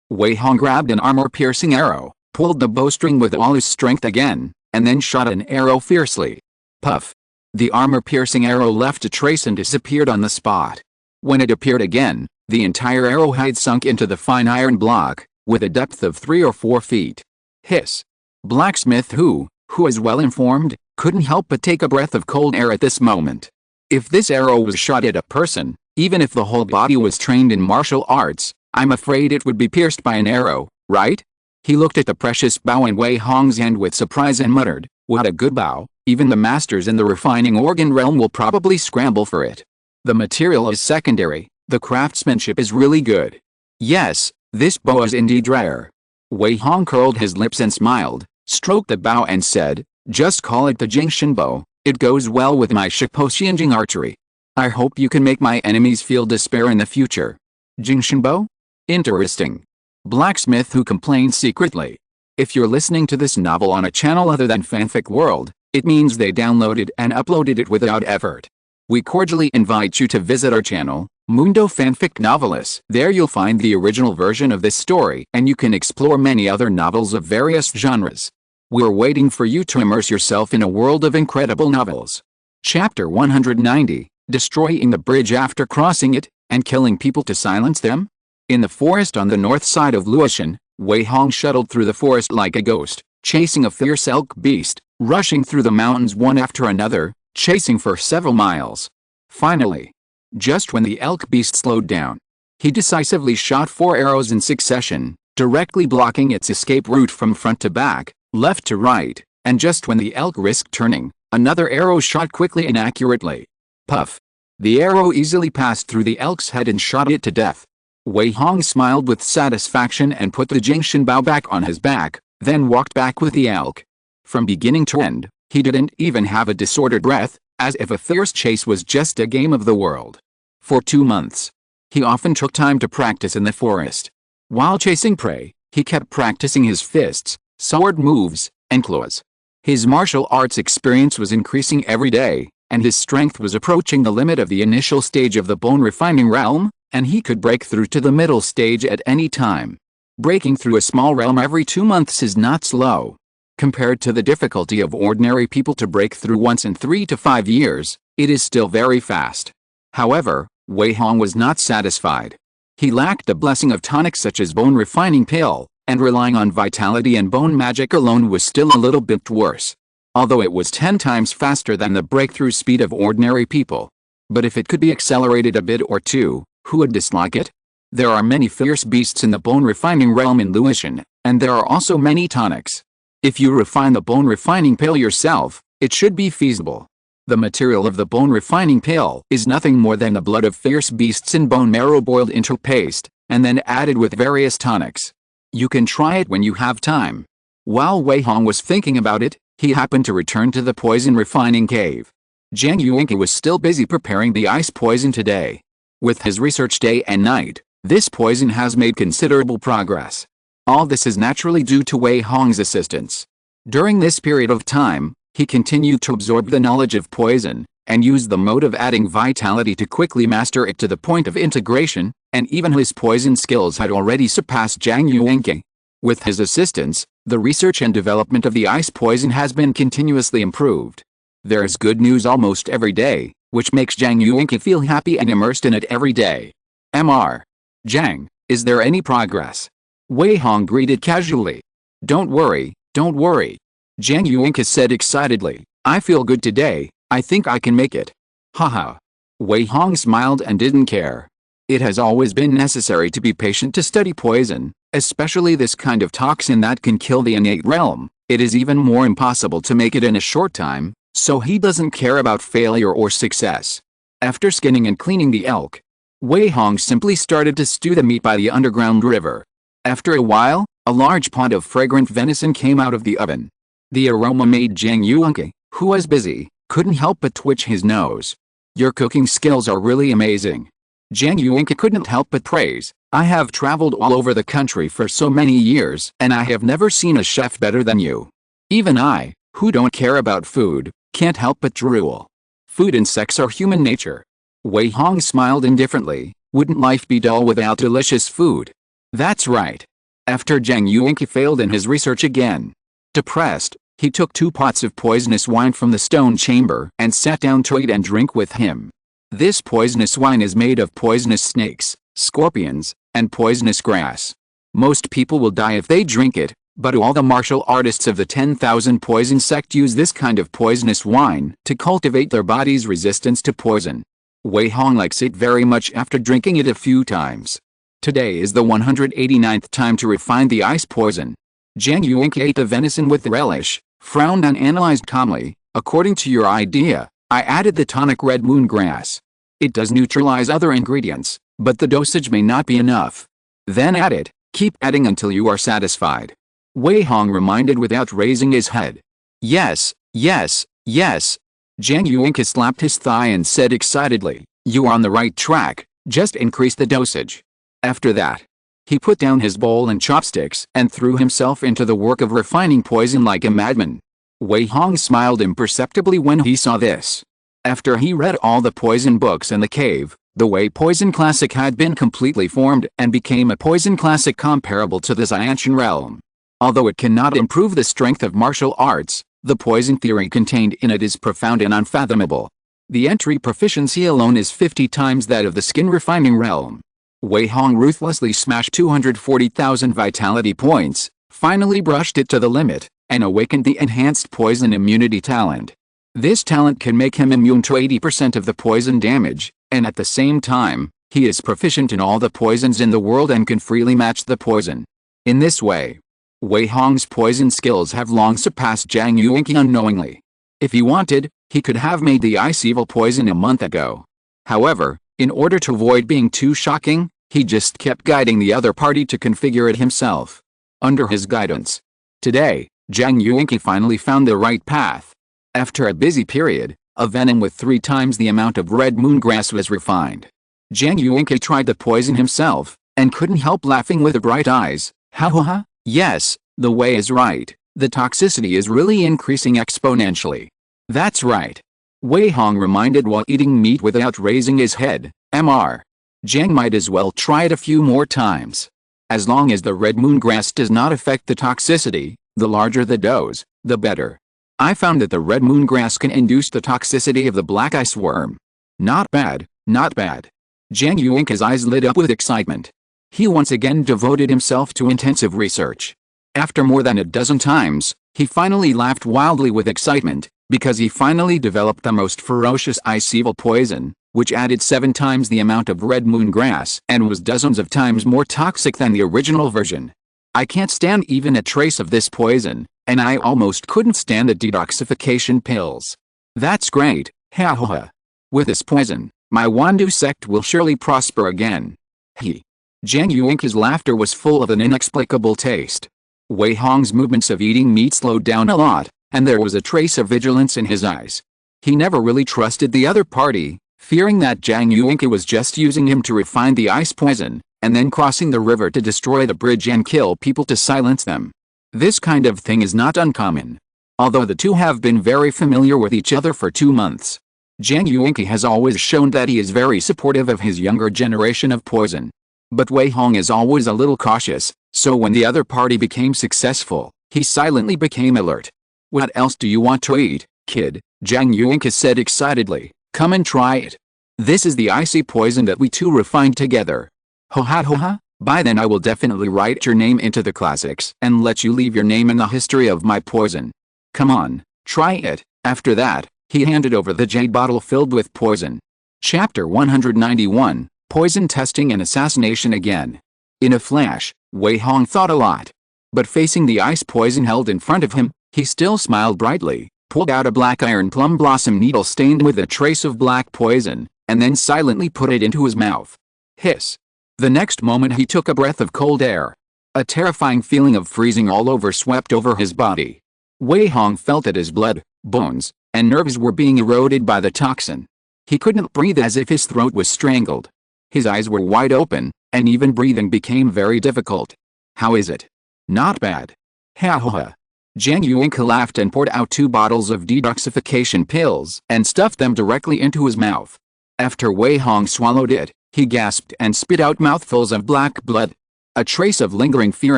Wei Hong grabbed an armor-piercing arrow, pulled the bowstring with all his strength again, and then shot an arrow fiercely. Puff. The armor-piercing arrow left a trace and disappeared on the spot. When it appeared again, the entire arrowhead sunk into the fine iron block, with a depth of 3 or 4 feet. Hiss. Blacksmith who is well informed, couldn't help but take a breath of cold air at this moment. If this arrow was shot at a person, even if the whole body was trained in martial arts, I'm afraid it would be pierced by an arrow, right? He looked at the precious bow in Wei Hong's hand with surprise and muttered, what a good bow, even the masters in the refining organ realm will probably scramble for it. The material is secondary, the craftsmanship is really good. Yes, this bow is indeed rare. Wei Hong curled his lips and smiled, stroked the bow and said, just call it the Jingshan bow, it goes well with my Shipoxianjing archery. I hope you can make my enemies feel despair in the future. Jingshan bow? Interesting. Blacksmith who complained secretly. If you're listening to this novel on a channel other than Fanfic World, it means they downloaded and uploaded it without effort. We cordially invite you to visit our channel, Mundo Fanfic Novelist. There you'll find the original version of this story and you can explore many other novels of various genres. We're waiting for you to immerse yourself in a world of incredible novels. Chapter 190, Destroying the Bridge After Crossing It, and Killing People to Silence Them? In the forest on the north side of Luoshan, Wei Hong shuttled through the forest like a ghost, chasing a fierce elk beast, rushing through the mountains one after another, chasing for several miles. Finally, just when the elk beast slowed down, he decisively shot 4 arrows in succession, directly blocking its escape route from front to back, left to right, and just when the elk risked turning, another arrow shot quickly and accurately. Puff. The arrow easily passed through the elk's head and shot it to death. Wei Hong smiled with satisfaction and put the Jingshan bow back on his back, then walked back with the elk. From beginning to end, he didn't even have a disordered breath, as if a fierce chase was just a game of the world. For 2 months, He often took time to practice in the forest. While chasing prey, he kept practicing his fists, sword moves, and claws. His martial arts experience was increasing every day, and his strength was approaching the limit of the initial stage of the bone refining realm, and he could break through to the middle stage at any time. Breaking through a small realm every 2 months is not slow. Compared to the difficulty of ordinary people to break through once in 3 to 5 years, it is still very fast. However, Wei Hong was not satisfied. He lacked the blessing of tonics such as bone refining pill, and relying on vitality and bone magic alone was still a little bit worse. Although it was 10 times faster than the breakthrough speed of ordinary people. But if it could be accelerated a bit or two, who would dislike it? There are many fierce beasts in the bone refining realm in Luotian, and there are also many tonics. If you refine the bone refining pill yourself, it should be feasible. The material of the bone refining pill is nothing more than the blood of fierce beasts in bone marrow boiled into paste, and then added with various tonics. You can try it when you have time. While Wei Hong was thinking about it, he happened to return to the poison refining cave. Zhang Yuanqi was still busy preparing the ice poison today. With his research day and night, this poison has made considerable progress. All this is naturally due to Wei Hong's assistance. During this period of time, he continued to absorb the knowledge of poison, and used the mode of adding vitality to quickly master it to the point of integration, and even his poison skills had already surpassed Zhang Yuanqi. With his assistance, the research and development of the ice poison has been continuously improved. There is good news almost every day, which makes Zhang Yuanqi feel happy and immersed in it every day. Mr. Zhang, is there any progress? Wei Hong greeted casually. Don't worry, don't worry. Zhang Yuanqi said excitedly. I feel good today, I think I can make it. Haha. Wei Hong smiled and didn't care. It has always been necessary to be patient to study poison, especially this kind of toxin that can kill the innate realm. It is even more impossible to make it in a short time, so he doesn't care about failure or success. After skinning and cleaning the elk, Wei Hong simply started to stew the meat by the underground river. After a while, a large pot of fragrant venison came out of the oven. The aroma made Zhang Yuanqi, who was busy, couldn't help but twitch his nose. Your cooking skills are really amazing. Zhang Yuanqi couldn't help but praise. I have traveled all over the country for so many years and I have never seen a chef better than you. Even I, who don't care about food, can't help but drool. Food and sex are human nature. Wei Hong smiled indifferently. Wouldn't life be dull without delicious food? That's right. After Zhang Yuanqi failed in his research again. Depressed, he took 2 pots of poisonous wine from the stone chamber and sat down to eat and drink with him. This poisonous wine is made of poisonous snakes, scorpions, and poisonous grass. Most people will die if they drink it, but all the martial artists of the 10,000 poison sect use this kind of poisonous wine to cultivate their body's resistance to poison. Wei Hong likes it very much after drinking it a few times. Today is the 189th time to refine the ice poison. Zhang Yuanqi ate the venison with relish, frowned and analyzed calmly. According to your idea, I added the tonic red moon grass. It does neutralize other ingredients, but the dosage may not be enough. Then add it, keep adding until you are satisfied. Wei Hong reminded without raising his head. Yes, yes, yes. Zhang Yuanqi slapped his thigh and said excitedly, you are on the right track, just increase the dosage. After that, he put down his bowl and chopsticks and threw himself into the work of refining poison like a madman. Wei Hong smiled imperceptibly when he saw this. After he read all the poison books in the cave, the Wei Poison Classic had been completely formed and became a poison classic comparable to the Xiantian realm. Although it cannot improve the strength of martial arts, the poison theory contained in it is profound and unfathomable. The entry proficiency alone is 50 times that of the skin refining realm. Wei Hong ruthlessly smashed 240,000 vitality points, finally brushed it to the limit, and awakened the enhanced poison immunity talent. This talent can make him immune to 80% of the poison damage, and at the same time, he is proficient in all the poisons in the world and can freely match the poison. In this way, Wei Hong's poison skills have long surpassed Zhang Yuanqi unknowingly. If he wanted, he could have made the ice evil poison a month ago. However, in order to avoid being too shocking, he just kept guiding the other party to configure it himself. Under his guidance, today, Zhang Yuanqi finally found the right path. After a busy period, a venom with 3 times the amount of red moon grass was refined. Jiang Yuanke tried the poison himself, and couldn't help laughing with bright eyes. Ha ha ha, yes, the Wei is right, the toxicity is really increasing exponentially. That's right. Wei Hong reminded while eating meat without raising his head. Mr. Jiang might as well try it a few more times. As long as the red moon grass does not affect the toxicity, the larger the dose, the better. I found that the red moon grass can induce the toxicity of the black ice worm. Not bad, not bad. Jiang Yuanke's eyes lit up with excitement. He once again devoted himself to intensive research. After more than a dozen times, he finally laughed wildly with excitement, because he finally developed the most ferocious ice evil poison, which added 7 times the amount of red moon grass and was dozens of times more toxic than the original version. I can't stand even a trace of this poison, and I almost couldn't stand the detoxification pills. That's great, ha ha ha. With this poison, my Wandu sect will surely prosper again. He. Jiang Yuanke's laughter was full of an inexplicable taste. Wei Hong's movements of eating meat slowed down a lot, and there was a trace of vigilance in his eyes. He never really trusted the other party, fearing that Jiang Yuanke was just using him to refine the ice poison, and then crossing the river to destroy the bridge and kill people to silence them. This kind of thing is not uncommon. Although the two have been very familiar with each other for 2 months. Jiang Yuanke has always shown that he is very supportive of his younger generation of poison. But Wei Hong is always a little cautious, so when the other party became successful, he silently became alert. What else do you want to eat, kid? Jiang Yuanke said excitedly. Come and try it. This is the icy poison that we two refined together. Ho ha ho ha, by then I will definitely write your name into the classics and let you leave your name in the history of my poison. Come on, try it. After that, he handed over the jade bottle filled with poison. Chapter 191, Poison Testing and Assassination Again. In a flash, Wei Hong thought a lot. But facing the ice poison held in front of him, he still smiled brightly, pulled out a black iron plum blossom needle stained with a trace of black poison, and then silently put it into his mouth. Hiss. The next moment he took a breath of cold air. A terrifying feeling of freezing all over swept over his body. Wei Hong felt that his blood, bones, and nerves were being eroded by the toxin. He couldn't breathe as if his throat was strangled. His eyes were wide open, and even breathing became very difficult. How is it? Not bad. Ha ha ha. Jiang Yuanke laughed and poured out 2 bottles of detoxification pills and stuffed them directly into his mouth. After Wei Hong swallowed it, he gasped and spit out mouthfuls of black blood. A trace of lingering fear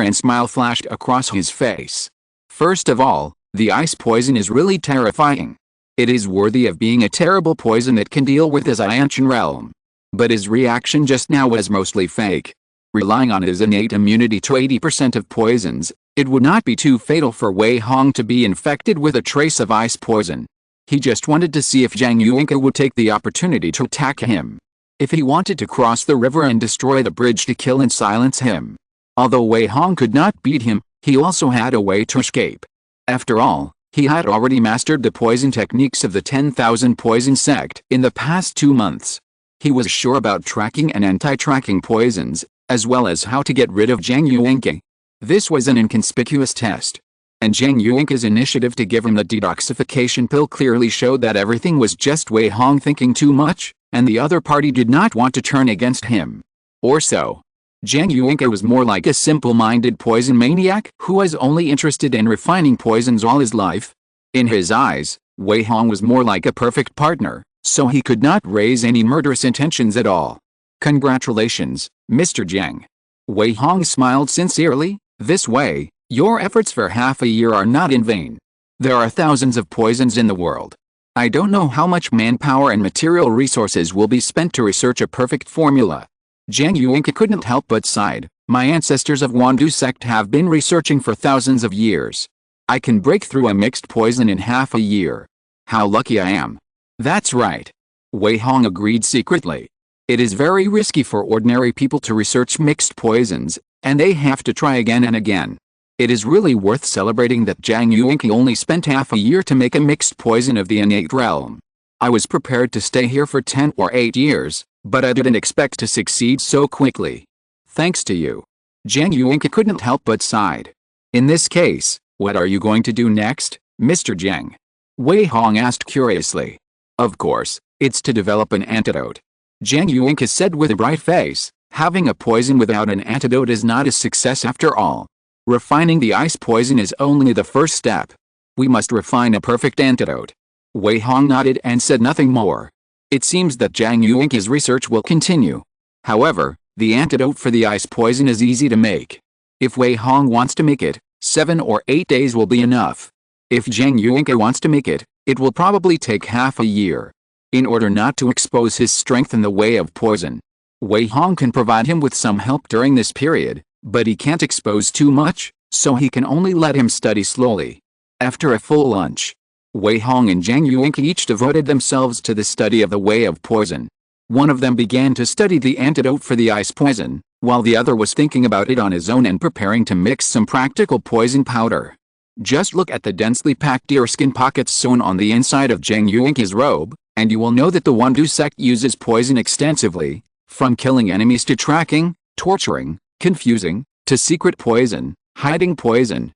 and smile flashed across his face. First of all, the ice poison is really terrifying. It is worthy of being a terrible poison that can deal with his ancient realm. But his reaction just now was mostly fake. Relying on his innate immunity to 80% of poisons, it would not be too fatal for Wei Hong to be infected with a trace of ice poison. He just wanted to see if Jiang Yuanke would take the opportunity to attack him. If he wanted to cross the river and destroy the bridge to kill and silence him. Although Wei Hong could not beat him, he also had a way to escape. After all, he had already mastered the poison techniques of the 10,000 poison sect in the past 2 months. He was sure about tracking and anti-tracking poisons, as well as how to get rid of Jiang Yuanke. This was an inconspicuous test. And Jiang Yuanke's initiative to give him the detoxification pill clearly showed that everything was just Wei Hong thinking too much, and the other party did not want to turn against him. Or so. Jiang Yuanke was more like a simple-minded poison maniac who was only interested in refining poisons all his life. In his eyes, Wei Hong was more like a perfect partner, so he could not raise any murderous intentions at all. Congratulations, Mr. Jiang. Wei Hong smiled sincerely. This way, your efforts for half a year are not in vain. There are thousands of poisons in the world. I don't know how much manpower and material resources will be spent to research a perfect formula. Jiang Yuanke couldn't help but sighed. My ancestors of Wandu sect have been researching for thousands of years. I can break through a mixed poison in half a year. How lucky I am. That's right. Wei Hong agreed secretly. It is very risky for ordinary people to research mixed poisons, and they have to try again and again. It is really worth celebrating that Jiang Yuanke only spent half a year to make a mixed poison of the innate realm. I was prepared to stay here for 10 or 8 years, but I didn't expect to succeed so quickly. Thanks to you. Jiang Yuanke couldn't help but sighed. In this case, what are you going to do next, Mr. Jiang? Wei Hong asked curiously. Of course, it's to develop an antidote. Zhang Yuanke said with a bright face. Having a poison without an antidote is not a success after all. Refining the ice poison is only the first step. We must refine a perfect antidote. Wei Hong nodded and said nothing more. It seems that Zhang Yuanke's research will continue. However, the antidote for the ice poison is easy to make. If Wei Hong wants to make it, 7 or 8 days will be enough. If Zhang Yuanke wants to make it, it will probably take half a year. In order not to expose his strength in the way of poison, Wei Hong can provide him with some help during this period, but he can't expose too much, so he can only let him study slowly. After a full lunch, Wei Hong and Zhang Yuanke each devoted themselves to the study of the way of poison. One of them began to study the antidote for the ice poison, while the other was thinking about it on his own and preparing to mix some practical poison powder. Just look at the densely packed deerskin pockets sewn on the inside of Zhang Yuanke's robe, and you will know that the Wundu sect uses poison extensively. From killing enemies to tracking, torturing, confusing, to secret poison, hiding poison,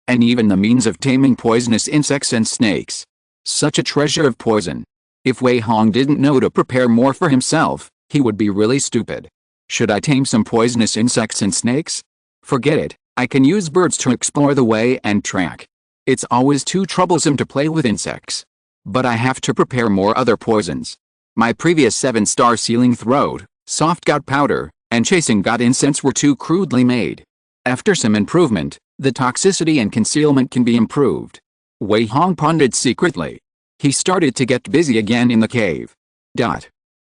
and even the means of taming poisonous insects and snakes. Such a treasure of poison. If Wei Hong didn't know to prepare more for himself, he would be really stupid. Should I tame some poisonous insects and snakes? Forget it, I can use birds to explore the way and track. It's always too troublesome to play with insects. But I have to prepare more other poisons. My previous 7-star sealing throat, soft gut powder, and chasing gut incense were too crudely made. After some improvement, the toxicity and concealment can be improved. Wei Hong pondered secretly. He started to get busy again in the cave.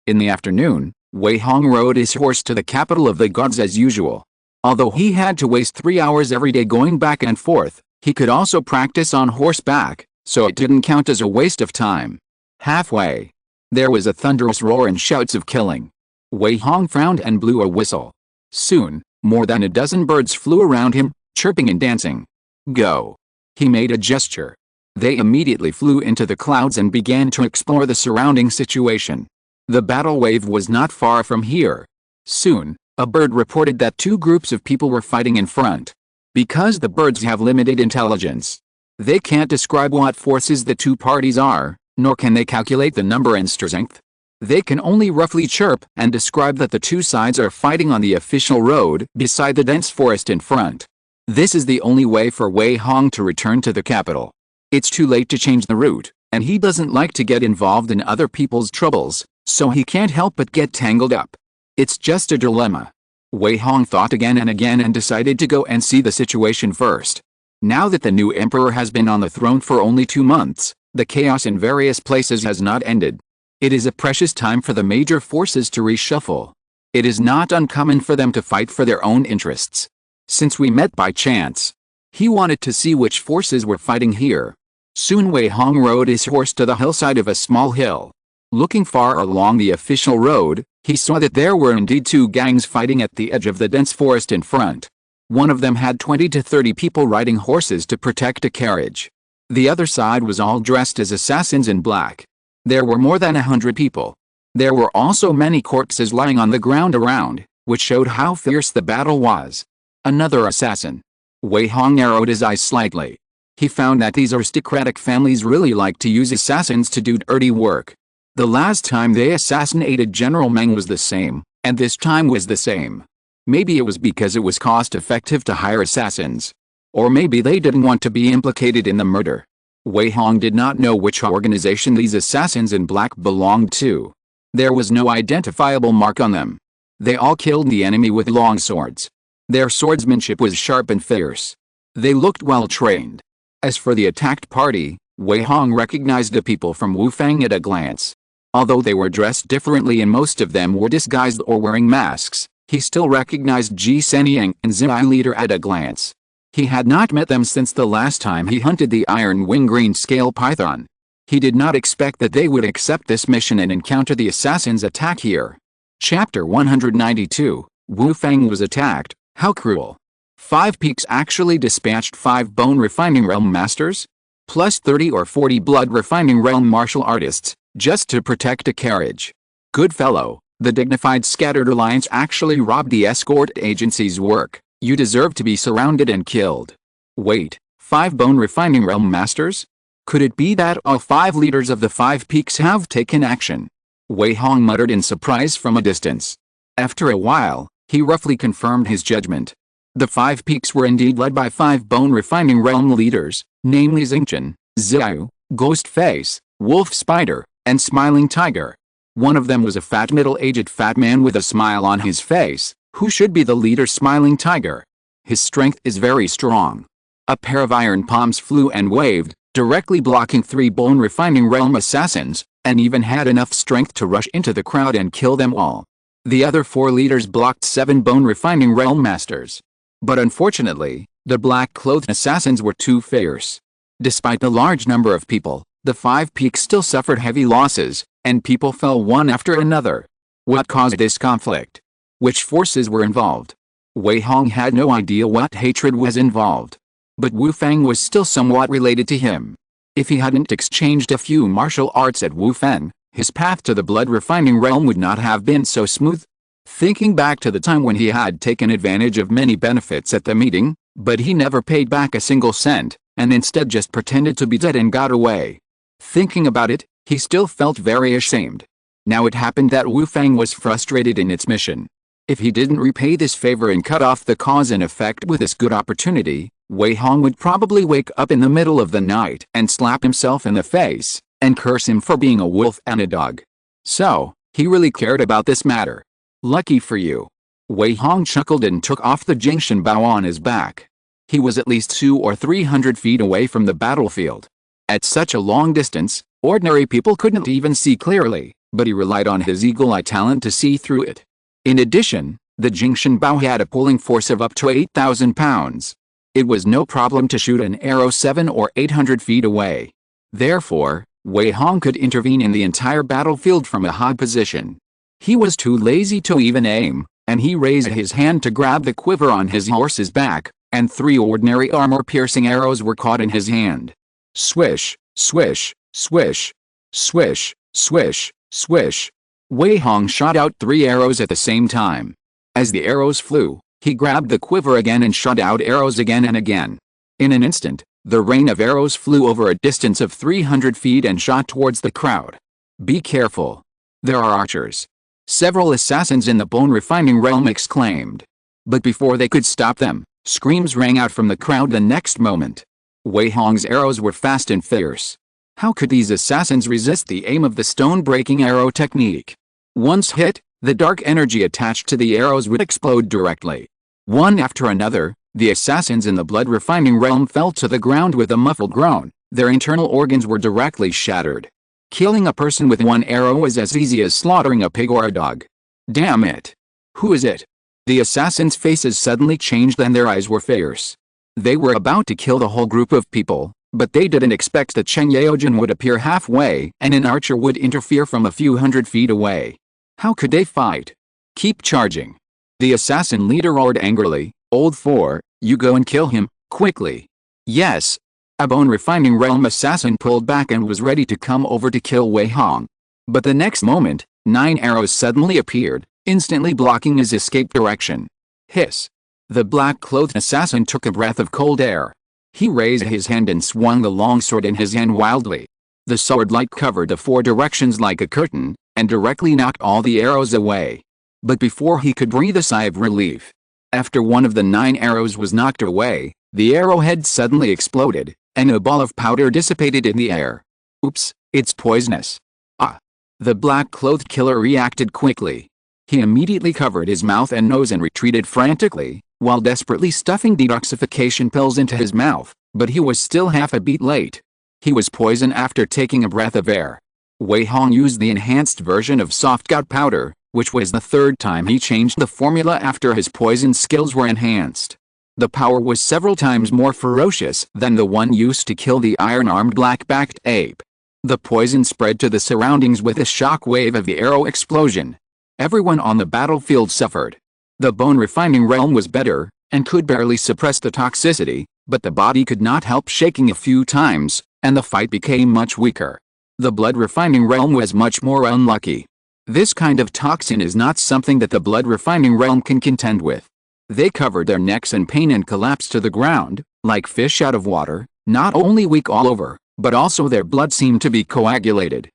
In the afternoon, Wei Hong rode his horse to the capital of the gods as usual. Although he had to waste 3 hours every day going back and forth, he could also practice on horseback, so it didn't count as a waste of time. Halfway, there was a thunderous roar and shouts of killing. Wei Hong frowned and blew a whistle. Soon, more than a dozen birds flew around him, chirping and dancing. Go! He made a gesture. They immediately flew into the clouds and began to explore the surrounding situation. The battle wave was not far from here. Soon, a bird reported that 2 groups of people were fighting in front. Because the birds have limited intelligence, they can't describe what forces the 2 parties are, nor can they calculate the number and strength. They can only roughly chirp and describe that the 2 sides are fighting on the official road beside the dense forest in front. This is the only way for Wei Hong to return to the capital. It's too late to change the route, and he doesn't like to get involved in other people's troubles, so he can't help but get tangled up. It's just a dilemma. Wei Hong thought again and decided to go and see the situation first. Now that the new emperor has been on the throne for only 2 months, the chaos in various places has not ended. It is a precious time for the major forces to reshuffle. It is not uncommon for them to fight for their own interests. Since we met by chance, he wanted to see which forces were fighting here. Soon Wei Hong rode his horse to the hillside of a small hill. Looking far along the official road, he saw that there were indeed 2 gangs fighting at the edge of the dense forest in front. One of them had 20 to 30 people riding horses to protect a carriage. The other side was all dressed as assassins in black. There were more than 100 people. There were also many corpses lying on the ground around, which showed how fierce the battle was. Another assassin. Wei Hong narrowed his eyes slightly. He found that these aristocratic families really like to use assassins to do dirty work. The last time they assassinated General Meng was the same, and this time was the same. Maybe it was because it was cost-effective to hire assassins. Or maybe they didn't want to be implicated in the murder. Wei Hong did not know which organization these assassins in black belonged to. There was no identifiable mark on them. They all killed the enemy with long swords. Their swordsmanship was sharp and fierce. They looked well trained. As for the attacked party, Wei Hong recognized the people from Wufang at a glance. Although they were dressed differently and most of them were disguised or wearing masks, he still recognized Ji Senyang and Zhai Leader at a glance. He had not met them since the last time he hunted the iron wing green scale python. He did not expect that they would accept this mission and encounter the assassins' attack here. Chapter 192, Wufang was attacked. How cruel. 5 Peaks actually dispatched 5 bone refining realm masters, plus 30 or 40 blood refining realm martial artists, just to protect a carriage. Good fellow, the dignified Scattered Alliance actually robbed the escort agency's work. You deserve to be surrounded and killed. Wait, 5 bone refining realm masters? Could it be that all 5 leaders of the 5 Peaks have taken action? Wei Hong muttered in surprise from a distance. After a while, he roughly confirmed his judgment. The 5 peaks were indeed led by 5 bone-refining realm leaders, namely Xingqian, Xiao, Ghostface, Wolf Spider, and Smiling Tiger. One of them was a fat middle-aged fat man with a smile on his face, who should be the leader Smiling Tiger. His strength is very strong. A pair of iron palms flew and waved, directly blocking 3 bone-refining realm assassins, and even had enough strength to rush into the crowd and kill them all. The other 4 leaders blocked 7 bone-refining realm masters. But unfortunately, the black-clothed assassins were too fierce. Despite the large number of people, the 5 peaks still suffered heavy losses, and people fell one after another. What caused this conflict? Which forces were involved? Wei Hong had no idea what hatred was involved. But Wu Feng was still somewhat related to him. If he hadn't exchanged a few martial arts at Wu Feng, his path to the blood-refining realm would not have been so smooth. Thinking back to the time when he had taken advantage of many benefits at the meeting, but he never paid back a single cent, and instead just pretended to be dead and got away. Thinking about it, he still felt very ashamed. Now it happened that Wu Feng was frustrated in its mission. If he didn't repay this favor and cut off the cause and effect with this good opportunity, Wei Hong would probably wake up in the middle of the night and slap himself in the face, and curse him for being a wolf and a dog. So, he really cared about this matter. Lucky for you. Wei Hong chuckled and took off the Jingshan bow on his back. He was at least 200 or 300 feet away from the battlefield. At such a long distance, ordinary people couldn't even see clearly, but he relied on his eagle-eye talent to see through it. In addition, the Jingshan bow had a pulling force of up to 8,000 pounds. It was no problem to shoot an arrow 700 or 800 feet away. Therefore, Wei Hong could intervene in the entire battlefield from a high position. He was too lazy to even aim, and he raised his hand to grab the quiver on his horse's back, and 3 ordinary armor-piercing arrows were caught in his hand. Swish, swish, swish, swish, swish, swish. Wei Hong shot out 3 arrows at the same time. As the arrows flew, he grabbed the quiver again and shot out arrows again and again. In an instant, the rain of arrows flew over a distance of 300 feet and shot towards the crowd. Be careful. There are archers. Several assassins in the bone-refining realm exclaimed. But before they could stop them, screams rang out from the crowd the next moment. Wei Hong's arrows were fast and fierce. How could these assassins resist the aim of the stone-breaking arrow technique? Once hit, the dark energy attached to the arrows would explode directly. One after another, the assassins in the blood-refining realm fell to the ground with a muffled groan. Their internal organs were directly shattered. Killing a person with 1 arrow was as easy as slaughtering a pig or a dog. Damn it! Who is it? The assassins' faces suddenly changed and their eyes were fierce. They were about to kill the whole group of people, but they didn't expect that Cheng Yaojin would appear halfway and an archer would interfere from a few hundred feet away. How could they fight? Keep charging. The assassin leader roared angrily. Old 4, you go and kill him, quickly. Yes. A bone-refining realm assassin pulled back and was ready to come over to kill Wei Hong. But the next moment, 9 arrows suddenly appeared, instantly blocking his escape direction. Hiss. The black-clothed assassin took a breath of cold air. He raised his hand and swung the longsword in his hand wildly. The sword light covered the 4 directions like a curtain, and directly knocked all the arrows away. But before he could breathe a sigh of relief, after one of the 9 arrows was knocked away, the arrowhead suddenly exploded, and a ball of powder dissipated in the air. Oops, it's poisonous. Ah! The black-clothed killer reacted quickly. He immediately covered his mouth and nose and retreated frantically, while desperately stuffing detoxification pills into his mouth, but he was still half a beat late. He was poisoned after taking a breath of air. Wei Hong used the enhanced version of soft gut powder, which was the 3rd time he changed the formula after his poison skills were enhanced. The power was several times more ferocious than the one used to kill the iron-armed black-backed ape. The poison spread to the surroundings with a shock wave of the arrow explosion. Everyone on the battlefield suffered. The bone-refining realm was better, and could barely suppress the toxicity, but the body could not help shaking a few times, and the fight became much weaker. The blood-refining realm was much more unlucky. This kind of toxin is not something that the blood-refining realm can contend with. They covered their necks in pain and collapsed to the ground, like fish out of water, not only weak all over, but also their blood seemed to be coagulated.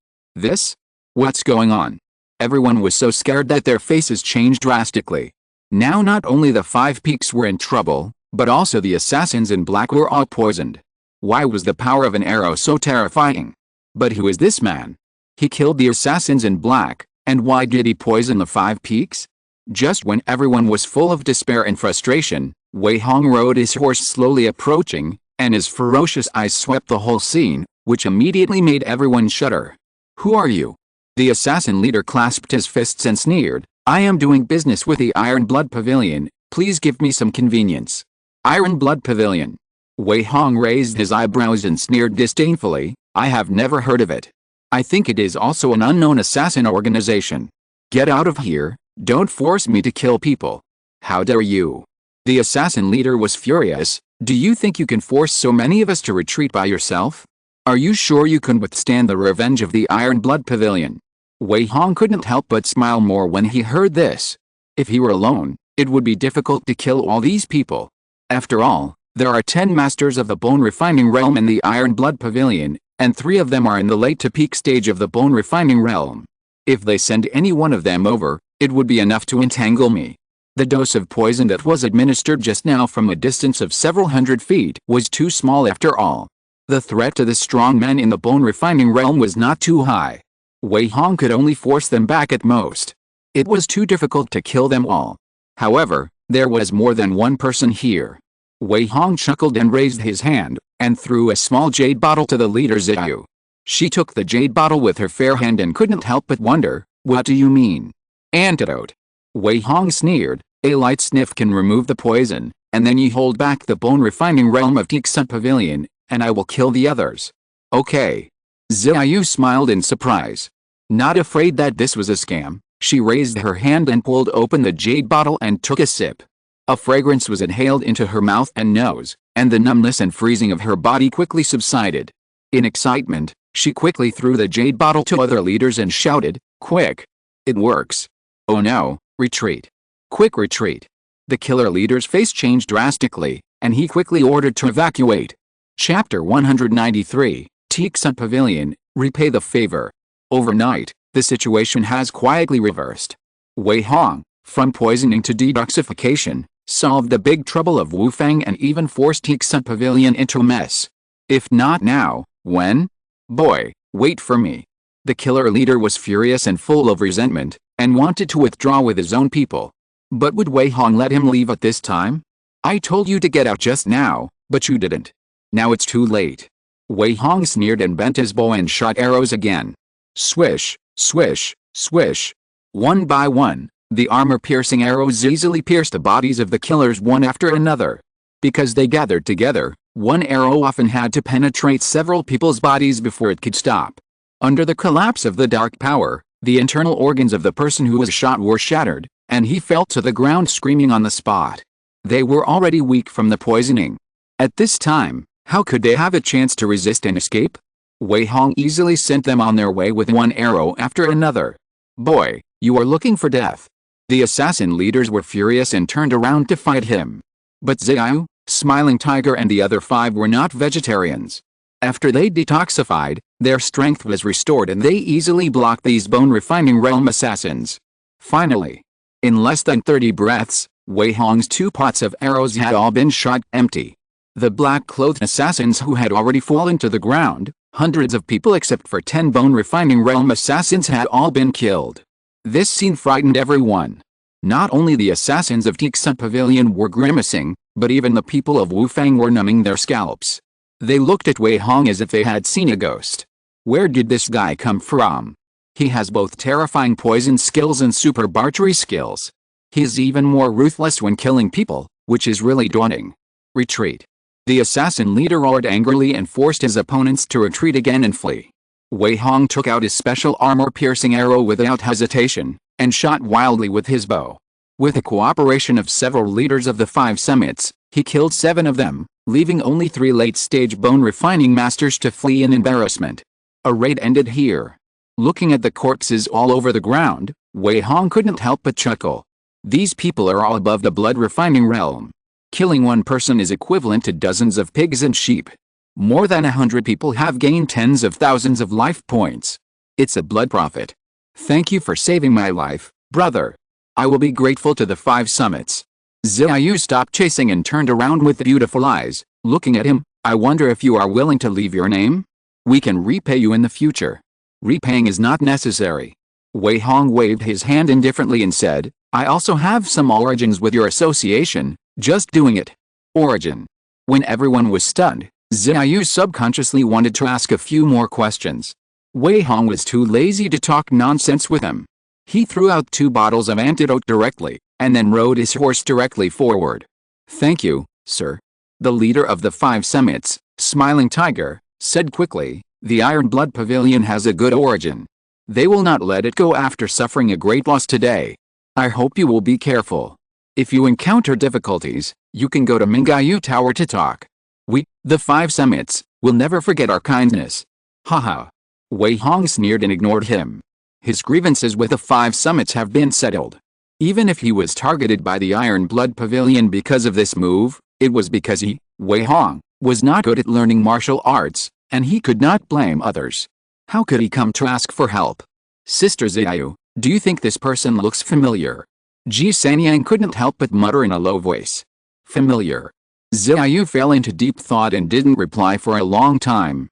What's going on? Everyone was so scared that their faces changed drastically. Now not only the five peaks were in trouble, but also the assassins in black were all poisoned. Why was the power of an arrow so terrifying? But who is this man? He killed the assassins in black, and why did he poison the five peaks? Just when everyone was full of despair and frustration, Wei Hong rode his horse slowly approaching, and his ferocious eyes swept the whole scene, which immediately made everyone shudder. Who are you? The assassin leader clasped his fists and sneered, I am doing business with the Iron Blood Pavilion, please give me some convenience. Iron Blood Pavilion. Wei Hong raised his eyebrows and sneered disdainfully, I have never heard of it. I think it is also an unknown assassin organization. Get out of here, don't force me to kill people. How dare you? The assassin leader was furious, do you think you can force so many of us to retreat by yourself? Are you sure you can withstand the revenge of the Iron Blood Pavilion? Wei Hong couldn't help but smile more when he heard this. If he were alone, it would be difficult to kill all these people. After all, there are 10 masters of the bone refining realm in the Iron Blood Pavilion, and 3 of them are in the late to peak stage of the bone refining realm. If they send any one of them over, it would be enough to entangle me. The dose of poison that was administered just now from a distance of several hundred feet was too small after all. The threat to the strong men in the bone refining realm was not too high. Wei Hong could only force them back at most. It was too difficult to kill them all. However, there was more than one person here. Wei Hong chuckled and raised his hand, and threw a small jade bottle to the leader Xiao. She took the jade bottle with her fair hand and couldn't help but wonder, what do you mean? Antidote. Wei Hong sneered, a light sniff can remove the poison, and then you hold back the bone refining realm of Tixun Pavilion, and I will kill the others. Okay. Xiao smiled in surprise. Not afraid that this was a scam, she raised her hand and pulled open the jade bottle and took a sip. A fragrance was inhaled into her mouth and nose, and the numbness and freezing of her body quickly subsided. In excitement, she quickly threw the jade bottle to other leaders and shouted, quick! It works. Oh no, retreat. Quick retreat. The killer leader's face changed drastically, and he quickly ordered to evacuate. Chapter 193, Tixun Pavilion, repay the favor. Overnight, the situation has quietly reversed. Wei Hong, from poisoning to detoxification, solved the big trouble of Wu Fang and even forced Tixun Pavilion into a mess. If not now, when? Boy, wait for me. The killer leader was furious and full of resentment, and wanted to withdraw with his own people. But would Wei Hong let him leave at this time? I told you to get out just now, but you didn't. Now it's too late. Wei Hong sneered and bent his bow and shot arrows again. Swish, swish, swish. One by one, the armor-piercing arrows easily pierced the bodies of the killers one after another. Because they gathered together, one arrow often had to penetrate several people's bodies before it could stop. Under the collapse of the dark power, the internal organs of the person who was shot were shattered, and he fell to the ground screaming on the spot. They were already weak from the poisoning. At this time, how could they have a chance to resist and escape? Wei Hong easily sent them on their way with one arrow after another. Boy, you are looking for death. The assassin leaders were furious and turned around to fight him. But Xiao, Smiling Tiger and the other 5 were not vegetarians. After they detoxified, their strength was restored and they easily blocked these bone refining realm assassins. Finally, in less than 30 breaths, Wei Hong's 2 pots of arrows had all been shot empty. The black-clothed assassins who had already fallen to the ground, hundreds of people except for 10 bone refining realm assassins had all been killed. This scene frightened everyone. Not only the assassins of Tixun Pavilion were grimacing, but even the people of Wu Fang were numbing their scalps. They looked at Wei Hong as if they had seen a ghost. Where did this guy come from? He has both terrifying poison skills and super archery skills. He is even more ruthless when killing people, which is really daunting. Retreat. The assassin leader roared angrily and forced his opponents to retreat again and flee. Wei Hong took out his special armor-piercing arrow without hesitation, and shot wildly with his bow. With the cooperation of several leaders of the 5 summits, he killed 7 of them, leaving only 3 late-stage bone-refining masters to flee in embarrassment. A raid ended here. Looking at the corpses all over the ground, Wei Hong couldn't help but chuckle. These people are all above the blood-refining realm. Killing one person is equivalent to dozens of pigs and sheep. More than 100 people have gained tens of thousands of life points. It's a blood profit. Thank you for saving my life, brother. I will be grateful to the 5 summits. Xiaoyu stopped chasing and turned around with beautiful eyes, looking at him. I wonder if you are willing to leave your name? We can repay you in the future. Repaying is not necessary. Wei Hong waved his hand indifferently and said, I also have some origins with your association, just doing it. Origin. When everyone was stunned, Xiaoyu subconsciously wanted to ask a few more questions. Wei Hong was too lazy to talk nonsense with him. He threw out 2 bottles of antidote directly, and then rode his horse directly forward. Thank you, sir. The leader of the 5 summits, Smiling Tiger, said quickly, the Iron Blood Pavilion has a good origin. They will not let it go after suffering a great loss today. I hope you will be careful. If you encounter difficulties, you can go to Mingayu Tower to talk. We, the 5 summits, will never forget our kindness. Haha. Wei Hong sneered and ignored him. His grievances with the 5 summits have been settled. Even if he was targeted by the Iron Blood Pavilion because of this move, it was because he, Wei Hong, was not good at learning martial arts, and he could not blame others. How could he come to ask for help? Sister Xiaoyu, do you think this person looks familiar? Ji Sanyang couldn't help but mutter in a low voice. Familiar. Xiaoyu fell into deep thought and didn't reply for a long time.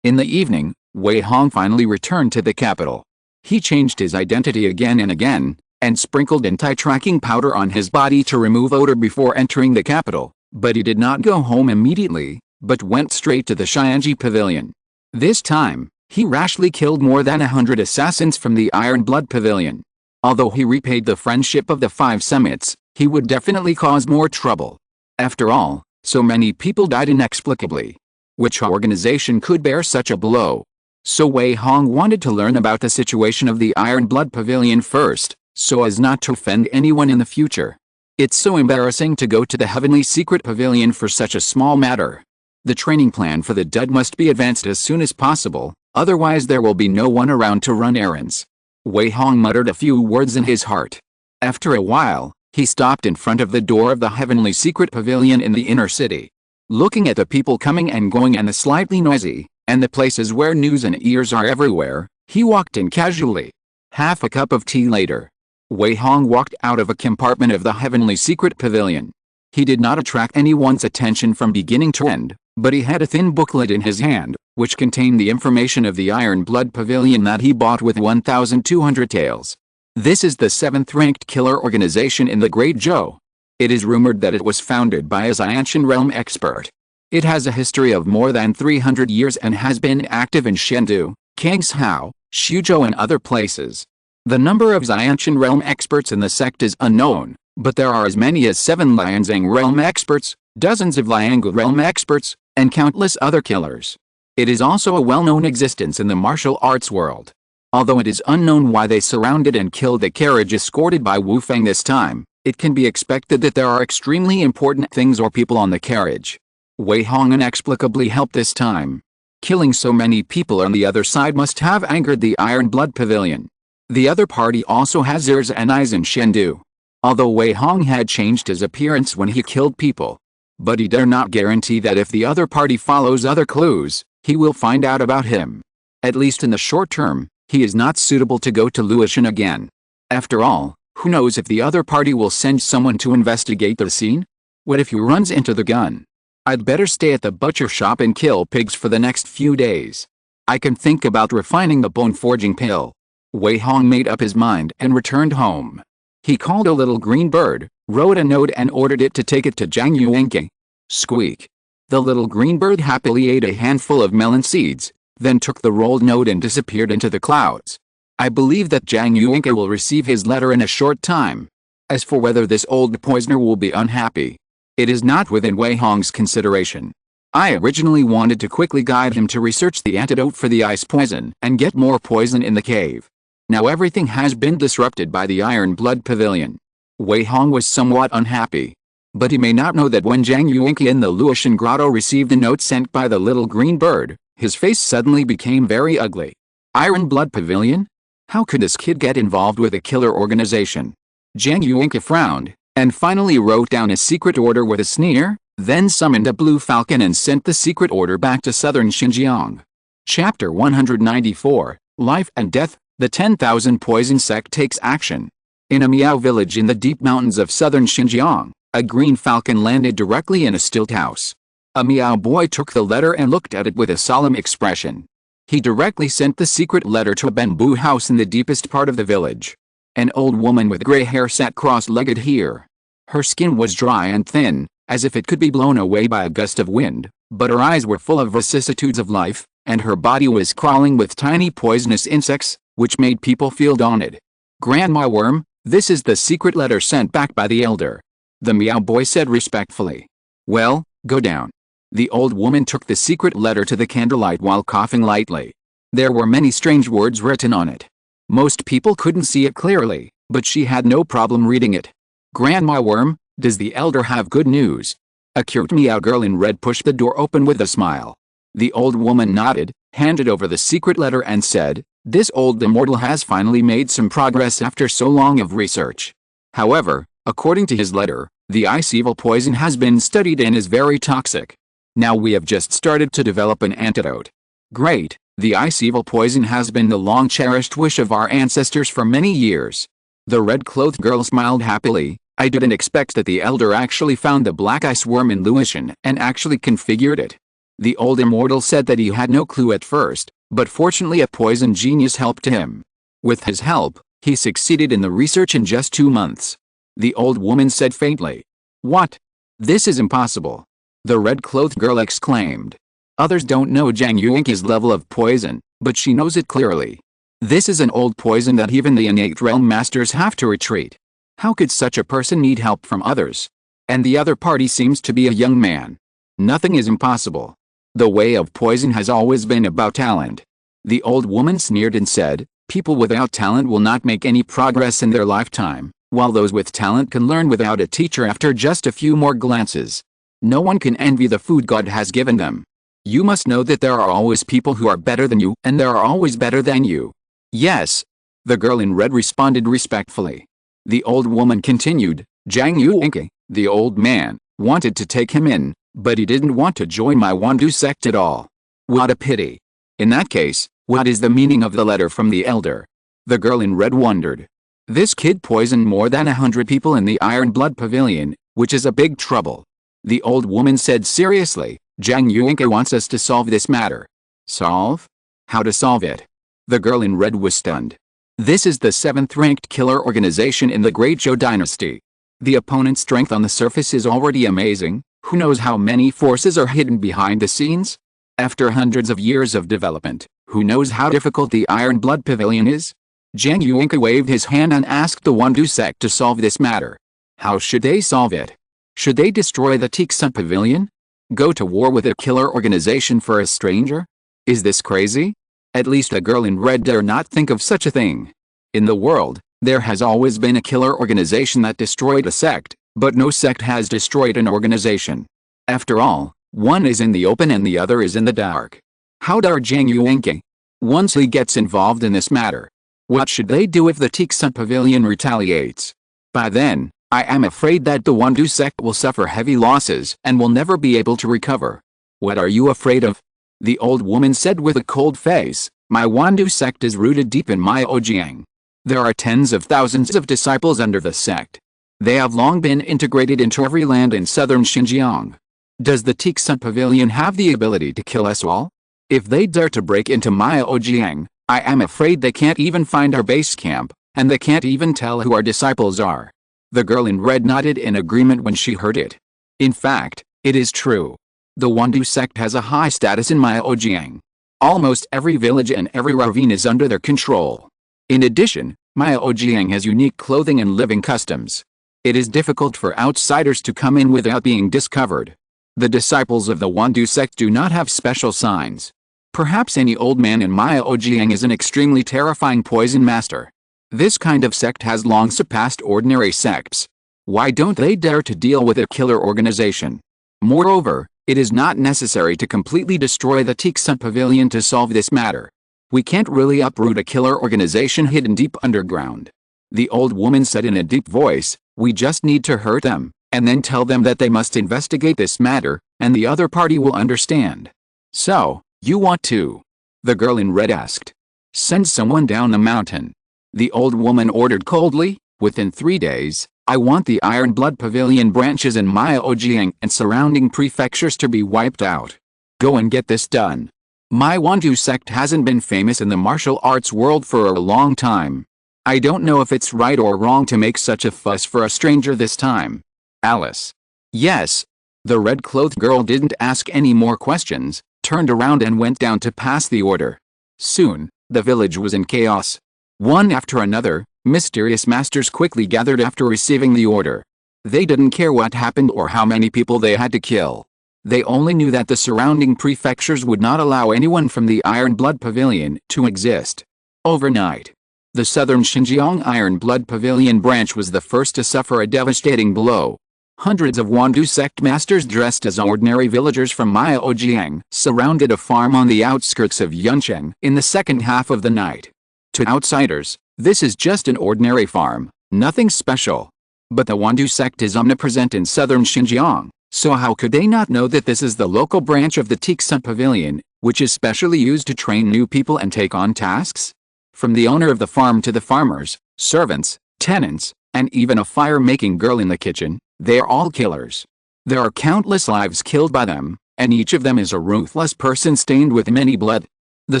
In the evening, Wei Hong finally returned to the capital. He changed his identity again and again, and sprinkled anti-tracking powder on his body to remove odor before entering the capital, but he did not go home immediately, but went straight to the Xianji Pavilion. This time, he rashly killed more than 100 assassins from the Iron Blood Pavilion. Although he repaid the friendship of the 5 summits, he would definitely cause more trouble. After all, so many people died inexplicably. Which organization could bear such a blow? So Wei Hong wanted to learn about the situation of the Iron Blood Pavilion first, so as not to offend anyone in the future. It's so embarrassing to go to the Heavenly Secret Pavilion for such a small matter. The training plan for the dead must be advanced as soon as possible, otherwise there will be no one around to run errands. Wei Hong muttered a few words in his heart. After a while, he stopped in front of the door of the Heavenly Secret Pavilion in the inner city. Looking at the people coming and going and the slightly noisy, and the places where news and ears are everywhere, he walked in casually. Half a cup of tea later, Wei Hong walked out of a compartment of the Heavenly Secret Pavilion. He did not attract anyone's attention from beginning to end, but he had a thin booklet in his hand, which contained the information of the Iron Blood Pavilion that he bought with 1,200 taels. This is the 7th-ranked killer organization in the Great Zhou. It is rumored that it was founded by a Xiantian realm expert. It has a history of more than 300 years and has been active in Chengdu, Kangshao, Xuzhou and other places. The number of Xiantian realm experts in the sect is unknown, but there are as many as 7 Lianzang realm experts, dozens of Lianggu realm experts, and countless other killers. It is also a well-known existence in the martial arts world. Although it is unknown why they surrounded and killed the carriage escorted by Wu Feng this time, it can be expected that there are extremely important things or people on the carriage. Wei Hong inexplicably helped this time. Killing so many people on the other side must have angered the Iron Blood Pavilion. The other party also has ears and eyes in Chengdu. Although Wei Hong had changed his appearance when he killed people. But he dare not guarantee that if the other party follows other clues, he will find out about him. At least in the short term, he is not suitable to go to Luotian again. After all, who knows if the other party will send someone to investigate the scene? What if he runs into the gun? I'd better stay at the butcher shop and kill pigs for the next few days. I can think about refining the bone-forging pill. Wei Hong made up his mind and returned home. He called a little green bird, wrote a note and ordered it to take it to Zhang Yuanke. Squeak. The little green bird happily ate a handful of melon seeds, then took the rolled note and disappeared into the clouds. I believe that Zhang Yuanke will receive his letter in a short time. As for whether this old poisoner will be unhappy, it is not within Wei Hong's consideration. I originally wanted to quickly guide him to research the antidote for the ice poison and get more poison in the cave. Now everything has been disrupted by the Iron Blood Pavilion. Wei Hong was somewhat unhappy. But he may not know that when Zhang Yuanke in the Luotian grotto received a note sent by the little green bird, his face suddenly became very ugly. Iron Blood Pavilion? How could this kid get involved with a killer organization? Zhang Yuanke frowned, and finally wrote down a secret order with a sneer, then summoned a blue falcon and sent the secret order back to southern Xinjiang. Chapter 194, Life and Death, The 10,000 Poison Sect takes action. In a Miao village in the deep mountains of southern Xinjiang, a green falcon landed directly in a stilt house. A Miao boy took the letter and looked at it with a solemn expression. He directly sent the secret letter to a bamboo house in the deepest part of the village. An old woman with gray hair sat cross-legged here. Her skin was dry and thin, as if it could be blown away by a gust of wind, but her eyes were full of vicissitudes of life, and her body was crawling with tiny poisonous insects, which made people feel daunted. "Grandma Worm, this is the secret letter sent back by the elder," the Meow boy said respectfully. "Well, go down." The old woman took the secret letter to the candlelight while coughing lightly. There were many strange words written on it. Most people couldn't see it clearly, but she had no problem reading it. "Grandma Worm, does the elder have good news?" A cute Meow girl in red pushed the door open with a smile. The old woman nodded, handed over the secret letter and said, "This old immortal has finally made some progress after so long of research. However, according to his letter, the ice evil poison has been studied and is very toxic. Now we have just started to develop an antidote." "Great, the ice evil poison has been the long-cherished wish of our ancestors for many years." The red-clothed girl smiled happily. "I didn't expect that the elder actually found the black ice worm in Luotian and actually configured it." The old immortal said that he had no clue at first, but fortunately a poison genius helped him. With his help, he succeeded in the research in just 2 months. The old woman said faintly. "What? This is impossible!" the red-clothed girl exclaimed. "Others don't know Zhang Yuanqi's level of poison, but she knows it clearly. This is an old poison that even the innate realm masters have to retreat. How could such a person need help from others? And the other party seems to be a young man. Nothing is impossible. The way of poison has always been about talent." The old woman sneered and said, "People without talent will not make any progress in their lifetime, while those with talent can learn without a teacher after just a few more glances. No one can envy the food God has given them. You must know that there are always people who are better than you, and there are always better than you." "Yes," the girl in red responded respectfully. The old woman continued, "Zhang Yuanqi, the old man, wanted to take him in, but he didn't want to join my Wandu sect at all. What a pity. In that case, what is the meaning of the letter from the elder?" the girl in red wondered. "This kid poisoned more than 100 people in the Iron Blood Pavilion, which is a big trouble." The old woman said seriously, "Zhang Yuanqi wants us to solve this matter." "Solve? How to solve it?" The girl in red was stunned. "This is the 7th-ranked killer organization in the Great Zhou dynasty. The opponent's strength on the surface is already amazing. Who knows how many forces are hidden behind the scenes? After hundreds of years of development, who knows how difficult the Iron Blood Pavilion is?" Zhang Yuanqi waved his hand and asked the Wandu sect to solve this matter. How should they solve it? Should they destroy the Tixun Pavilion? Go to war with a killer organization for a stranger? Is this crazy? At least the girl in red dare not think of such a thing. In the world, there has always been a killer organization that destroyed a sect, but no sect has destroyed an organization. After all, one is in the open and the other is in the dark. How dare Zhang Yuanqi? Once he gets involved in this matter, what should they do if the Tixun Pavilion retaliates? By then, I am afraid that the Wandu sect will suffer heavy losses and will never be able to recover. What are you afraid of? The old woman said with a cold face, "My Wandu sect is rooted deep in Miaojiang. There are tens of thousands of disciples under the sect. They have long been integrated into every land in southern Xinjiang. Does the Tixun Pavilion have the ability to kill us all? If they dare to break into Miaojiang, I am afraid they can't even find our base camp, and they can't even tell who our disciples are." The girl in red nodded in agreement when she heard it. In fact, it is true. The Wandu sect has a high status in Miaojiang. Almost every village and every ravine is under their control. In addition, Miaojiang has unique clothing and living customs. It is difficult for outsiders to come in without being discovered. The disciples of the Wandu sect do not have special signs. Perhaps any old man in Miaojiang is an extremely terrifying poison master. This kind of sect has long surpassed ordinary sects. Why don't they dare to deal with a killer organization? Moreover, it is not necessary to completely destroy the Tixun Pavilion to solve this matter. We can't really uproot a killer organization hidden deep underground. The old woman said in a deep voice, "We just need to hurt them, and then tell them that they must investigate this matter, and the other party will understand." "So, you want to?" the girl in red asked. Send someone down the mountain. The old woman ordered coldly. Within 3 days, I want the Iron Blood Pavilion branches in Miaojiang and surrounding prefectures to be wiped out. Go and get this done. My Wandu sect hasn't been famous in the martial arts world for a long time. I don't know if it's right or wrong to make such a fuss for a stranger this time. Alice. Yes. The red-clothed girl didn't ask any more questions, turned around and went down to pass the order. Soon, the village was in chaos. One after another, mysterious masters quickly gathered after receiving the order. They didn't care what happened or how many people they had to kill. They only knew that the surrounding prefectures would not allow anyone from the Iron Blood Pavilion to exist. Overnight, the southern Xinjiang Iron Blood Pavilion branch was the first to suffer a devastating blow. Hundreds of Wandu sect masters dressed as ordinary villagers from Miaojiang surrounded a farm on the outskirts of Yuncheng in the second half of the night. To outsiders, this is just an ordinary farm, nothing special. But the Wandu sect is omnipresent in southern Xinjiang, so how could they not know that this is the local branch of the Tixun Pavilion, which is specially used to train new people and take on tasks? From the owner of the farm to the farmers, servants, tenants, and even a fire-making girl in the kitchen, they are all killers. There are countless lives killed by them, and each of them is a ruthless person stained with many blood. The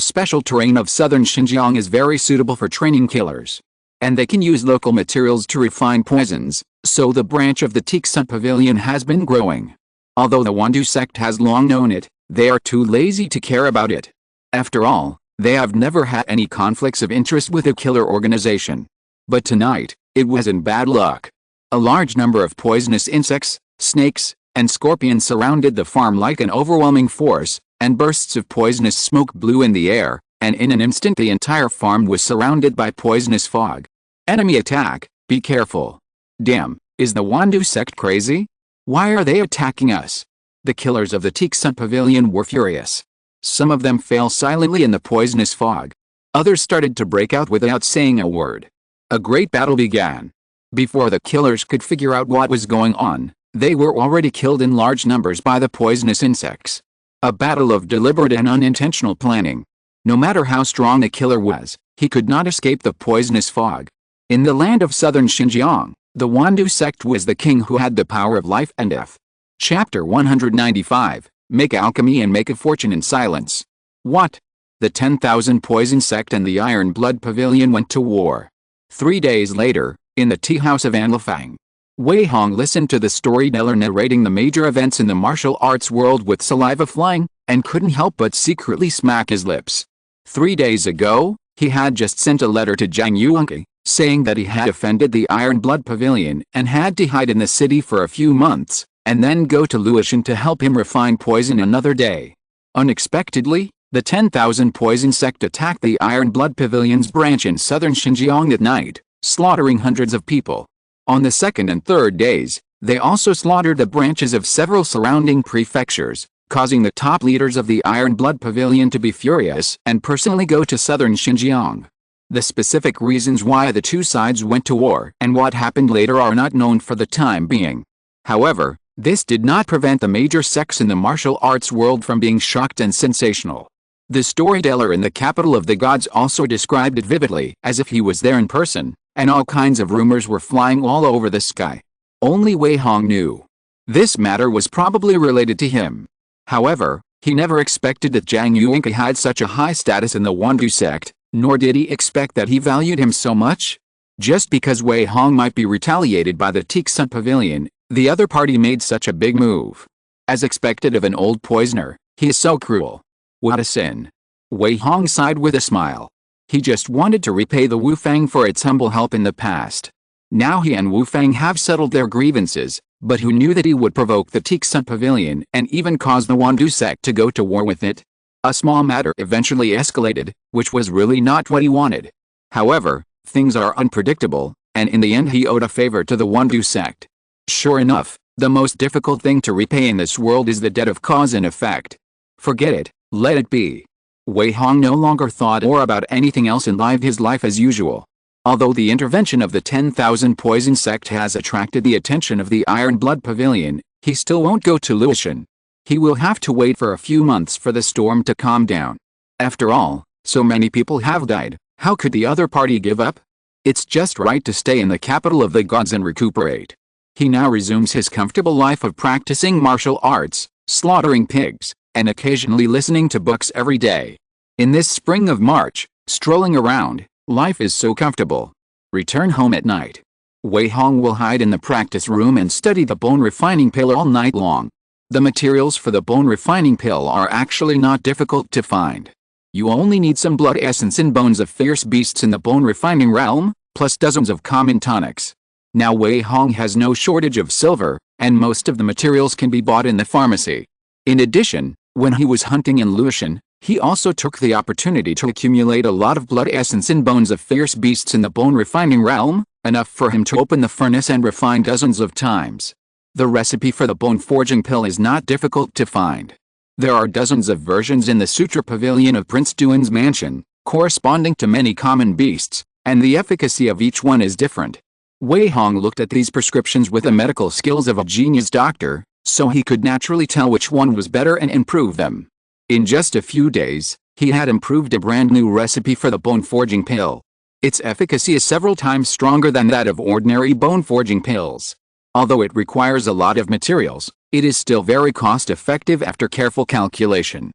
special terrain of southern Xinjiang is very suitable for training killers. And they can use local materials to refine poisons, so the branch of the Tixun Pavilion has been growing. Although the Wandu sect has long known it, they are too lazy to care about it. After all, they have never had any conflicts of interest with a killer organization. But tonight, it was in bad luck. A large number of poisonous insects, snakes, and scorpions surrounded the farm like an overwhelming force, and bursts of poisonous smoke blew in the air, and in an instant the entire farm was surrounded by poisonous fog. Enemy attack, be careful. Damn, is the Wandu sect crazy? Why are they attacking us? The killers of the Tixun Pavilion were furious. Some of them fell silently in the poisonous fog. Others started to break out without saying a word. A great battle began. Before the killers could figure out what was going on, they were already killed in large numbers by the poisonous insects. A battle of deliberate and unintentional planning. No matter how strong the killer was, he could not escape the poisonous fog. In the land of southern Xinjiang, the Wandu sect was the king who had the power of life and death. Chapter 195, Make Alchemy and Make a Fortune in Silence. What? The 10,000 Poison sect and the Iron Blood Pavilion went to war. 3 days later, in the tea house of Anlifang, Wei Hong listened to the storyteller narrating the major events in the martial arts world with saliva flying, and couldn't help but secretly smack his lips. 3 days ago, he had just sent a letter to Zhang Yuanqi, saying that he had offended the Iron Blood Pavilion and had to hide in the city for a few months, and then go to Luoshan to help him refine poison another day. Unexpectedly, the 10,000 Poison sect attacked the Iron Blood Pavilion's branch in southern Xinjiang at night, slaughtering hundreds of people. On the second and third days, they also slaughtered the branches of several surrounding prefectures, causing the top leaders of the Iron Blood Pavilion to be furious and personally go to southern Xinjiang. The specific reasons why the two sides went to war and what happened later are not known for the time being. However, this did not prevent the major sects in the martial arts world from being shocked and sensational. The storyteller in the capital of the gods also described it vividly, as if he was there in person, and all kinds of rumors were flying all over the sky. Only Wei Hong knew. This matter was probably related to him. However, he never expected that Zhang Yuanqi had such a high status in the Wandu sect, nor did he expect that he valued him so much. Just because Wei Hong might be retaliated by the Tixun Pavilion, the other party made such a big move. As expected of an old poisoner, he is so cruel. What a sin. Wei Hong sighed with a smile. He just wanted to repay the Wu Fang for its humble help in the past. Now he and Wu Fang have settled their grievances, but who knew that he would provoke the Tixun Pavilion and even cause the Wandu sect to go to war with it? A small matter eventually escalated, which was really not what he wanted. However, things are unpredictable, and in the end he owed a favor to the Wandu sect. Sure enough, the most difficult thing to repay in this world is the debt of cause and effect. Forget it, let it be. Wei Hong no longer thought or about anything else and lived his life as usual. Although the intervention of the 10,000 Poison sect has attracted the attention of the Iron Blood Pavilion, he still won't go to Luoshan. He will have to wait for a few months for the storm to calm down. After all, So many people have died, how could the other party give up? It's just right to stay in the capital of the gods and recuperate. He now resumes his comfortable life of practicing martial arts, slaughtering pigs, and occasionally listening to books every day. In this spring of March, strolling around, life is so comfortable. Return home at night. Wei Hong will hide in the practice room and study the bone refining pill all night long. The materials for the bone refining pill are actually not difficult to find. You only need some blood essence and bones of fierce beasts in the bone refining realm, plus dozens of common tonics. Now Wei Hong has no shortage of silver, and most of the materials can be bought in the pharmacy. In addition, when he was hunting in Lushan, he also took the opportunity to accumulate a lot of blood essence and bones of fierce beasts in the bone refining realm, enough for him to open the furnace and refine dozens of times. The recipe for the bone forging pill is not difficult to find. There are dozens of versions in the Sutra Pavilion of Prince Duan's mansion, corresponding to many common beasts, and the efficacy of each one is different. Wei Hong looked at these prescriptions with the medical skills of a genius doctor, so he could naturally tell which one was better and improve them. In just a few days, he had improved a brand new recipe for the bone forging pill. Its efficacy is several times stronger than that of ordinary bone forging pills. Although it requires a lot of materials, it is still very cost-effective after careful calculation.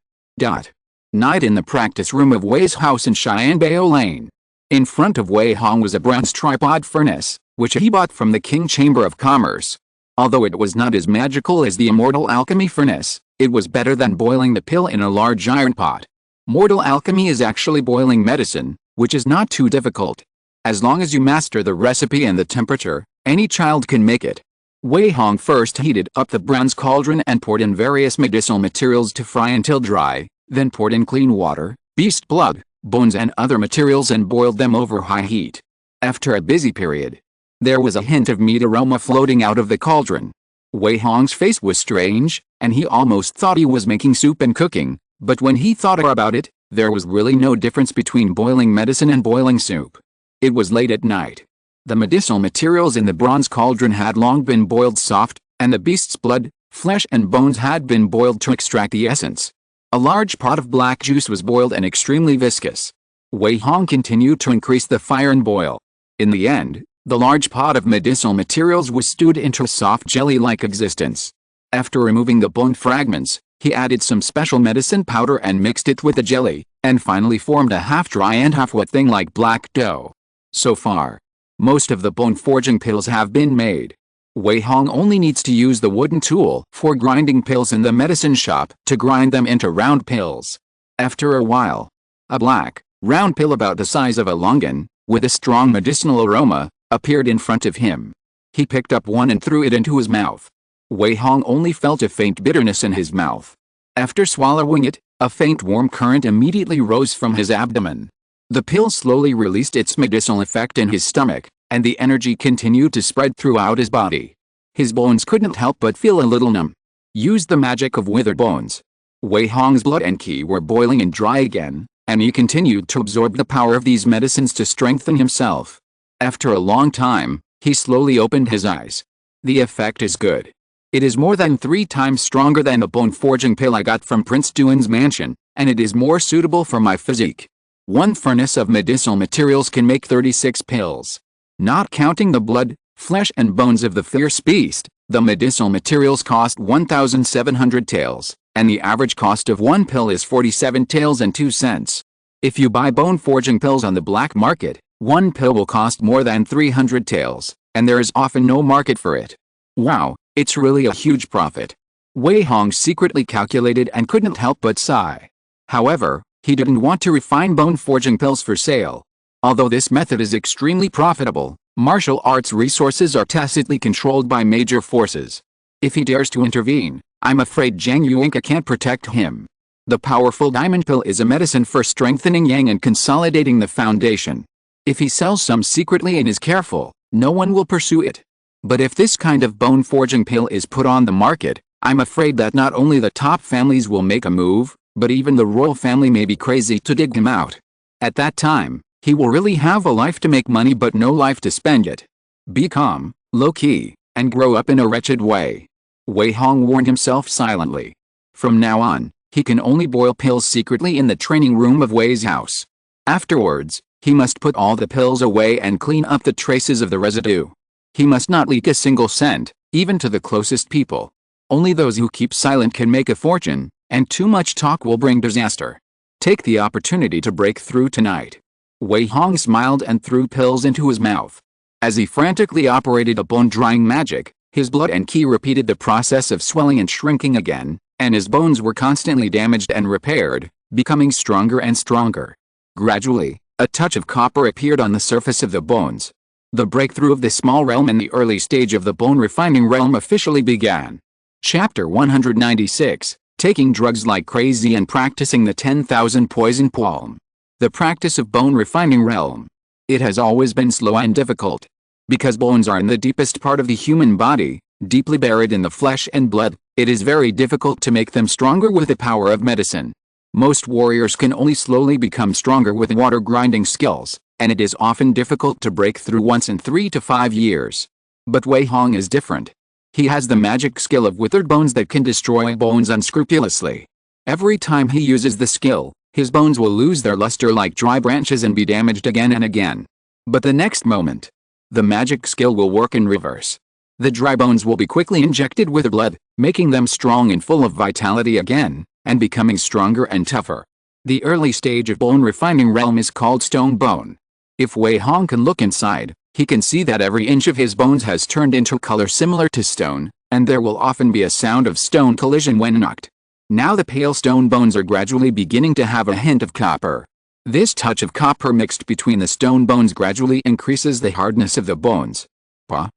Night in the practice room of Wei's house in Xianbao Lane. In front of Wei Hong was a bronze tripod furnace, which he bought from the King Chamber of Commerce. Although it was not as magical as the Immortal Alchemy furnace, it was better than boiling the pill in a large iron pot. Mortal alchemy is actually boiling medicine, which is not too difficult. As long as you master the recipe and the temperature, any child can make it. Wei Hong first heated up the bronze cauldron and poured in various medicinal materials to fry until dry, then poured in clean water, beast blood, bones and other materials and boiled them over high heat. After a busy period, there was a hint of meat aroma floating out of the cauldron. Wei Hong's face was strange, and he almost thought he was making soup and cooking, but when he thought about it, there was really no difference between boiling medicine and boiling soup. It was late at night. The medicinal materials in the bronze cauldron had long been boiled soft, and the beast's blood, flesh and bones had been boiled to extract the essence. A large pot of black juice was boiled and extremely viscous. Wei Hong continued to increase the fire and boil. In the end, the large pot of medicinal materials was stewed into a soft jelly-like existence. After removing the bone fragments, he added some special medicine powder and mixed it with the jelly, and finally formed a half-dry and half-wet thing like black dough. So far, most of the bone forging pills have been made. Wei Hong only needs to use the wooden tool for grinding pills in the medicine shop to grind them into round pills. After a while, a black, round pill about the size of a longan, with a strong medicinal aroma, appeared in front of him. He picked up one and threw it into his mouth. Wei Hong only felt a faint bitterness in his mouth. After swallowing it, a faint warm current immediately rose from his abdomen. The pill slowly released its medicinal effect in his stomach, and the energy continued to spread throughout his body. His bones couldn't help but feel a little numb. Use the magic of withered bones. Wei Hong's blood and qi were boiling and dry again, and he continued to absorb the power of these medicines to strengthen himself. After a long time, he slowly opened his eyes. The effect is good. It is more than 3 times stronger than the bone forging pill I got from Prince Duan's mansion, and it is more suitable for my physique. One furnace of medicinal materials can make 36 pills. Not counting the blood, flesh and bones of the fierce beast, the medicinal materials cost 1,700 taels, and the average cost of one pill is 47 taels and 2 cents. If you buy bone forging pills on the black market, one pill will cost more than 300 taels, and there is often no market for it. Wow, it's really a huge profit. Wei Hong secretly calculated and couldn't help but sigh. However, he didn't want to refine bone forging pills for sale. Although this method is extremely profitable, martial arts resources are tacitly controlled by major forces. If he dares to intervene, I'm afraid Zhang Yuanka can't protect him. The powerful diamond pill is a medicine for strengthening yang and consolidating the foundation. If he sells some secretly and is careful, no one will pursue it. But if this kind of bone forging pill is put on the market, I'm afraid that not only the top families will make a move, but even the royal family may be crazy to dig him out. At that time, he will really have a life to make money but no life to spend it. Be calm, low-key, and grow up in a wretched way. Wei Hong warned himself silently. From now on, He can only boil pills secretly in the training room of Wei's house. Afterwards, he must put all the pills away and clean up the traces of the residue. He must not leak a single cent, even to the closest people. Only those who keep silent can make a fortune, and too much talk will bring disaster. Take the opportunity to break through tonight. Wei Hong smiled and threw pills into his mouth. As he frantically operated a bone-drying magic, his blood and qi repeated the process of swelling and shrinking again, and his bones were constantly damaged and repaired, becoming stronger and stronger. Gradually, a touch of copper appeared on the surface of the bones. The breakthrough of the small realm in the early stage of the bone refining realm officially began. Chapter 196, Taking Drugs Like Crazy and Practicing the 10,000 Poison Palm. The practice of bone refining realm. It has always been slow and difficult. Because bones are in the deepest part of the human body, deeply buried in the flesh and blood, it is very difficult to make them stronger with the power of medicine. Most warriors can only slowly become stronger with water grinding skills, and it is often difficult to break through once in 3 to 5 years. But Wei Hong is different. He has the magic skill of withered bones that can destroy bones unscrupulously. Every time he uses the skill, his bones will lose their luster like dry branches and be damaged again and again. But the next moment, the magic skill will work in reverse. The dry bones will be quickly injected with blood, making them strong and full of vitality again, and becoming stronger and tougher. The early stage of bone refining realm is called stone bone. If Wei Hong can look inside, he can see that every inch of his bones has turned into color similar to stone, and there will often be a sound of stone collision when knocked. Now the pale stone bones are gradually beginning to have a hint of copper. This touch of copper mixed between the stone bones gradually increases the hardness of the bones. Pa.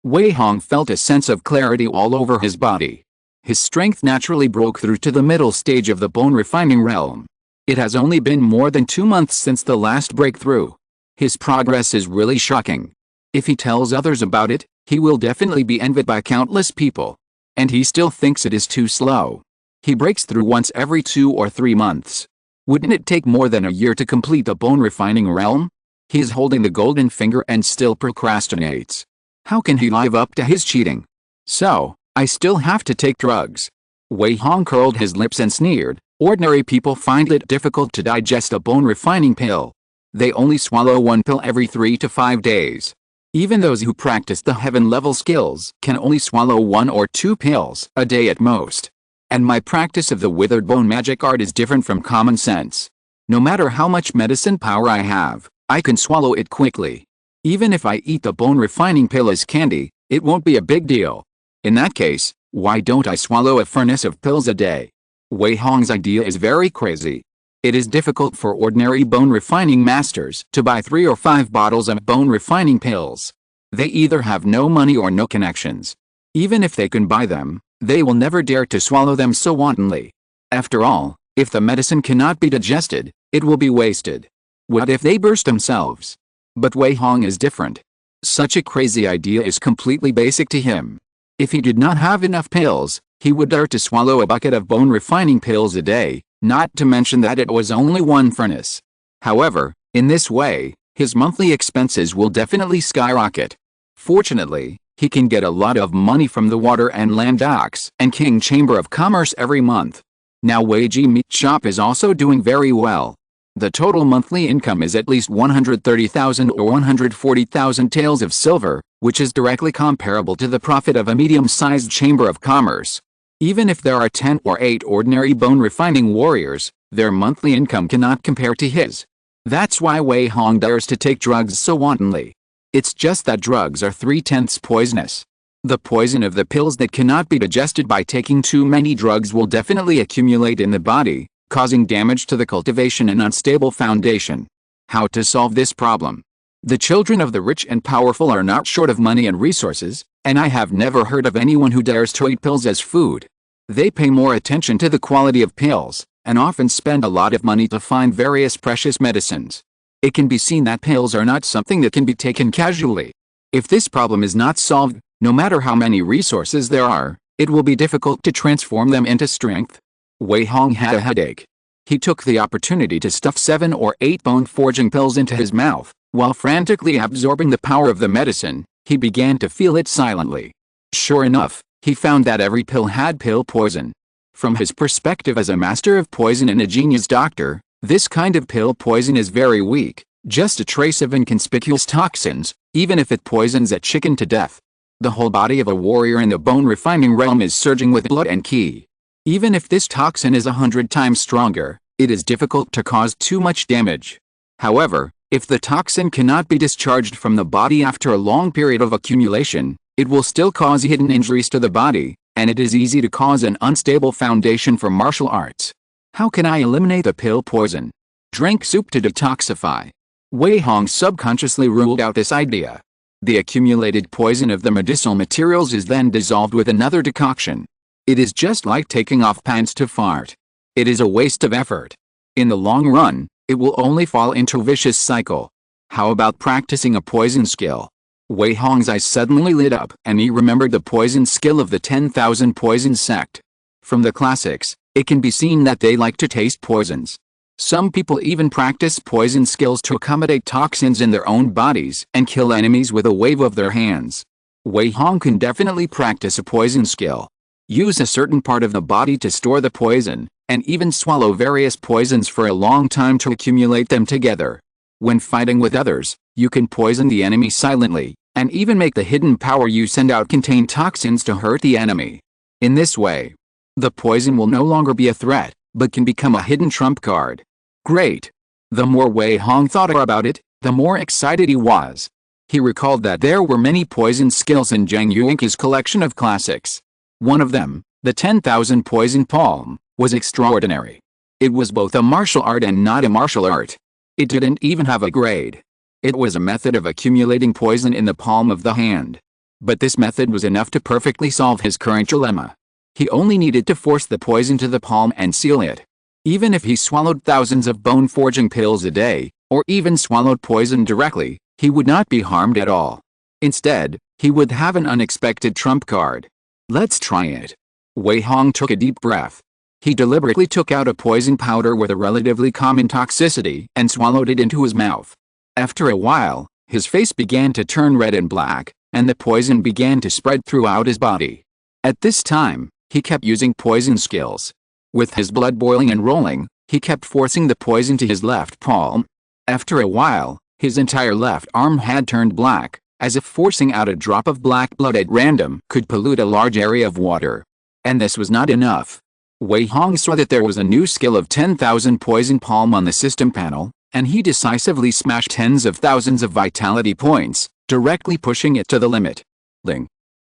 Wei Hong felt a sense of clarity all over his body. His strength naturally broke through to the middle stage of the bone refining realm. It has only been more than 2 months since the last breakthrough. His progress is really shocking. If he tells others about it, he will definitely be envied by countless people. And he still thinks it is too slow. He breaks through once every 2 or 3 months. Wouldn't it take more than a year to complete the bone refining realm? He is holding the golden finger and still procrastinates. How can he live up to his cheating? So, I still have to take drugs. Wei Hong curled his lips and sneered. Ordinary people find it difficult to digest a bone refining pill. They only swallow 1 pill every 3 to 5 days. Even those who practice the heaven-level skills can only swallow 1 or 2 pills a day at most. And my practice of the withered bone magic art is different from common sense. No matter how much medicine power I have, I can swallow it quickly. Even if I eat the bone refining pill as candy, it won't be a big deal. In that case, why don't I swallow a furnace of pills a day? Wei Hong's idea is very crazy. It is difficult for ordinary bone refining masters to buy 3 or 5 bottles of bone refining pills. They either have no money or no connections. Even if they can buy them, they will never dare to swallow them so wantonly. After all, if the medicine cannot be digested, it will be wasted. What if they burst themselves? But Wei Hong is different. Such a crazy idea is completely basic to him. If he did not have enough pills, he would dare to swallow a bucket of bone refining pills a day, not to mention that it was only 1 furnace. However, in this way, his monthly expenses will definitely skyrocket. Fortunately, he can get a lot of money from the Water and Land Docks and King Chamber of Commerce every month. Now Wei Ji Meat Shop is also doing very well. The total monthly income is at least 130,000 or 140,000 taels of silver, which is directly comparable to the profit of a medium-sized Chamber of Commerce. Even if there are 10 or 8 ordinary bone refining warriors, their monthly income cannot compare to his. That's why Wei Hong dares to take drugs so wantonly. It's just that drugs are 3/10 poisonous. The poison of the pills that cannot be digested by taking too many drugs will definitely accumulate in the body, causing damage to the cultivation and unstable foundation. How to solve this problem? The children of the rich and powerful are not short of money and resources, and I have never heard of anyone who dares to eat pills as food. They pay more attention to the quality of pills, and often spend a lot of money to find various precious medicines. It can be seen that pills are not something that can be taken casually. If this problem is not solved, no matter how many resources there are, it will be difficult to transform them into strength. Wei Hong had a headache. He took the opportunity to stuff 7 or 8 bone-forging pills into his mouth. While frantically absorbing the power of the medicine, he began to feel it silently. Sure enough, he found that every pill had pill poison. From his perspective as a master of poison and a genius doctor, this kind of pill poison is very weak, just a trace of inconspicuous toxins, even if it poisons a chicken to death. The whole body of a warrior in the bone-refining realm is surging with blood and ki. Even if this toxin is 100 times stronger, it is difficult to cause too much damage. However, if the toxin cannot be discharged from the body after a long period of accumulation, it will still cause hidden injuries to the body, and it is easy to cause an unstable foundation for martial arts. How can I eliminate the pill poison? Drink soup to detoxify. Wei Hong subconsciously ruled out this idea. The accumulated poison of the medicinal materials is then dissolved with another decoction. It is just like taking off pants to fart. It is a waste of effort. In the long run, it will only fall into a vicious cycle. How about practicing a poison skill? Wei Hong's eyes suddenly lit up, and he remembered the poison skill of the 10,000 Poison sect. From the classics, it can be seen that they like to taste poisons. Some people even practice poison skills to accommodate toxins in their own bodies and kill enemies with a wave of their hands. Wei Hong can definitely practice a poison skill. Use a certain part of the body to store the poison, and even swallow various poisons for a long time to accumulate them together. When fighting with others, you can poison the enemy silently, and even make the hidden power you send out contain toxins to hurt the enemy. In this way, the poison will no longer be a threat, but can become a hidden trump card. Great! The more Wei Hong thought about it, the more excited he was. He recalled that there were many poison skills in Zhang Yuanqi's collection of classics. One of them, the 10,000 Poison Palm, was extraordinary. It was both a martial art and not a martial art. It didn't even have a grade. It was a method of accumulating poison in the palm of the hand. But this method was enough to perfectly solve his current dilemma. He only needed to force the poison to the palm and seal it. Even if he swallowed thousands of bone-forging pills a day, or even swallowed poison directly, he would not be harmed at all. Instead, he would have an unexpected trump card. Let's try it. Wei Hong took a deep breath. He deliberately took out a poison powder with a relatively common toxicity and swallowed it into his mouth. After a while, his face began to turn red and black, and the poison began to spread throughout his body. At this time, he kept using poison skills. With his blood boiling and rolling, he kept forcing the poison to his left palm. After a while, his entire left arm had turned black, as if forcing out a drop of black blood at random could pollute a large area of water. And this was not enough. Wei Hong saw that there was a new skill of 10,000 Poison Palm on the system panel, and he decisively smashed tens of thousands of vitality points, directly pushing it to the limit.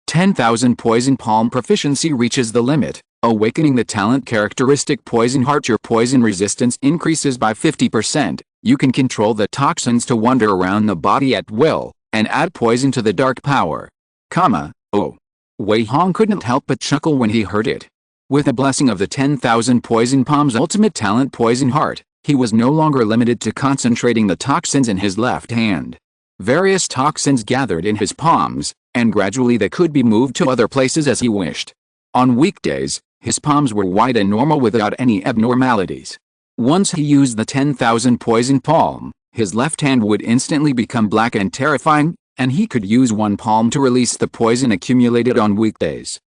10,000 Poison Palm proficiency reaches the limit, awakening the talent characteristic Poison Heart. Your poison resistance increases by 50%. You can control the toxins to wander around the body at will, and add poison to the dark power. Oh. Wei Hong couldn't help but chuckle when he heard it. With the blessing of the 10,000 Poison Palm's ultimate talent Poison Heart, he was no longer limited to concentrating the toxins in his left hand. Various toxins gathered in his palms, and gradually they could be moved to other places as he wished. On weekdays, his palms were white and normal without any abnormalities. Once he used the 10,000 Poison Palm, his left hand would instantly become black and terrifying, and he could use one palm to release the poison accumulated on weekdays.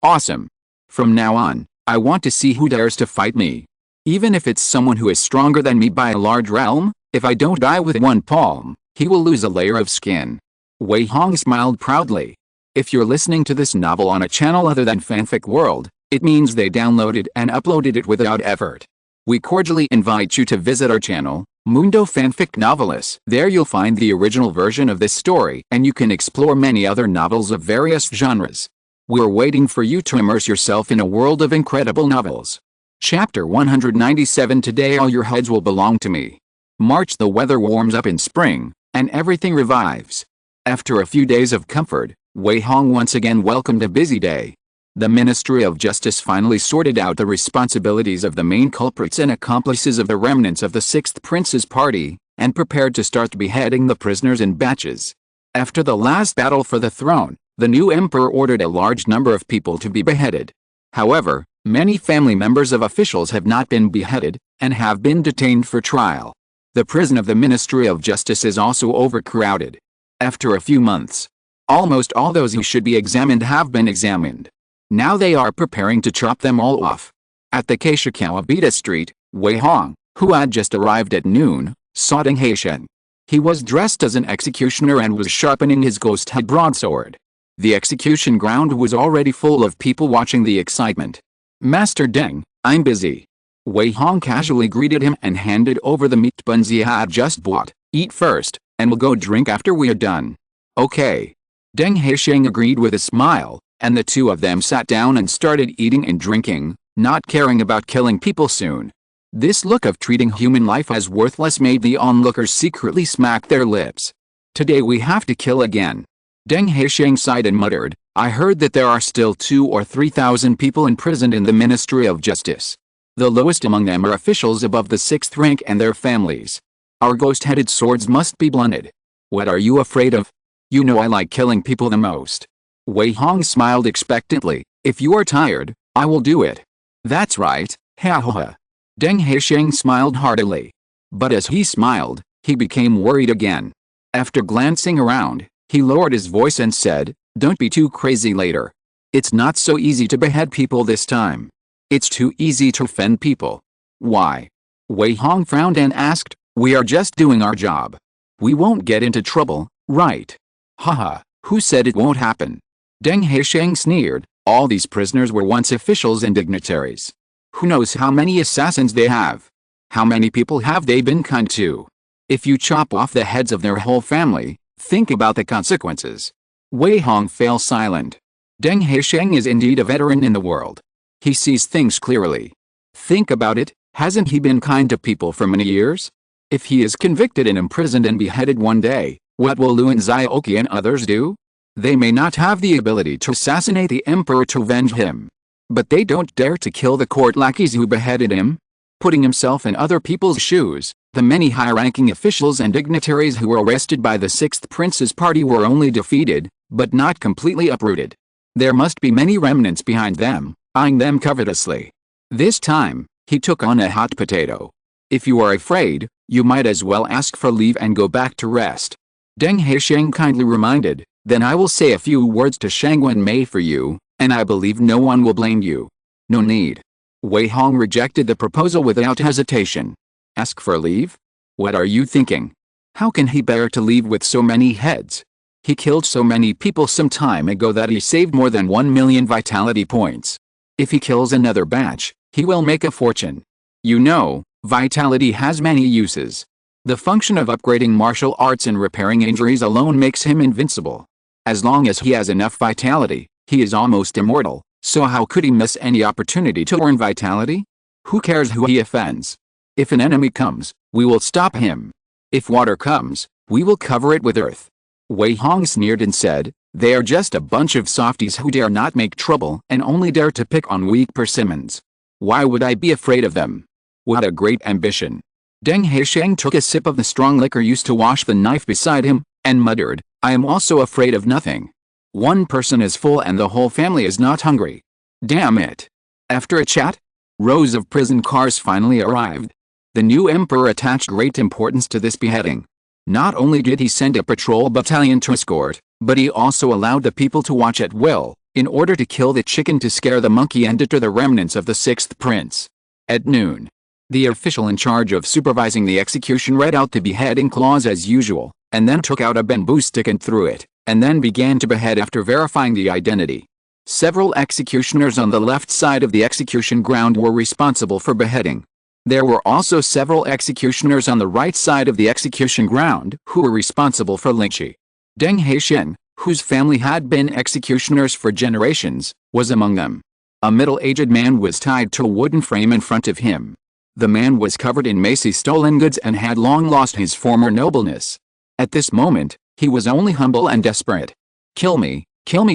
Awesome! From now on, I want to see who dares to fight me. Even if it's someone who is stronger than me by a large realm, if I don't die with one palm, he will lose a layer of skin. Wei Hong smiled proudly. If you're listening to this novel on a channel other than Fanfic World, it means they downloaded and uploaded it without effort. We cordially invite you to visit our channel, Mundo Fanfic Novelis. There you'll find the original version of this story, and you can explore many other novels of various genres. We're waiting for you to immerse yourself in a world of incredible novels. Chapter 197. Today all your heads will belong to me. March. The weather warms up in spring, and everything revives. After a few days of comfort, Wei Hong once again welcomed a busy day. The Ministry of Justice finally sorted out the responsibilities of the main culprits and accomplices of the remnants of the Sixth Prince's party, and prepared to start beheading the prisoners in batches. After the last battle for the throne, the new emperor ordered a large number of people to be beheaded. However, many family members of officials have not been beheaded, and have been detained for trial. The prison of the Ministry of Justice is also overcrowded. After a few months, almost all those who should be examined have been examined. Now they are preparing to chop them all off. At the Kashikawabita Street, Wei Hong, who had just arrived at noon, saw Deng Haishen. He was dressed as an executioner and was sharpening his ghost-head broadsword. The execution ground was already full of people watching the excitement. "Master Deng, I'm busy." Wei Hong casually greeted him and handed over the meat buns he had just bought. "Eat first, and we'll go drink after we are done." "Okay." Deng Haishen agreed with a smile, and the two of them sat down and started eating and drinking, not caring about killing people soon. This look of treating human life as worthless made the onlookers secretly smack their lips. "Today we have to kill again." Deng Haishen sighed and muttered, "I heard that there are still 2,000 or 3,000 people imprisoned in the Ministry of Justice. The lowest among them are officials above the 6th rank and their families. Our ghost-headed swords must be blunted. What are you afraid of? You know I like killing people the most." Wei Hong smiled expectantly. "If you are tired, I will do it." "That's right, ha ha ha." Deng Haishen smiled heartily. But as he smiled, he became worried again. After glancing around, he lowered his voice and said, "Don't be too crazy later. It's not so easy to behead people this time. It's too easy to offend people." "Why?" Wei Hong frowned and asked. "We are just doing our job. We won't get into trouble, right?" "Haha, who said it won't happen?" Deng Haishen sneered. "All these prisoners were once officials and dignitaries. Who knows how many assassins they have? How many people have they been kind to? If you chop off the heads of their whole family, think about the consequences." Wei Hong fell silent. Deng Haishen is indeed a veteran in the world. He sees things clearly. Think about it, hasn't he been kind to people for many years? If he is convicted and imprisoned and beheaded one day, what will Luan Xiaoqi and others do? They may not have the ability to assassinate the emperor to avenge him. But they don't dare to kill the court lackeys who beheaded him. Putting himself in other people's shoes, the many high-ranking officials and dignitaries who were arrested by the 6th Prince's party were only defeated, but not completely uprooted. There must be many remnants behind them, eyeing them covetously. This time, he took on a hot potato. "If you are afraid, you might as well ask for leave and go back to rest." Deng Haishen kindly reminded, "Then I will say a few words to Shangwen Mei for you, and I believe no one will blame you." "No need." Wei Hong rejected the proposal without hesitation. "Ask for leave? What are you thinking? How can he bear to leave with so many heads? He killed so many people some time ago that he saved more than 1 million vitality points. If he kills another batch, he will make a fortune. You know, vitality has many uses. The function of upgrading martial arts and repairing injuries alone makes him invincible. As long as he has enough vitality, he is almost immortal, so how could he miss any opportunity to earn vitality? Who cares who he offends? If an enemy comes, we will stop him. If water comes, we will cover it with earth." Wei Hong sneered and said, "They are just a bunch of softies who dare not make trouble and only dare to pick on weak persimmons. Why would I be afraid of them? What a great ambition." Deng Haishen took a sip of the strong liquor used to wash the knife beside him, and muttered, "I am also afraid of nothing. One person is full and the whole family is not hungry. Damn it." After a chat, rows of prison cars finally arrived. The new emperor attached great importance to this beheading. Not only did he send a patrol battalion to escort, but he also allowed the people to watch at will, in order to kill the chicken to scare the monkey and deter the remnants of the 6th prince. At noon, the official in charge of supervising the execution read out the beheading clause as usual, and then took out a bamboo stick and threw it, and then began to behead after verifying the identity. Several executioners on the left side of the execution ground were responsible for beheading. There were also several executioners on the right side of the execution ground who were responsible for lynching. Deng Haishen, whose family had been executioners for generations, was among them. A middle-aged man was tied to a wooden frame in front of him. The man was covered in macy stolen goods and had long lost his former nobleness. At this moment, he was only humble and desperate. Kill me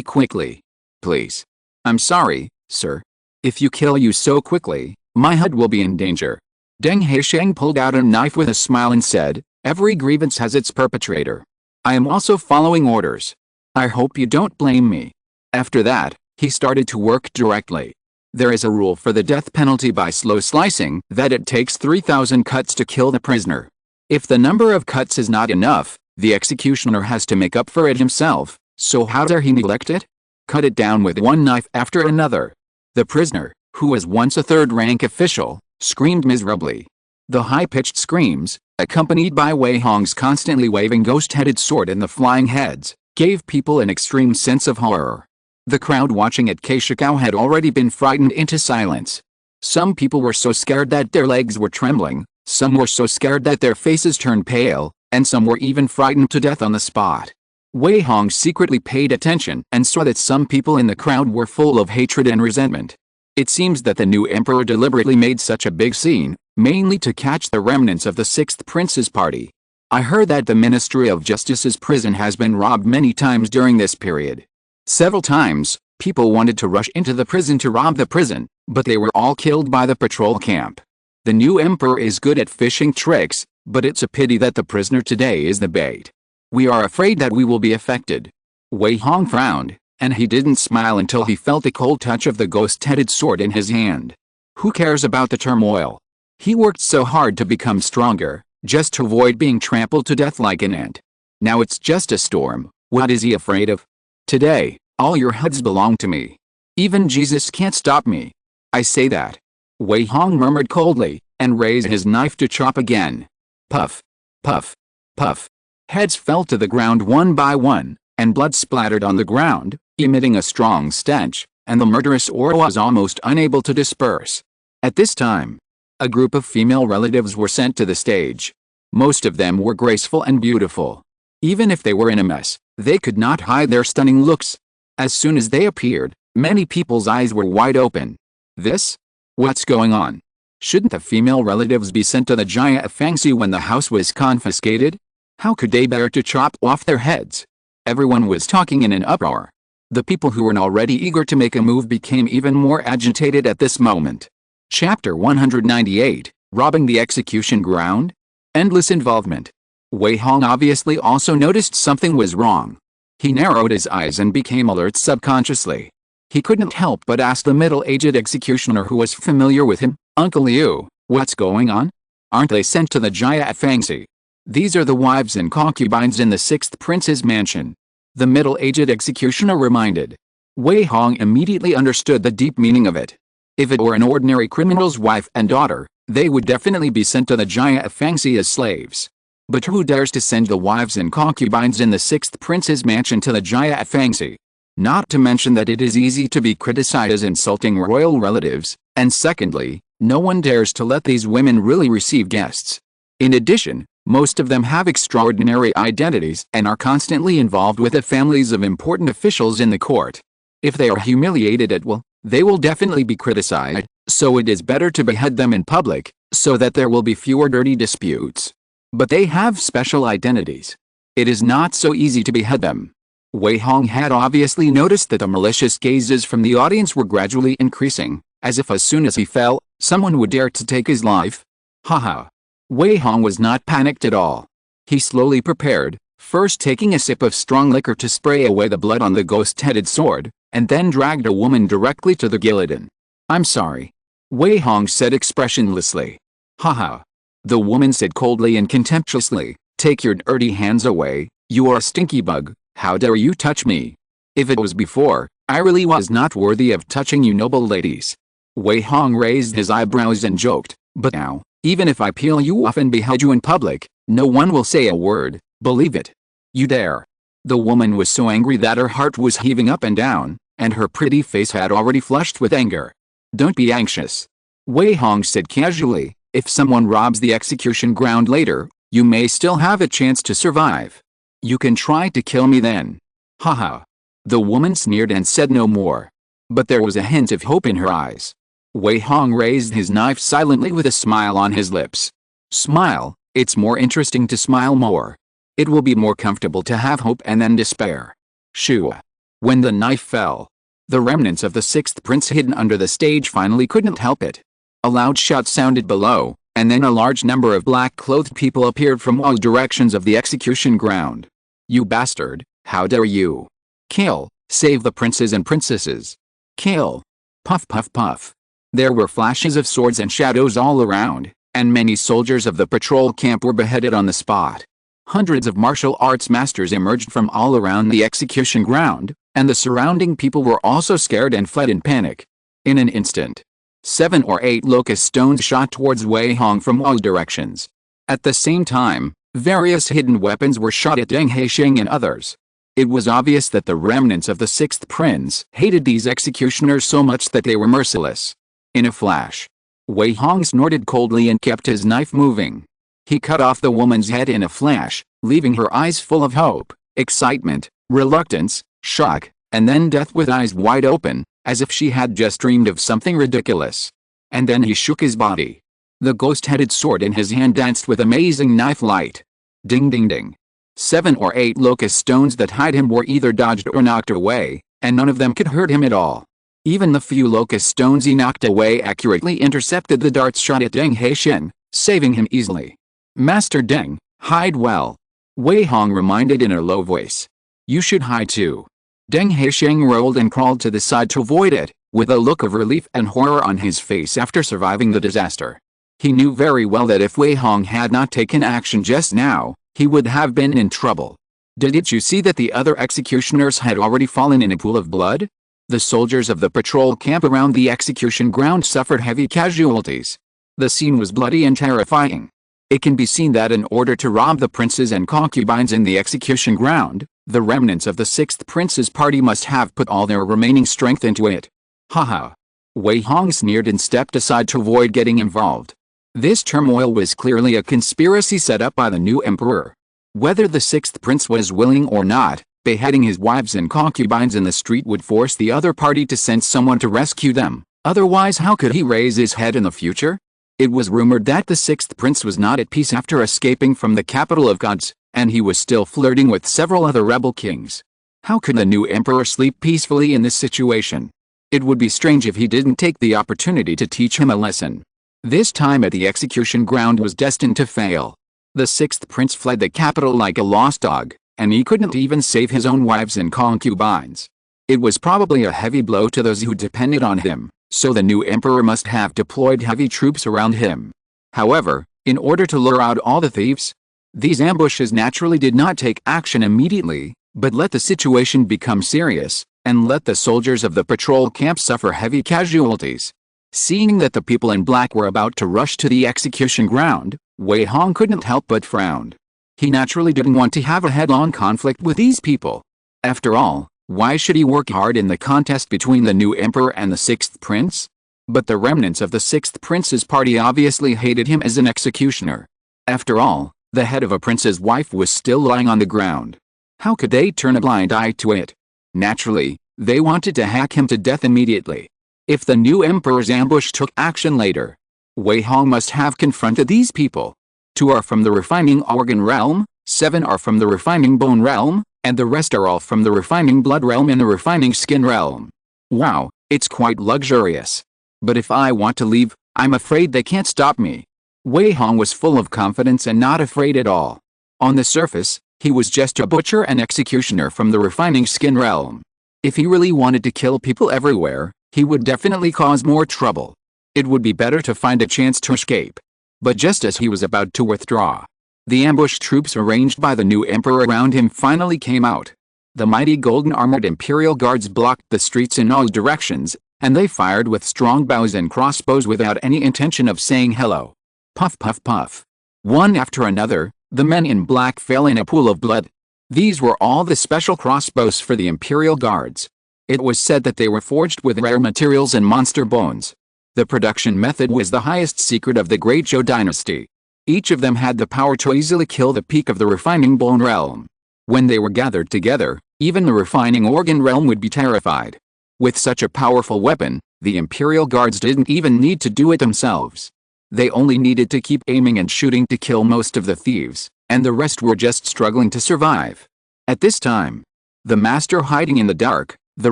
quickly. Please. I'm sorry, sir. If you kill you so quickly, my head will be in danger." Deng Haishen pulled out a knife with a smile and said, "Every grievance has its perpetrator. I am also following orders. I hope you don't blame me." After that, he started to work directly. There is a rule for the death penalty by slow slicing that it takes 3,000 cuts to kill the prisoner. If the number of cuts is not enough, the executioner has to make up for it himself, so how dare he neglect it? cut it down with one knife after another. The prisoner, who was once a third-rank official, screamed miserably. The high-pitched screams, accompanied by Wei Hong's constantly waving ghost-headed sword and the flying heads, gave people an extreme sense of horror. The crowd watching at Keishikao had already been frightened into silence. Some people were so scared that their legs were trembling, some were so scared that their faces turned pale, and some were even frightened to death on the spot. Wei Hong secretly paid attention and saw that some people in the crowd were full of hatred and resentment. It seems that the new emperor deliberately made such a big scene, mainly to catch the remnants of the Sixth Prince's party. I heard that the Ministry of Justice's prison has been robbed many times during this period. Several times, people wanted to rush into the prison to rob the prison, but they were all killed by the patrol camp. The new emperor is good at fishing tricks, but it's a pity that the prisoner today is the bait. We are afraid that we will be affected. Wei Hong frowned, and he didn't smile until he felt the cold touch of the ghost-headed sword in his hand. Who cares about the turmoil? He worked so hard to become stronger, just to avoid being trampled to death like an ant. Now it's just a storm, what is he afraid of? Today, all your heads belong to me. Even Jesus can't stop me. I say that. Wei Hong murmured coldly, and raised his knife to chop again. Puff, puff, puff. Heads fell to the ground one by one, and blood splattered on the ground, emitting a strong stench, and the murderous aura was almost unable to disperse. At this time, a group of female relatives were sent to the stage. Most of them were graceful and beautiful. Even if they were in a mess, they could not hide their stunning looks. As soon as they appeared, many people's eyes were wide open. This? What's going on? Shouldn't the female relatives be sent to the Jaya Fangxi when the house was confiscated? How could they bear to chop off their heads? Everyone was talking in an uproar. The people who were already eager to make a move became even more agitated at this moment. Chapter 198, Robbing the Execution Ground? Endless involvement. Wei Hong obviously also noticed something was wrong. He narrowed his eyes and became alert subconsciously. He couldn't help but ask the middle-aged executioner who was familiar with him, "Uncle Liu, what's going on? Aren't they sent to the Jaya Fangxi? These are the wives and concubines in the Sixth Prince's mansion." The middle-aged executioner reminded. Wei Hong immediately understood the deep meaning of it. If it were an ordinary criminal's wife and daughter, they would definitely be sent to the Jaya Fangxi as slaves. But who dares to send the wives and concubines in the Sixth Prince's mansion to the Jaya Fangxi? Not to mention that it is easy to be criticized as insulting royal relatives, and secondly, no one dares to let these women really receive guests. In addition, most of them have extraordinary identities and are constantly involved with the families of important officials in the court. If they are humiliated at will, they will definitely be criticized, so it is better to behead them in public, so that there will be fewer dirty disputes. But they have special identities. It is not so easy to behead them. Wei Hong had obviously noticed that the malicious gazes from the audience were gradually increasing, as if as soon as he fell, someone would dare to take his life. Haha. Wei Hong was not panicked at all. He slowly prepared, first taking a sip of strong liquor to spray away the blood on the ghost-headed sword, and then dragged a woman directly to the guillotine. "I'm sorry," Wei Hong said expressionlessly. "Haha." The woman said coldly and contemptuously, "Take your dirty hands away, you are a stinky bug. How dare you touch me? If it was before, I really was not worthy of touching you noble ladies." Wei Hong raised his eyebrows and joked, "But now, even if I peel you off and behead you in public, no one will say a word, believe it. You dare." The woman was so angry that her heart was heaving up and down, and her pretty face had already flushed with anger. "Don't be anxious," Wei Hong said casually. "If someone robs the execution ground later, you may still have a chance to survive. You can try to kill me then." Haha. The woman sneered and said no more. But there was a hint of hope in her eyes. Wei Hong raised his knife silently with a smile on his lips. Smile, it's more interesting to smile more. It will be more comfortable to have hope and then despair. Shoo. When the knife fell, the remnants of the Sixth Prince hidden under the stage finally couldn't help it. A loud shout sounded below, and then a large number of black-clothed people appeared from all directions of the execution ground. "You bastard, how dare you? Kill, save the princes and princesses. Kill." Puff puff puff. There were flashes of swords and shadows all around, and many soldiers of the patrol camp were beheaded on the spot. Hundreds of martial arts masters emerged from all around the execution ground, and the surrounding people were also scared and fled in panic. In an instant, 7 or 8 locust stones shot towards Wei Hong from all directions. At the same time, various hidden weapons were shot at Deng Haisheng and others. It was obvious that the remnants of the sixth prince hated these executioners so much that they were merciless. In a flash, Wei Hong snorted coldly and kept his knife moving. He cut off the woman's head in a flash, leaving her eyes full of hope, excitement, reluctance, shock, and then death with eyes wide open, as if she had just dreamed of something ridiculous. And then he shook his body. The ghost-headed sword in his hand danced with amazing knife light. Ding ding ding. 7 or 8 locust stones that hid him were either dodged or knocked away, and none of them could hurt him at all. Even the few locust stones he knocked away accurately intercepted the darts shot at Deng Haisheng, saving him easily. Master Deng, hide well. Wei Hong reminded in a low voice. You should hide too. Deng Haisheng rolled and crawled to the side to avoid it, with a look of relief and horror on his face after surviving the disaster. He knew very well that if Wei Hong had not taken action just now, he would have been in trouble. Didn't you see that the other executioners had already fallen in a pool of blood? The soldiers of the patrol camp around the execution ground suffered heavy casualties. The scene was bloody and terrifying. It can be seen that in order to rob the princes and concubines in the execution ground, the remnants of the sixth prince's party must have put all their remaining strength into it. Haha. Wei Hong sneered and stepped aside to avoid getting involved. This turmoil was clearly a conspiracy set up by the new emperor. Whether the sixth prince was willing or not, beheading his wives and concubines in the street would force the other party to send someone to rescue them. Otherwise, how could he raise his head in the future? It was rumored that the sixth prince was not at peace after escaping from the capital of gods, and he was still flirting with several other rebel kings. How could the new emperor sleep peacefully in this situation? It would be strange if he didn't take the opportunity to teach him a lesson. This time at the execution ground was destined to fail. The sixth prince fled the capital like a lost dog, and he couldn't even save his own wives and concubines. It was probably a heavy blow to those who depended on him, so the new emperor must have deployed heavy troops around him. However, in order to lure out all the thieves, these ambushes naturally did not take action immediately, but let the situation become serious, and let the soldiers of the patrol camp suffer heavy casualties. Seeing that the people in black were about to rush to the execution ground, Wei Hong couldn't help but frown. He naturally didn't want to have a head-on conflict with these people. After all, why should he work hard in the contest between the new emperor and the sixth prince? But the remnants of the sixth prince's party obviously hated him as an executioner. After all, the head of a prince's wife was still lying on the ground. How could they turn a blind eye to it? Naturally, they wanted to hack him to death immediately. If the new emperor's ambush took action later, Wei Hong must have confronted these people. 2 are from the refining organ realm, 7 are from the refining bone realm, and the rest are all from the refining blood realm and the refining skin realm. Wow, it's quite luxurious. But if I want to leave, I'm afraid they can't stop me. Wei Hong was full of confidence and not afraid at all. On the surface, he was just a butcher and executioner from the refining skin realm. If he really wanted to kill people everywhere, he would definitely cause more trouble. It would be better to find a chance to escape. But just as he was about to withdraw, the ambush troops arranged by the new emperor around him finally came out. The mighty golden-armored imperial guards blocked the streets in all directions, and they fired with strong bows and crossbows without any intention of saying hello. Puff puff puff. One after another, the men in black fell in a pool of blood. These were all the special crossbows for the imperial guards. It was said that they were forged with rare materials and monster bones. The production method was the highest secret of the Great Zhou dynasty. Each of them had the power to easily kill the peak of the refining bone realm. When they were gathered together, even the refining organ realm would be terrified. With such a powerful weapon, the imperial guards didn't even need to do it themselves. They only needed to keep aiming and shooting to kill most of the thieves, and the rest were just struggling to survive. At this time, the master hiding in the dark, the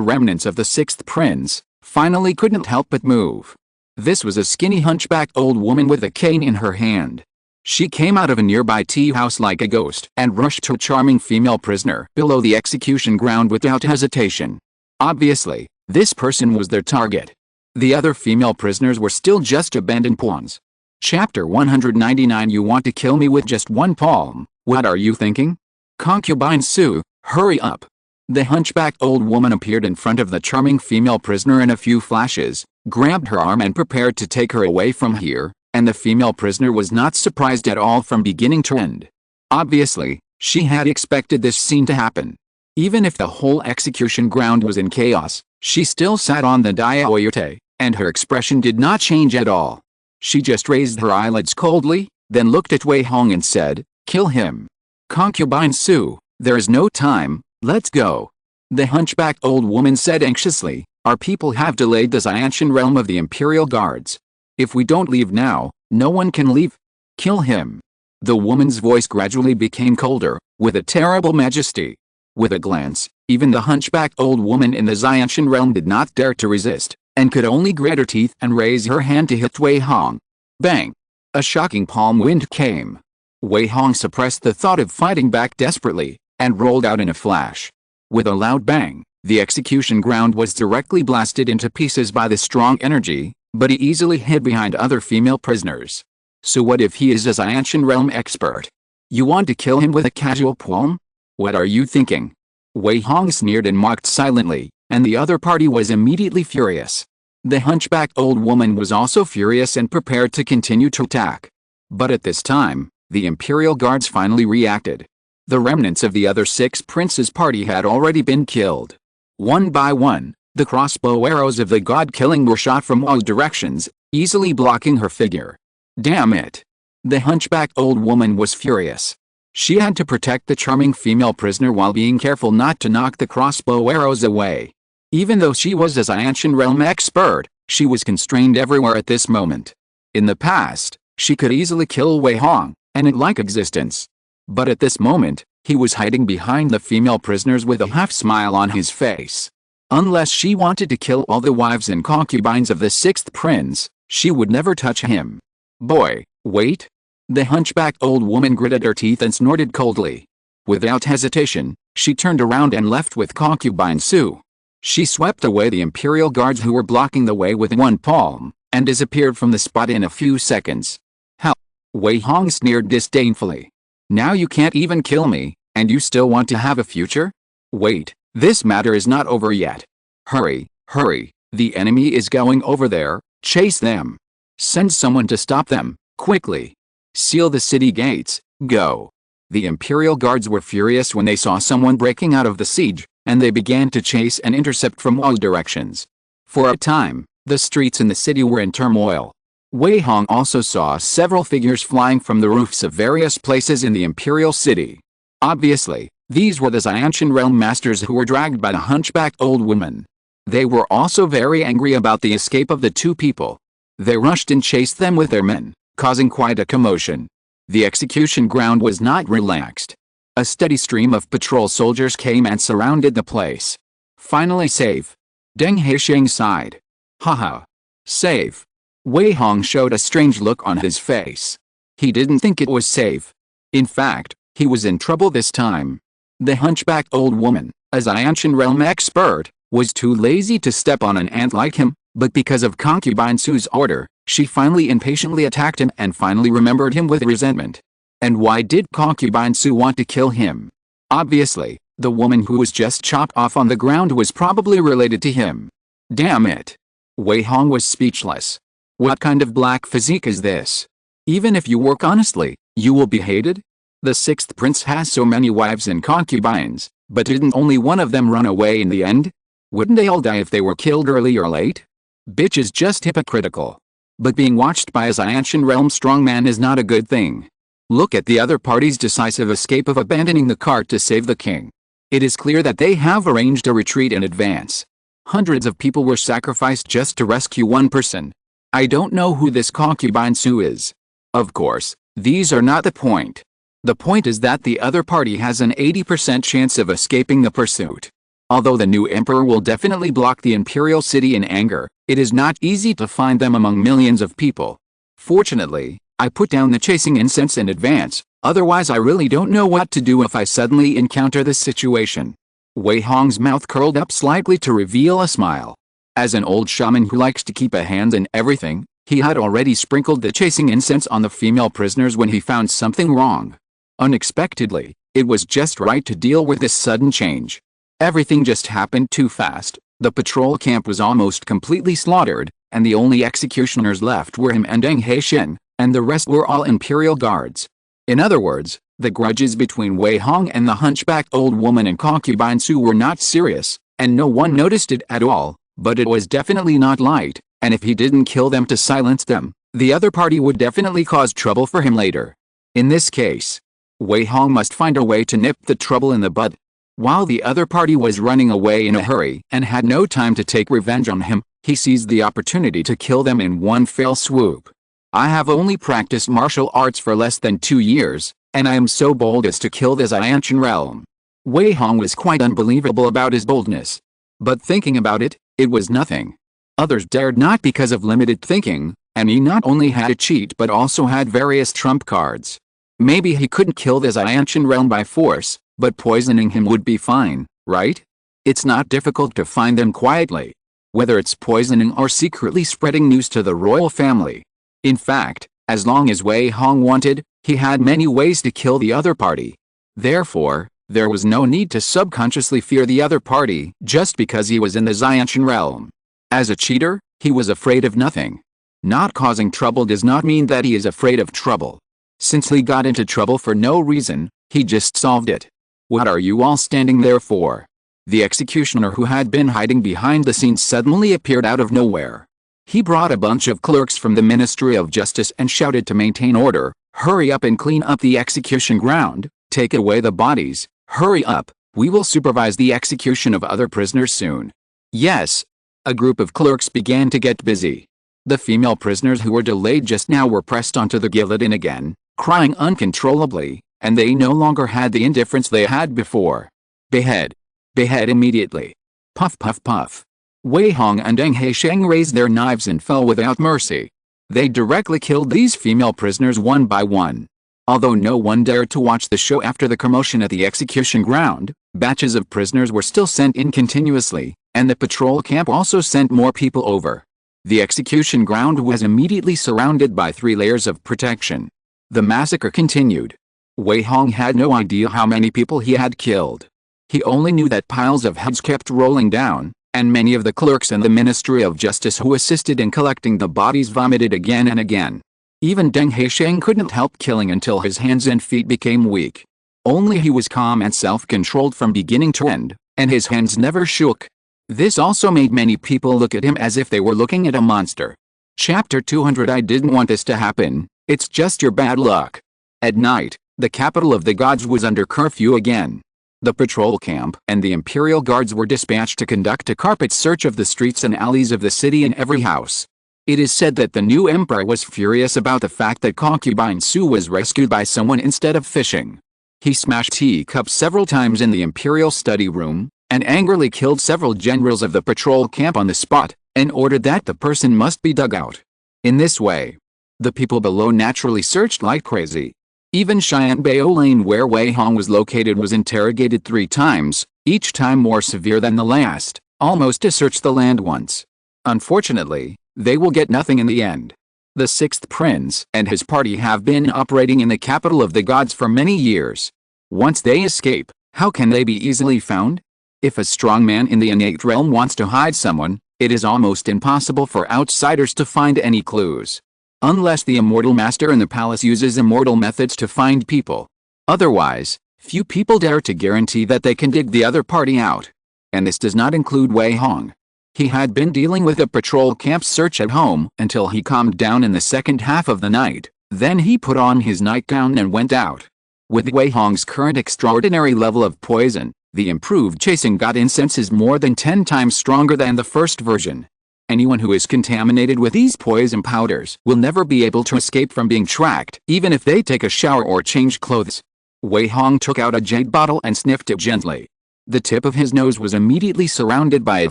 remnants of the sixth prince, finally couldn't help but move. This was a skinny hunchbacked old woman with a cane in her hand. She came out of a nearby tea house like a ghost and rushed to a charming female prisoner below the execution ground without hesitation. Obviously, this person was their target. The other female prisoners were still just abandoned pawns. Chapter 199. You want to kill me with just one palm? What are you thinking? Concubine Sue, hurry up. The hunchbacked old woman appeared in front of the charming female prisoner in a few flashes, grabbed her arm and prepared to take her away from here, and the female prisoner was not surprised at all from beginning to end. Obviously, she had expected this scene to happen. Even if the whole execution ground was in chaos, she still sat on the diaoyote, and her expression did not change at all. She just raised her eyelids coldly, then looked at Wei Hong and said, "Kill him. Concubine Su, there is no time, let's go." The hunchbacked old woman said anxiously, "Our people have delayed the Xianshan realm of the Imperial Guards. If we don't leave now, no one can leave. Kill him." The woman's voice gradually became colder, with a terrible majesty. With a glance, even the hunchbacked old woman in the Xianshan realm did not dare to resist, and could only grit her teeth and raise her hand to hit Wei Hong. Bang! A shocking palm wind came. Wei Hong suppressed the thought of fighting back desperately, and rolled out in a flash. With a loud bang, the execution ground was directly blasted into pieces by the strong energy, but he easily hid behind other female prisoners. So what if he is a Xianshan realm expert? You want to kill him with a casual palm? What are you thinking? Wei Hong sneered and mocked silently, and the other party was immediately furious. The hunchbacked old woman was also furious and prepared to continue to attack. But at this time, the Imperial Guards finally reacted. The remnants of the other 6 princes' party had already been killed. One by one, the crossbow arrows of the god-killing were shot from all directions, easily blocking her figure. Damn it! The hunchbacked old woman was furious. She had to protect the charming female prisoner while being careful not to knock the crossbow arrows away. Even though she was a Xianshan realm expert, she was constrained everywhere at this moment. In the past, she could easily kill Wei Hong, and it like existence. But at this moment, he was hiding behind the female prisoners with a half-smile on his face. Unless she wanted to kill all the wives and concubines of the 6th prince, she would never touch him. Boy, wait! The hunchbacked old woman gritted her teeth and snorted coldly. Without hesitation, she turned around and left with concubine Su. She swept away the Imperial Guards who were blocking the way with one palm, and disappeared from the spot in a few seconds. How? Wei Hong sneered disdainfully. Now you can't even kill me, and you still want to have a future? Wait, this matter is not over yet. Hurry, hurry, the enemy is going over there, chase them. Send someone to stop them, quickly. Seal the city gates, go. The Imperial Guards were furious when they saw someone breaking out of the siege, and they began to chase and intercept from all directions. For a time, the streets in the city were in turmoil. Wei Hong also saw several figures flying from the roofs of various places in the Imperial City. Obviously, these were the Xianshan realm masters who were dragged by the hunchbacked old woman. They were also very angry about the escape of the 2 people. They rushed and chased them with their men, causing quite a commotion. The execution ground was not relaxed. A steady stream of patrol soldiers came and surrounded the place. Finally safe. Deng Haisheng sighed. Haha. Safe. Wei Hong showed a strange look on his face. He didn't think it was safe. In fact, he was in trouble this time. The hunchbacked old woman, a Xianshan realm expert, was too lazy to step on an ant like him, but because of concubine Su's order, she finally impatiently attacked him and finally remembered him with resentment. And why did concubine Su want to kill him? Obviously, the woman who was just chopped off on the ground was probably related to him. Damn it! Wei Hong was speechless. What kind of black physique is this? Even if you work honestly, you will be hated? The 6th prince has so many wives and concubines, but didn't only one of them run away in the end? Wouldn't they all die if they were killed early or late? Bitch is just hypocritical. But being watched by a Xianshan realm strongman is not a good thing. Look at the other party's decisive escape of abandoning the cart to save the king. It is clear that they have arranged a retreat in advance. Hundreds of people were sacrificed just to rescue one person. I don't know who this concubine Su is. Of course, these are not the point. The point is that the other party has an 80% chance of escaping the pursuit. Although the new emperor will definitely block the imperial city in anger, it is not easy to find them among millions of people. Fortunately, I put down the chasing incense in advance, otherwise I really don't know what to do if I suddenly encounter this situation. Wei Hong's mouth curled up slightly to reveal a smile. As an old shaman who likes to keep a hand in everything, he had already sprinkled the chasing incense on the female prisoners when he found something wrong. Unexpectedly, it was just right to deal with this sudden change. Everything just happened too fast. The patrol camp was almost completely slaughtered, and the only executioners left were him and Deng Haixin, and the rest were all Imperial guards. In other words, the grudges between Wei Hong and the hunchbacked old woman and concubine Su were not serious, and no one noticed it at all, but it was definitely not light, and if he didn't kill them to silence them, the other party would definitely cause trouble for him later. In this case, Wei Hong must find a way to nip the trouble in the bud. While the other party was running away in a hurry and had no time to take revenge on him, he seized the opportunity to kill them in one fell swoop. I have only practiced martial arts for less than 2 years, and I am so bold as to kill the Xiantian realm. Wei Hong was quite unbelievable about his boldness. But thinking about it, it was nothing. Others dared not because of limited thinking, and he not only had a cheat but also had various trump cards. Maybe he couldn't kill the Xiantian realm by force, but poisoning him would be fine, right? It's not difficult to find them quietly. Whether it's poisoning or secretly spreading news to the royal family. In fact, as long as Wei Hong wanted, he had many ways to kill the other party. Therefore, there was no need to subconsciously fear the other party just because he was in the Xiantian realm. As a cheater, he was afraid of nothing. Not causing trouble does not mean that he is afraid of trouble. Since he got into trouble for no reason, he just solved it. What are you all standing there for? The executioner who had been hiding behind the scenes suddenly appeared out of nowhere. He brought a bunch of clerks from the Ministry of Justice and shouted to maintain order, "Hurry up and clean up the execution ground, take away the bodies, hurry up, we will supervise the execution of other prisoners soon." Yes. A group of clerks began to get busy. The female prisoners who were delayed just now were pressed onto the guillotine again, crying uncontrollably, and they no longer had the indifference they had before. Behead. Behead immediately. Puff puff puff. Wei Hong and Deng Haixin raised their knives and fell without mercy. They directly killed these female prisoners one by one. Although no one dared to watch the show after the commotion at the execution ground, batches of prisoners were still sent in continuously, and the patrol camp also sent more people over. The execution ground was immediately surrounded by 3 layers of protection. The massacre continued. Wei Hong had no idea how many people he had killed. He only knew that piles of heads kept rolling down, and many of the clerks in the Ministry of Justice who assisted in collecting the bodies vomited again and again. Even Deng Haixin couldn't help killing until his hands and feet became weak. Only he was calm and self-controlled from beginning to end, and his hands never shook. This also made many people look at him as if they were looking at a monster. Chapter 200. I didn't want this to happen, it's just your bad luck. At night, the capital of the gods was under curfew again. The patrol camp and the Imperial guards were dispatched to conduct a carpet search of the streets and alleys of the city and every house. It is said that the new emperor was furious about the fact that concubine Su was rescued by someone instead of fishing. He smashed teacups several times in the Imperial study room, and angrily killed several generals of the patrol camp on the spot, and ordered that the person must be dug out. In this way, the people below naturally searched like crazy. Even Xianbao Lane where Wei Hong was located was interrogated 3 times, each time more severe than the last, almost to search the land once. Unfortunately, they will get nothing in the end. The 6th prince and his party have been operating in the capital of the gods for many years. Once they escape, how can they be easily found? If a strong man in the innate realm wants to hide someone, it is almost impossible for outsiders to find any clues. Unless the immortal master in the palace uses immortal methods to find people. Otherwise, few people dare to guarantee that they can dig the other party out. And this does not include Wei Hong. He had been dealing with a patrol camp search at home until he calmed down in the second half of the night. Then he put on his nightgown and went out. With Wei Hong's current extraordinary level of poison, the improved chasing god incense is more than 10 times stronger than the first version. Anyone who is contaminated with these poison powders will never be able to escape from being tracked, even if they take a shower or change clothes. Wei Hong took out a jade bottle and sniffed it gently. The tip of his nose was immediately surrounded by a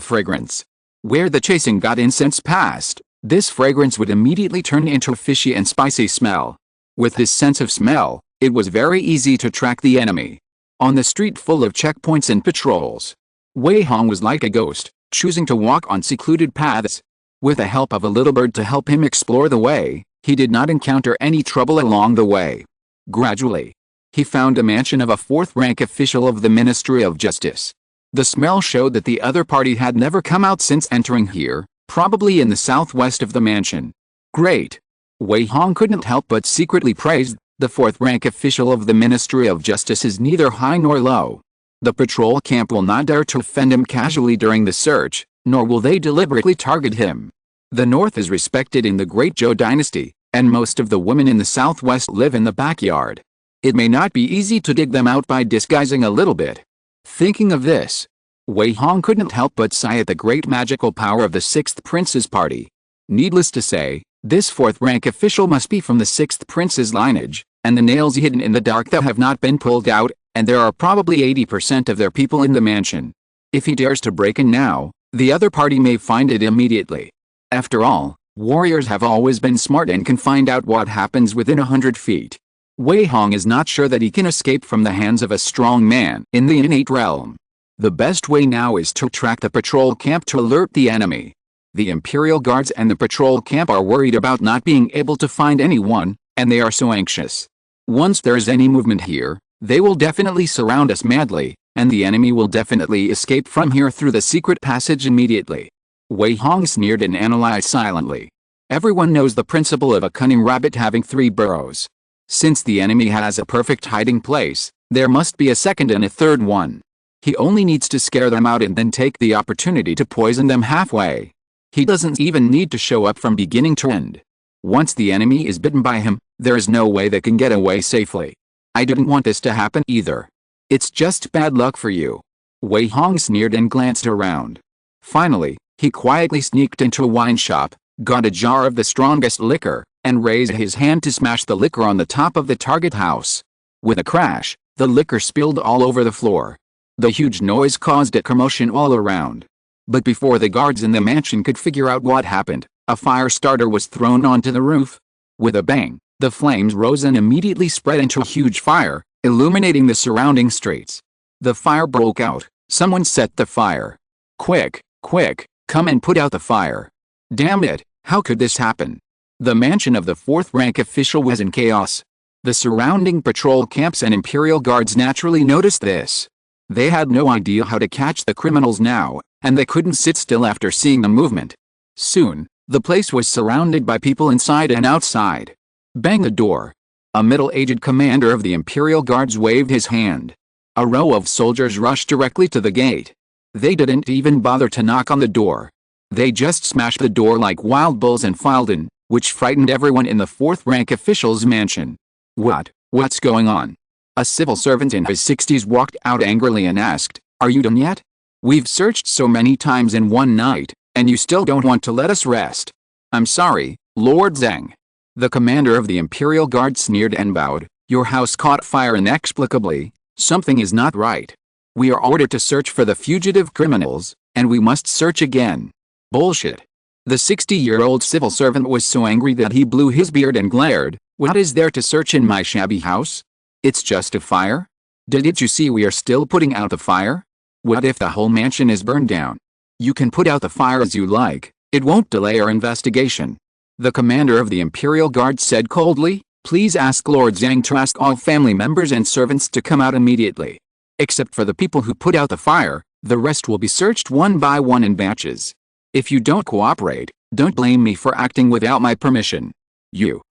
fragrance. Where the chasing god incense passed, this fragrance would immediately turn into a fishy and spicy smell. With this sense of smell, it was very easy to track the enemy. On the street full of checkpoints and patrols, Wei Hong was like a ghost, choosing to walk on secluded paths. With the help of a little bird to help him explore the way, he did not encounter any trouble along the way. Gradually, he found a mansion of a 4th-rank official of the Ministry of Justice. The smell showed that the other party had never come out since entering here, probably in the southwest of the mansion. Great. Wei Hong couldn't help but secretly praise the fourth-rank official of the Ministry of Justice is neither high nor low. The patrol camp will not dare to offend him casually during the search, nor will they deliberately target him. The North is respected in the Great Zhou dynasty, and most of the women in the southwest live in the backyard. It may not be easy to dig them out by disguising a little bit. Thinking of this, Wei Hong couldn't help but sigh at the great magical power of the Sixth Prince's party. Needless to say, this fourth-rank official must be from the Sixth Prince's lineage, and the nails hidden in the dark that have not been pulled out, and there are probably 80% of their people in the mansion. If he dares to break in now, the other party may find it immediately. After all, warriors have always been smart and can find out what happens within 100 feet. Wei Hong is not sure that he can escape from the hands of a strong man in the innate realm. The best way now is to track the patrol camp to alert the enemy. The Imperial Guards and the patrol camp are worried about not being able to find anyone, and they are so anxious. Once there is any movement here, they will definitely surround us madly, and the enemy will definitely escape from here through the secret passage immediately. Wei Hong sneered and analyzed silently. Everyone knows the principle of a cunning rabbit having 3 burrows. Since the enemy has a perfect hiding place, there must be a second and a third one. He only needs to scare them out and then take the opportunity to poison them halfway. He doesn't even need to show up from beginning to end. Once the enemy is bitten by him, there is no way they can get away safely. I didn't want this to happen either. It's just bad luck for you. Wei Hong sneered and glanced around. Finally, he quietly sneaked into a wine shop, got a jar of the strongest liquor, and raised his hand to smash the liquor on the top of the target house. With a crash, the liquor spilled all over the floor. The huge noise caused a commotion all around. But before the guards in the mansion could figure out what happened, a fire starter was thrown onto the roof. With a bang, the flames rose and immediately spread into a huge fire, illuminating the surrounding streets. The fire broke out. Someone set the fire. Quick, quick, come and put out the fire. Damn it, how could this happen? The mansion of the fourth-rank official was in chaos. The surrounding patrol camps and Imperial Guards naturally noticed this. They had no idea how to catch the criminals now, and they couldn't sit still after seeing the movement. Soon, the place was surrounded by people inside and outside. Bang the door. A middle-aged commander of the Imperial Guards waved his hand. A row of soldiers rushed directly to the gate. They didn't even bother to knock on the door. They just smashed the door like wild bulls and filed in, which frightened everyone in the fourth-rank official's mansion. What's going on? A civil servant in his 60s walked out angrily and asked, "Are you done yet? We've searched so many times in one night, and you still don't want to let us rest." "I'm sorry, Lord Zhang." The commander of the Imperial Guard sneered and bowed. "Your house caught fire inexplicably. Something is not right. We are ordered to search for the fugitive criminals, and we must search again." "Bullshit." The 60-year-old civil servant was so angry that he blew his beard and glared. "What is there to search in my shabby house? It's just a fire? Didn't you see we are still putting out the fire? What if the whole mansion is burned down? You can put out the fire as you like, it won't delay our investigation." The commander of the Imperial Guard said coldly, "Please ask Lord Zhang to ask all family members and servants to come out immediately. Except for the people who put out the fire, the rest will be searched one by one in batches. If you don't cooperate, don't blame me for acting without my permission. You.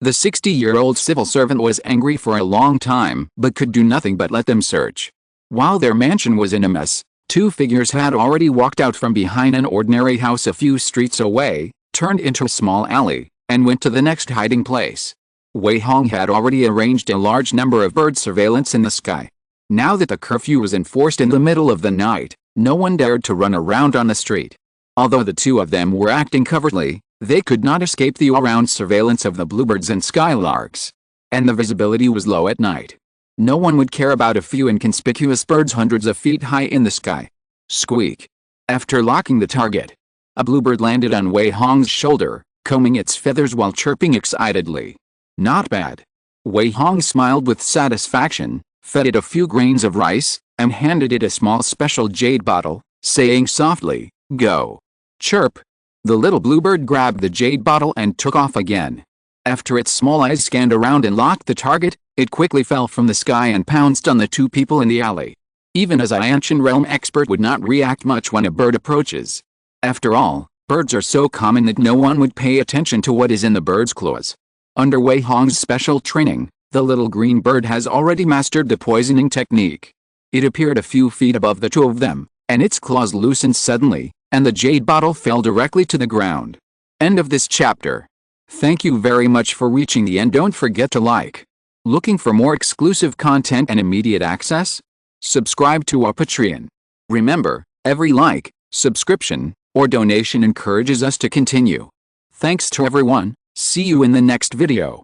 The 60-year-old civil servant was angry for a long time but could do nothing but let them search. While their mansion was in a mess, 2 figures had already walked out from behind an ordinary house a few streets away, turned into a small alley, and went to the next hiding place. Wei Hong had already arranged a large number of bird surveillance in the sky. Now that the curfew was enforced in the middle of the night, no one dared to run around on the street. Although the 2 of them were acting covertly, they could not escape the all-round surveillance of the bluebirds and skylarks. And the visibility was low at night. No one would care about a few inconspicuous birds hundreds of feet high in the sky. Squeak. After locking the target, a bluebird landed on Wei Hong's shoulder, combing its feathers while chirping excitedly. Not bad. Wei Hong smiled with satisfaction, fed it a few grains of rice, and handed it a small special jade bottle, saying softly, "Go. Chirp." The little bluebird grabbed the jade bottle and took off again. After its small eyes scanned around and locked the target, it quickly fell from the sky and pounced on the 2 people in the alley. Even as an ancient realm expert would not react much when a bird approaches. After all, birds are so common that no one would pay attention to what is in the bird's claws. Under Wei Hong's special training, the little green bird has already mastered the poisoning technique. It appeared a few feet above the two of them, and its claws loosened suddenly, and the jade bottle fell directly to the ground. End of this chapter. Thank you very much for reaching the end. Don't forget to like. Looking for more exclusive content and immediate access? Subscribe to our Patreon. Remember, every like, subscription, or donation encourages us to continue. Thanks to everyone. See you in the next video.